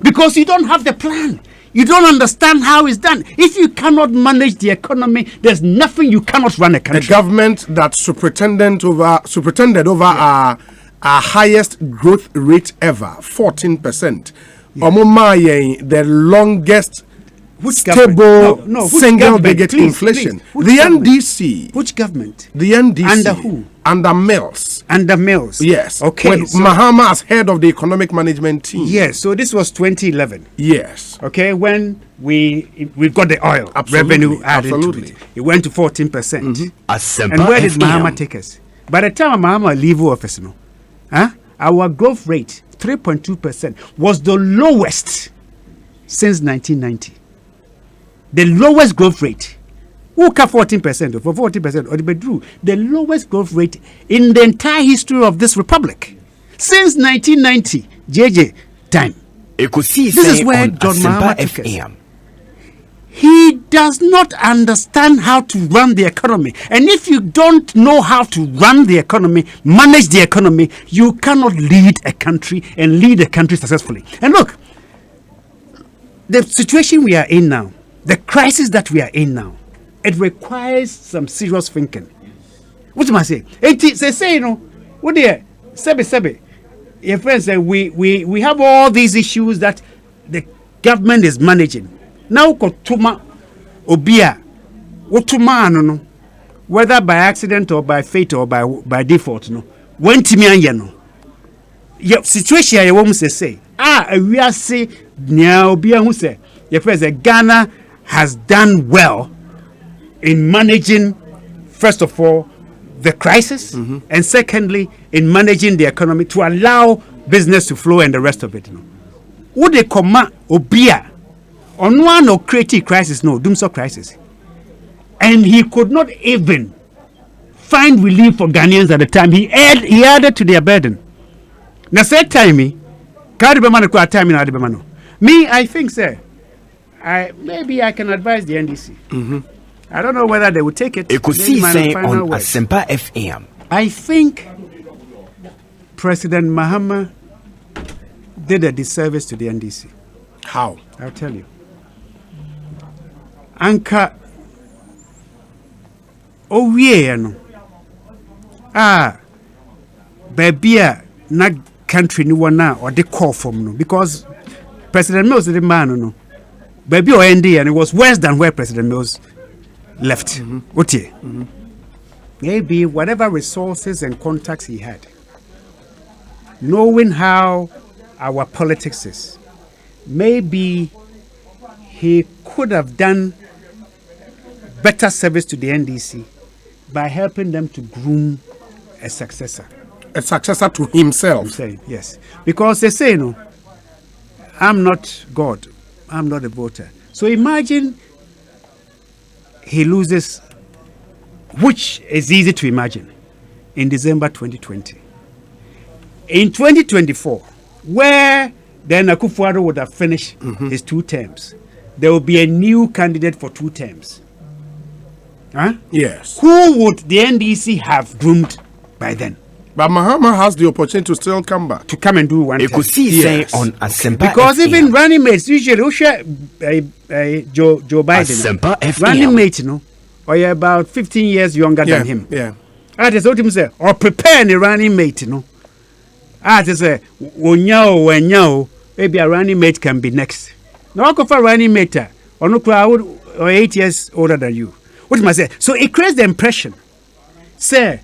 [SPEAKER 4] Because you don't have the plan. You don't understand how it's done. If you cannot manage the economy, there's nothing you cannot run a country.
[SPEAKER 1] The government that superintended over our highest growth rate ever, 14%. The longest stable single-digit inflation. The NDC.
[SPEAKER 4] Which government?
[SPEAKER 1] The NDC.
[SPEAKER 4] Under who?
[SPEAKER 1] Under Mills.
[SPEAKER 4] Under Mills.
[SPEAKER 1] Yes.
[SPEAKER 4] Okay.
[SPEAKER 1] When Mahama as head of the economic management team.
[SPEAKER 4] Yes. So this was 2011.
[SPEAKER 1] Yes.
[SPEAKER 4] Okay. When we've got the oil revenue added to it, it went to 14%. And where did Mahama take us? By the time Mahama leave office, our growth rate 3.2% was the lowest since 1990. The lowest growth rate. Who cut 14% for 40% or the bedroom? The lowest growth rate in the entire history of this republic since 1990. JJ time.
[SPEAKER 3] Ekosiisen
[SPEAKER 4] This is where John Mahama took us. He does not understand how to run the economy. And if you don't know how to run the economy, manage the economy, you cannot lead a country and lead a country successfully. And look, the situation we are in now, the crisis that we are in now, it requires some serious thinking. What am I saying? They say, you know, what dear, Sebe. Your friends say we have all these issues that the government is managing. Now kotuma obia wotuma no, whether by accident or by fate or by default no. When timi anya no. Your situation you want say we are say nya obia hu say your friends say Ghana has done well in managing, first of all, the crisis, and secondly, in managing the economy to allow business to flow and the rest of it. Would they come obia on one or creative crisis? No, doomsday crisis. And he could not even find relief for Ghanaians at the time. He added to their burden. Now, said time me, I think, sir, maybe I can advise the NDC. I don't know whether they will take it.
[SPEAKER 3] Ekosiisen on Asempa FM.
[SPEAKER 4] I think President Mahama did a disservice to the NDC.
[SPEAKER 1] How?
[SPEAKER 4] I'll tell you. Anka no. Baby na country ni wana or the call from no, because President Mills the man no. Baby or ND, and it was worse than where President Mills left. Otchere. Maybe whatever resources and contacts he had, knowing how our politics is, maybe he could have done better service to the NDC by helping them to groom a successor.
[SPEAKER 1] a successor to himself.
[SPEAKER 4] I'm saying, yes. Because they say, no, I'm not God. I'm not a voter. So imagine he loses, which is easy to imagine, in December 2020. In 2024, where then Akufo-Addo would have finished his 2 terms, there will be a new candidate for 2 terms. Huh?
[SPEAKER 1] Yes.
[SPEAKER 4] Who would the NDC have groomed by then?
[SPEAKER 1] But Mahama has the opportunity to still come back.
[SPEAKER 4] To come and do one
[SPEAKER 3] Ekosiisen on Asempa
[SPEAKER 4] because
[SPEAKER 3] FM.
[SPEAKER 4] even running mates, usually, Joe Biden,
[SPEAKER 3] Asempa FM.
[SPEAKER 4] running mate, or you're about 15 years younger than him.
[SPEAKER 1] Yeah.
[SPEAKER 4] I just told him, say, or prepare the running mate, I just say, maybe a running mate can be next. No, I go for running mate, or no crowd, or 8 years older than you. What must I say? So it creates the impression, sir.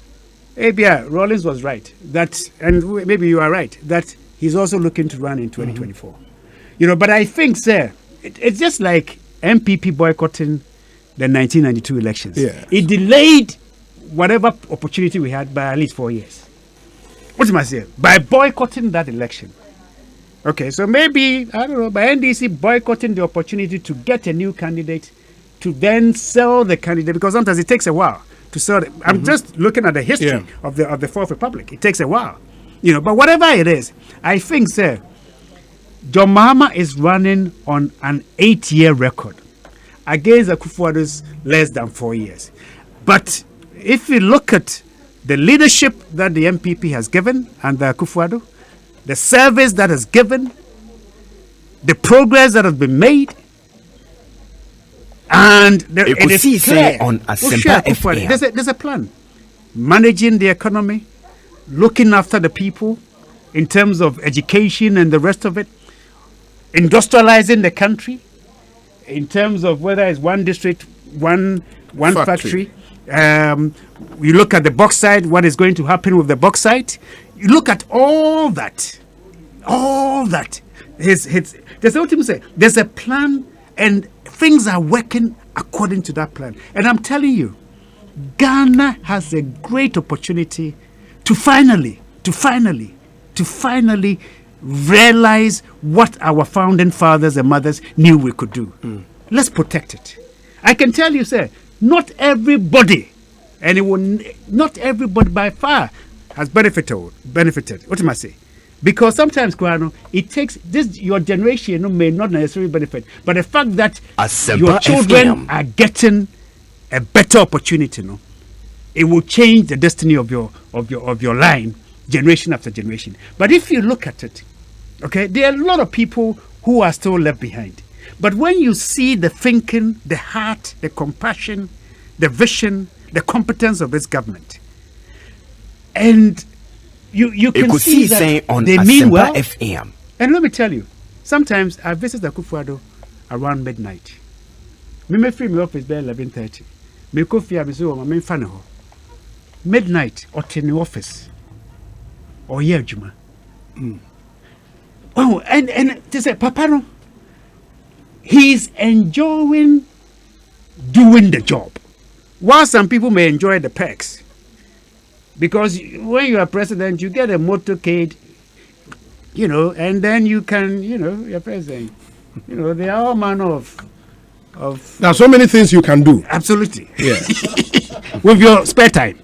[SPEAKER 4] Maybe Rollins was right that, and maybe you are right that he's also looking to run in 2024. But I think, sir, it's just like MPP boycotting the 1992 elections.
[SPEAKER 1] Yeah.
[SPEAKER 4] It delayed whatever opportunity we had by at least 4 years. What must I say? By boycotting that election. Okay, so maybe, I don't know, by NDC boycotting the opportunity to get a new candidate to then sell the candidate, because sometimes it takes a while to sell it. I'm just looking at the history of the Fourth Republic. It takes a while, but whatever it is, I think, sir, John Mahama is running on an 8-year record against Akufo-Addo's less than 4 years. But if you look at the leadership that the MPP has given under Akufo-Addo, the service that has given, the progress that has been made, and it is clear
[SPEAKER 3] on Asempa FM.
[SPEAKER 4] There's a plan. Managing the economy, looking after the people in terms of education and the rest of it, industrializing the country in terms of whether it's one district, one factory. You look at the bauxite, what is going to happen with the bauxite. You look at all that. There's there's a plan, and things are working according to that plan. And I'm telling you, Ghana has a great opportunity to finally realize what our founding fathers and mothers knew we could do. Let's protect it. I can tell you, sir, not everybody by far has benefited. What am I saying? Because sometimes, Kwano, it takes your generation may not necessarily benefit, but the fact that your children are getting a better opportunity, it will change the destiny of your line, generation after generation. But if you look at it, okay, there are a lot of people who are still left behind. But when you see the thinking, the heart, the compassion, the vision, the competence of this government, and you can see that they mean well.
[SPEAKER 3] FM.
[SPEAKER 4] And let me tell you, sometimes I visit Akufo-Addo around midnight. Me free my office by 11:30. Me coffee I say my main fan midnight or in the office or here Juma. Oh, and they say, Papa, no, he's enjoying doing the job. While some people may enjoy the perks, because when you are president, you get a motorcade, and then you can, you're president. There are all manner of.
[SPEAKER 1] There are so many things you can do.
[SPEAKER 4] Absolutely.
[SPEAKER 1] Yeah.
[SPEAKER 4] With your spare time.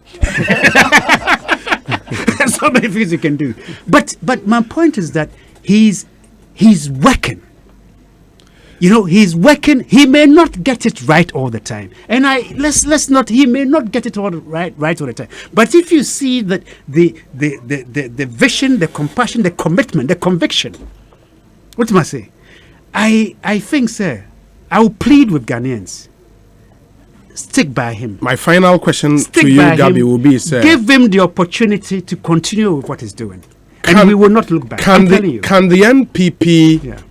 [SPEAKER 4] There's so many things you can do. But my point is that he's working. He's working. He may not get it right all the time, and he may not get it all right all the time. But if you see that the vision, the compassion, the commitment, the conviction, what must I say? I think, sir, I will plead with Ghanaians. Stick by him.
[SPEAKER 1] My final question to you, Gabby, will be, sir,
[SPEAKER 4] give him the opportunity to continue with what he's doing, and we will not look back.
[SPEAKER 1] Can the NPP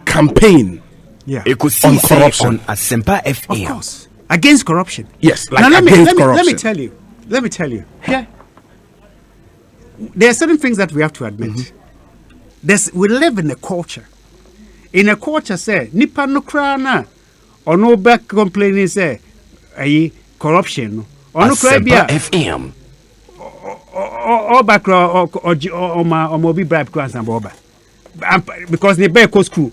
[SPEAKER 1] campaign
[SPEAKER 3] on
[SPEAKER 1] corruption
[SPEAKER 3] on Asempa FM?
[SPEAKER 4] Of course, against corruption.
[SPEAKER 1] Yes,
[SPEAKER 4] now,
[SPEAKER 1] corruption.
[SPEAKER 4] Let me tell you. Yeah, there are certain things that we have to admit. We live in a culture. In a culture, say, nipa no krana, or no back complaining, say, corruption, or no
[SPEAKER 3] Asempa FM.
[SPEAKER 4] or background or my bribe grants and boba. Because the bear school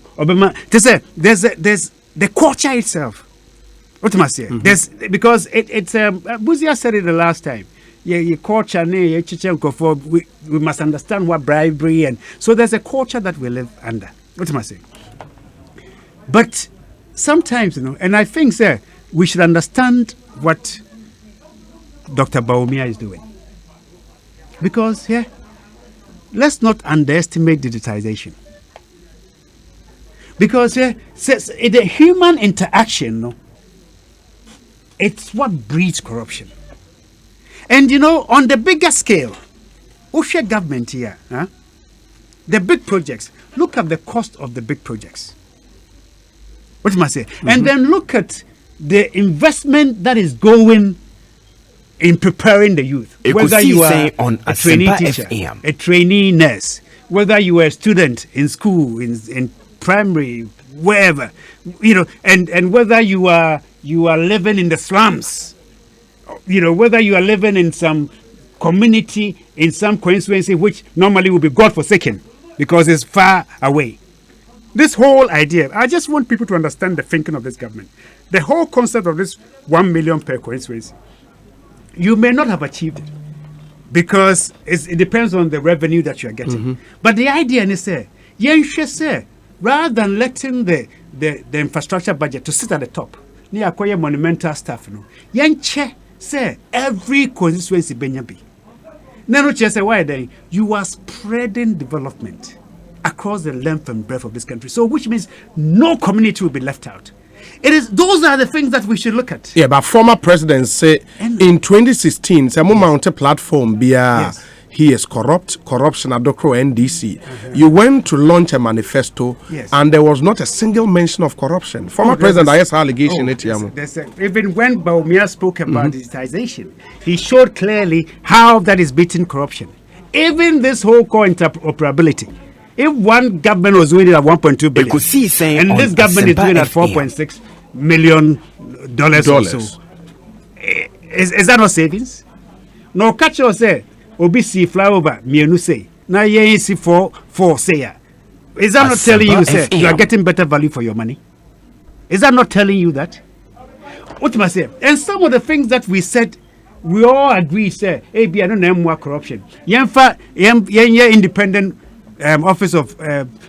[SPEAKER 4] there's the culture itself. What must I say? There's because it's Buzia said it the last time. Yeah, culture we must understand what bribery and so there's a culture that we live under. What must I say? But sometimes, and I think, sir, we should understand what Dr. Bawumia is doing. Because, let's not underestimate digitization. Because the human interaction, it's what breeds corruption. And on the bigger scale, Osha government here, the big projects, look at the cost of the big projects. What must I say? And then look at the investment that is going in preparing the youth. Whether you are a trainee teacher, a trainee nurse, whether you are a student in school, in primary, wherever, and whether you are living in the slums, whether you are living in some community, in some constituency which normally would be godforsaken because it's far away. This whole idea, I just want people to understand the thinking of this government. The whole concept of this 1 million per constituency, you may not have achieved it because it depends on the revenue that you are getting. But the idea is rather than letting the infrastructure budget to sit at the top, near monumental stuff, say every constituency benyabi. Now, why then you are spreading development across the length and breadth of this country. So, which means no community will be left out. Those are the things that we should look at.
[SPEAKER 1] Yeah, but former presidents say in 2016, some mounted platform he is corruption at Dokro NDC. You went to launch a manifesto, and there was not a single mention of corruption. Former president, I guess, allegation.
[SPEAKER 4] Even when Bawumia spoke about digitization, he showed clearly how that is beating corruption. Even this whole core interoperability. If one government was doing it at 1.2 billion, and this government is doing it at $4.6 million or so, is that not savings? No, catch you say, Obisi flyover, mienu say, now ye see for say. Is that not telling you, say, you are getting better value for your money? Is that not telling you that? What must I say? And some of the things that we said, we all agree, say, hey, be no more corruption. Yenfa, independent Office of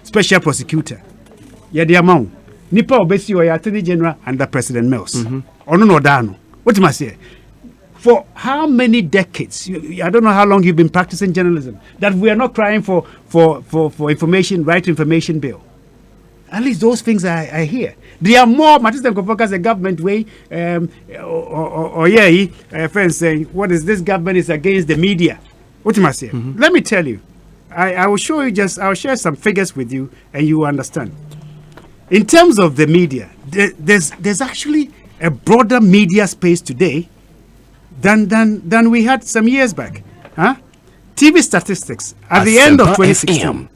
[SPEAKER 4] Special Prosecutor. The amount. Nipa obesi or Attorney General under President Mills. No dano. What must I say? For how many decades? I don't know how long you've been practicing journalism. That we are not crying for information, right information bill. At least those things I hear. There are more. Matistan Kofokas the government way. Friends saying, what is this government is against the media? What must I say? Let me tell you. I will show you I'll share some figures with you and you will understand. In terms of the media, there's actually a broader media space today than we had some years back. TV statistics, at the end of 2016,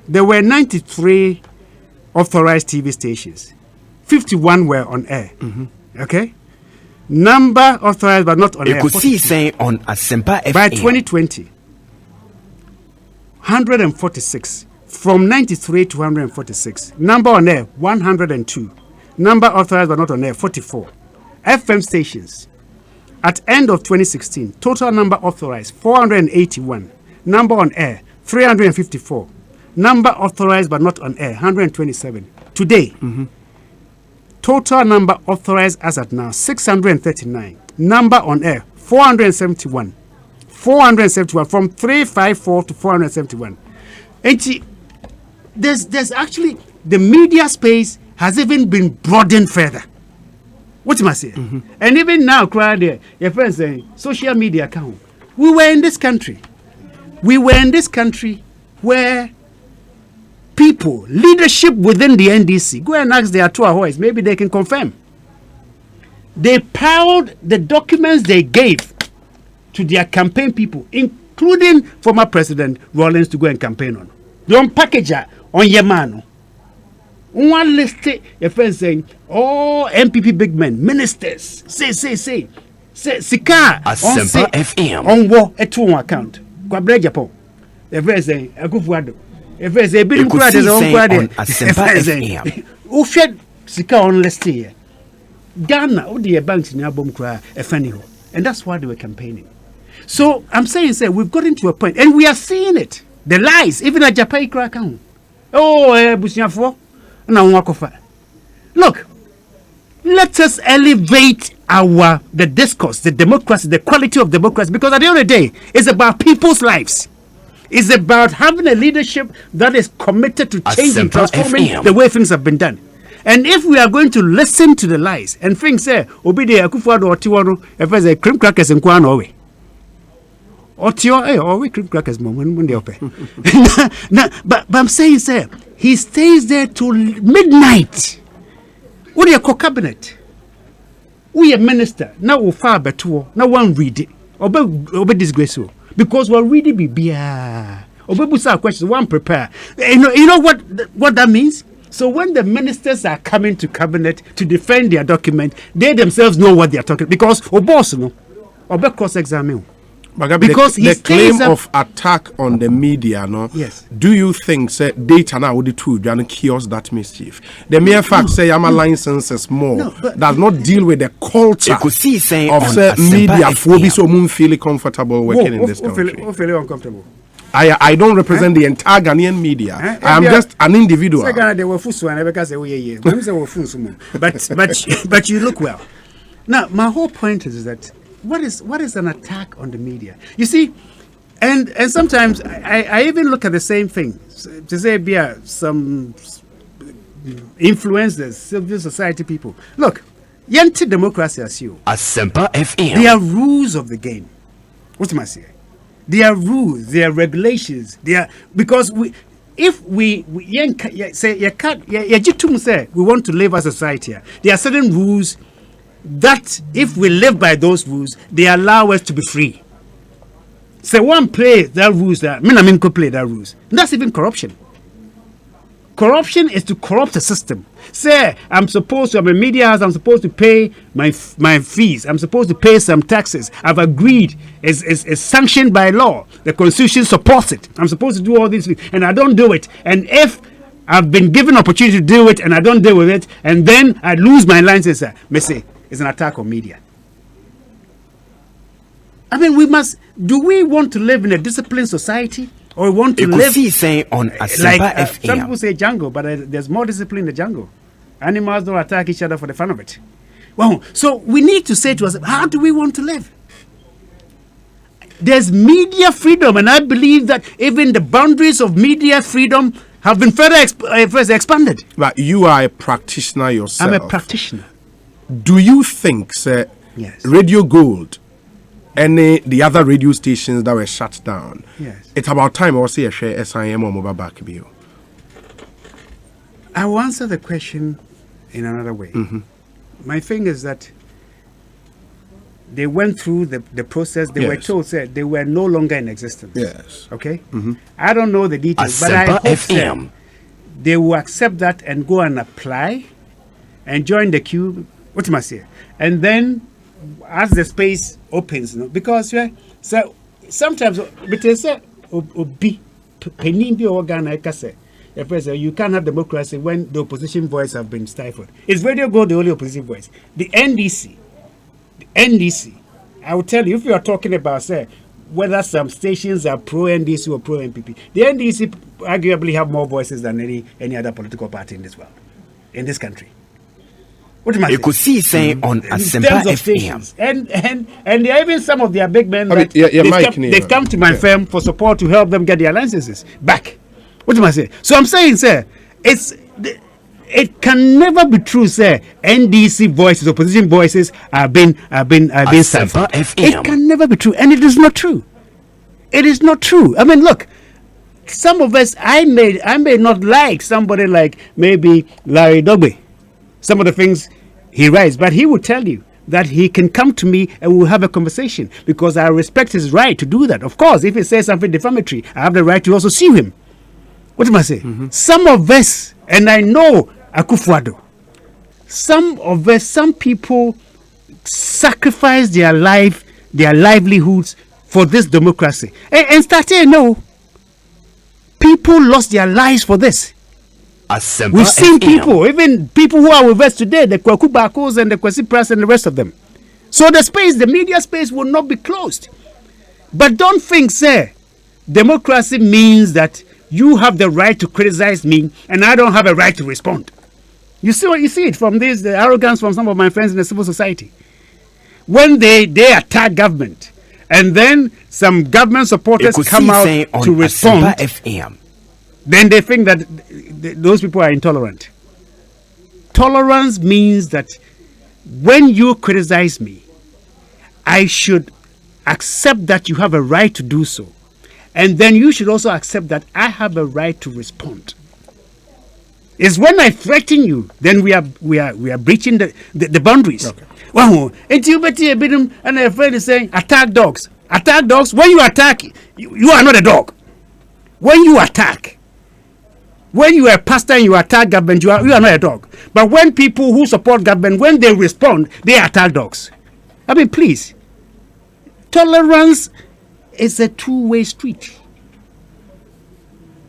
[SPEAKER 4] there were 93 authorized TV stations. 51 were on air. Okay? Number authorized but not on air.
[SPEAKER 3] Ekosiisen on Asempa FM.
[SPEAKER 4] By 2020, 146 from 93 to 146. Number on air 102. Number authorized but not on air 44. FM stations at end of 2016, total number authorized 481. Number on air 354. Number authorized but not on air 127. Today, total number authorized as at now 639. Number on air 471. 471 from 354 to 471. And there's actually the media space has even been broadened further. What must I say? And even now, your friends saying social media account. We were in this country where people, leadership within the NDC, go and ask their two ahoys, maybe they can confirm. They piled the documents they gave to their campaign people, including former President Rawlings, to go and campaign on. They on packager on Yamano. One list, your friends saying, all MPP big men, ministers, say, Sika,
[SPEAKER 3] Asempa FM.
[SPEAKER 4] on war, a 2 account. Kwabre Japan. The first thing, Akufuado. The first thing, Bill Crowd is on Friday. Who shed Sika on last year? Ghana, all the banks in Album Cry, a funny hole. And that's why they were campaigning. So I'm saying, sir, we've gotten to a point, and we are seeing it. The lies, even at Japan crack on. Oh, Busiafo, now Wakofa. Look, let us elevate the discourse, the democracy, the quality of democracy, because at the end of the day, it's about people's lives. It's about having a leadership that is committed to changing, transforming the way things have been done. And if we are going to listen to the lies and things say, Obidi Akufuado Otiwano, if there's a cream crackers in Kwan away. Otio, we cream crackers when they open. But I'm saying, sir, he stays there till midnight. What do you call cabinet? We a minister, now we far better, now one read it. Obe disgraceful. Because we're really be beer. Obe questions, one prepare. You know what that means? So when the ministers are coming to cabinet to defend their document, they themselves know what they are talking. Because boss no, Obe cross examine. Because
[SPEAKER 1] the claim of attack on the media, no.
[SPEAKER 4] Yes.
[SPEAKER 1] Do you think say data now with the tool and cures that mischief? The mere fact say I'm a licenses more does not deal with the culture of media phobia, so moon feel comfortable working in this country.
[SPEAKER 4] Feel uncomfortable.
[SPEAKER 1] I don't represent the entire Ghanaian media. I am just an individual.
[SPEAKER 4] But you look well. Now, my whole point is that what is an attack on the media? You see, and sometimes I even look at the same thing to say, some influencers, civil society people. Look, Yanti democracy as you.
[SPEAKER 3] Asempa FM.
[SPEAKER 4] There are rules of the game. What am I saying? There are rules, there are regulations, because we say we want to live as a society. There are certain rules that if we live by those rules, they allow us to be free. So one play that rules that Minaminko play that rules. And that's even corruption. Corruption is to corrupt the system. Say, I'm a media house, I'm supposed to pay my fees. I'm supposed to pay some taxes. I've agreed. It's sanctioned by law. The Constitution supports it. I'm supposed to do all these things. And I don't do it. And if I've been given opportunity to do it and I don't deal with it, and then I lose my license, Messi, it's an attack on media. I mean, do we want to live in a disciplined society? Or we want to live
[SPEAKER 3] on
[SPEAKER 4] some people say jungle, but there's more discipline in the jungle. Animals don't attack each other for the fun of it. Well, so we need to say to ourselves, how do we want to live? There's media freedom, and I believe that even the boundaries of media freedom have been further expanded.
[SPEAKER 1] But you are a practitioner yourself.
[SPEAKER 4] I'm a practitioner.
[SPEAKER 1] Do you think, sir,
[SPEAKER 4] yes,
[SPEAKER 1] Radio Gold and the other radio stations that were shut down,
[SPEAKER 4] yes,
[SPEAKER 1] it's about time I say a share SIM or mobile back bill?
[SPEAKER 4] I will answer the question in another way.
[SPEAKER 1] Mm-hmm.
[SPEAKER 4] My thing is that they went through the process. They were told that they were no longer in existence.
[SPEAKER 1] Yes.
[SPEAKER 4] Okay?
[SPEAKER 1] Mm-hmm.
[SPEAKER 4] I don't know the details, but I hope that they will accept that and go and apply and join the queue. What am I saying? And then as the space opens, because so sometimes you can't have democracy when the opposition voice have been stifled. Is Radio Gold the only opposition voice? The NDC, I will tell you, if you are talking about whether some stations are pro NDC or pro NPP, the NDC arguably have more voices than any other political party in this world, in this country. What am I saying?
[SPEAKER 3] Ekosiisen on Asempa FM.
[SPEAKER 4] And there are even some of their big men that they've come to my firm for support to help them get their licenses back. What am I saying? So I'm saying, sir, it can never be true, sir. NDC voices, opposition voices are being stifled. It can never be true, and it is not true. It is not true. I mean, look. Some of us, I may not like somebody like maybe Larry Dogbe. Some of the things he writes, but he will tell you that he can come to me and we'll have a conversation because I respect his right to do that. Of course, if he says something defamatory, I have the right to also sue him. What am I saying? Mm-hmm. Some of us, and I know Akufuado, some people sacrifice their livelihoods for this democracy. And starting, no. People lost their lives for this. We've seen people, even people who are with us today, the Kwaku Bakos and the Kwesi Press and the rest of them. So the media space will not be closed. But don't think, sir, democracy means that you have the right to criticize me and I don't have a right to respond. You see it from the arrogance from some of my friends in the civil society. When they attack government and then some government supporters come out to respond, then they think that those people are intolerant. Tolerance means that when you criticize me, I should accept that you have a right to do so. And then you should also accept that I have a right to respond. It's when I threaten you, then we are breaching the boundaries. Okay. Wow, and a friend is saying, attack dogs. Attack dogs. When you attack, you are not a dog. When you attack, when you are a pastor and you attack government, you are not a dog. But when people who support government, when they respond, they attack dogs. I mean, please. Tolerance is a two-way street.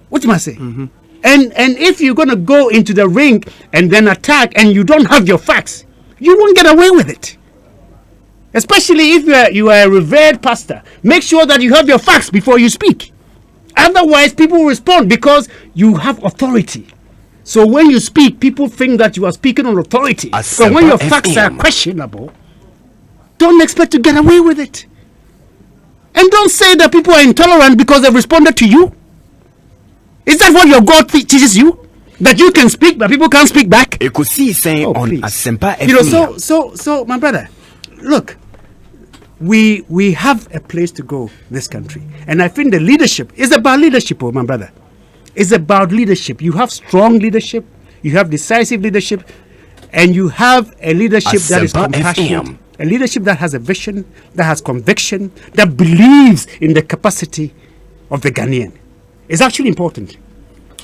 [SPEAKER 4] What you must say? Mm-hmm. And if you're going to go into the ring and then attack and you don't have your facts, you won't get away with it. Especially if you are a revered pastor. Make sure that you have your facts before you speak. Otherwise, people will respond because you have authority. So when you speak, people think that you are speaking on authority. So when your facts are questionable, don't expect to get away with it. And don't say that people are intolerant because they responded to you. Is that what your God teaches you? That you can speak, but people can't speak back?
[SPEAKER 3] Ekosiisen on Asempa FM.
[SPEAKER 4] You know, so my brother, look, we have a place to go in this country. And I think the leadership is about leadership, my brother. It's about leadership. You have strong leadership, you have decisive leadership, and you have a leadership that is compassionate. A leadership that has a vision, that has conviction, that believes in the capacity of the Ghanaian. It's actually important.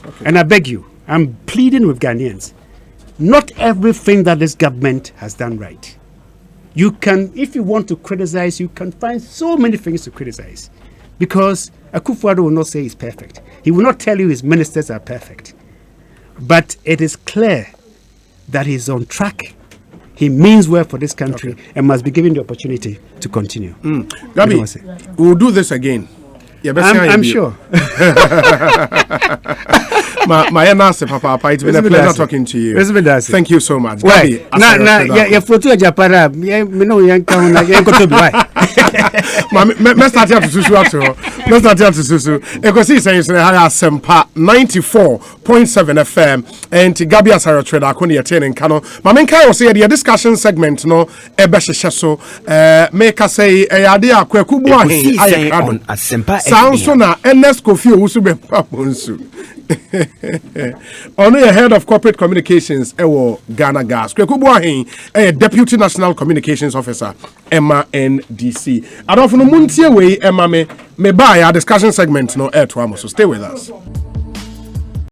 [SPEAKER 4] Okay. And I beg you, I'm pleading with Ghanaians. Not everything that this government has done right. You can, if you want to criticize, you can find so many things to criticize. Because Akufo-Addo will not say he's perfect. He will not tell you his ministers are perfect. But it is clear that he's on track. He means well for this country and must be given the opportunity to continue.
[SPEAKER 1] Gabby, we'll do this again.
[SPEAKER 4] I'm sure.
[SPEAKER 1] Papa, it's been a pleasure talking to you. Thank you so much.
[SPEAKER 4] Gabby, let's
[SPEAKER 1] start here to Susu. Ekosiisen is Asempa 94.7 FM and Gabby Asare Otchere Darko ne yete nkano. Mamenka say the discussion segment no ebehye so make us say ade akwaku bu ahen
[SPEAKER 3] on Asempa
[SPEAKER 1] sound so na NS Kofi Owusu be paponsu. On the head of corporate communications ewo Ghana Gas. Kwaku bu ahen deputy national communications officer Emma NDC. Adolfo no muntie we Emma me buy our discussion segment no air to amo, so stay with us.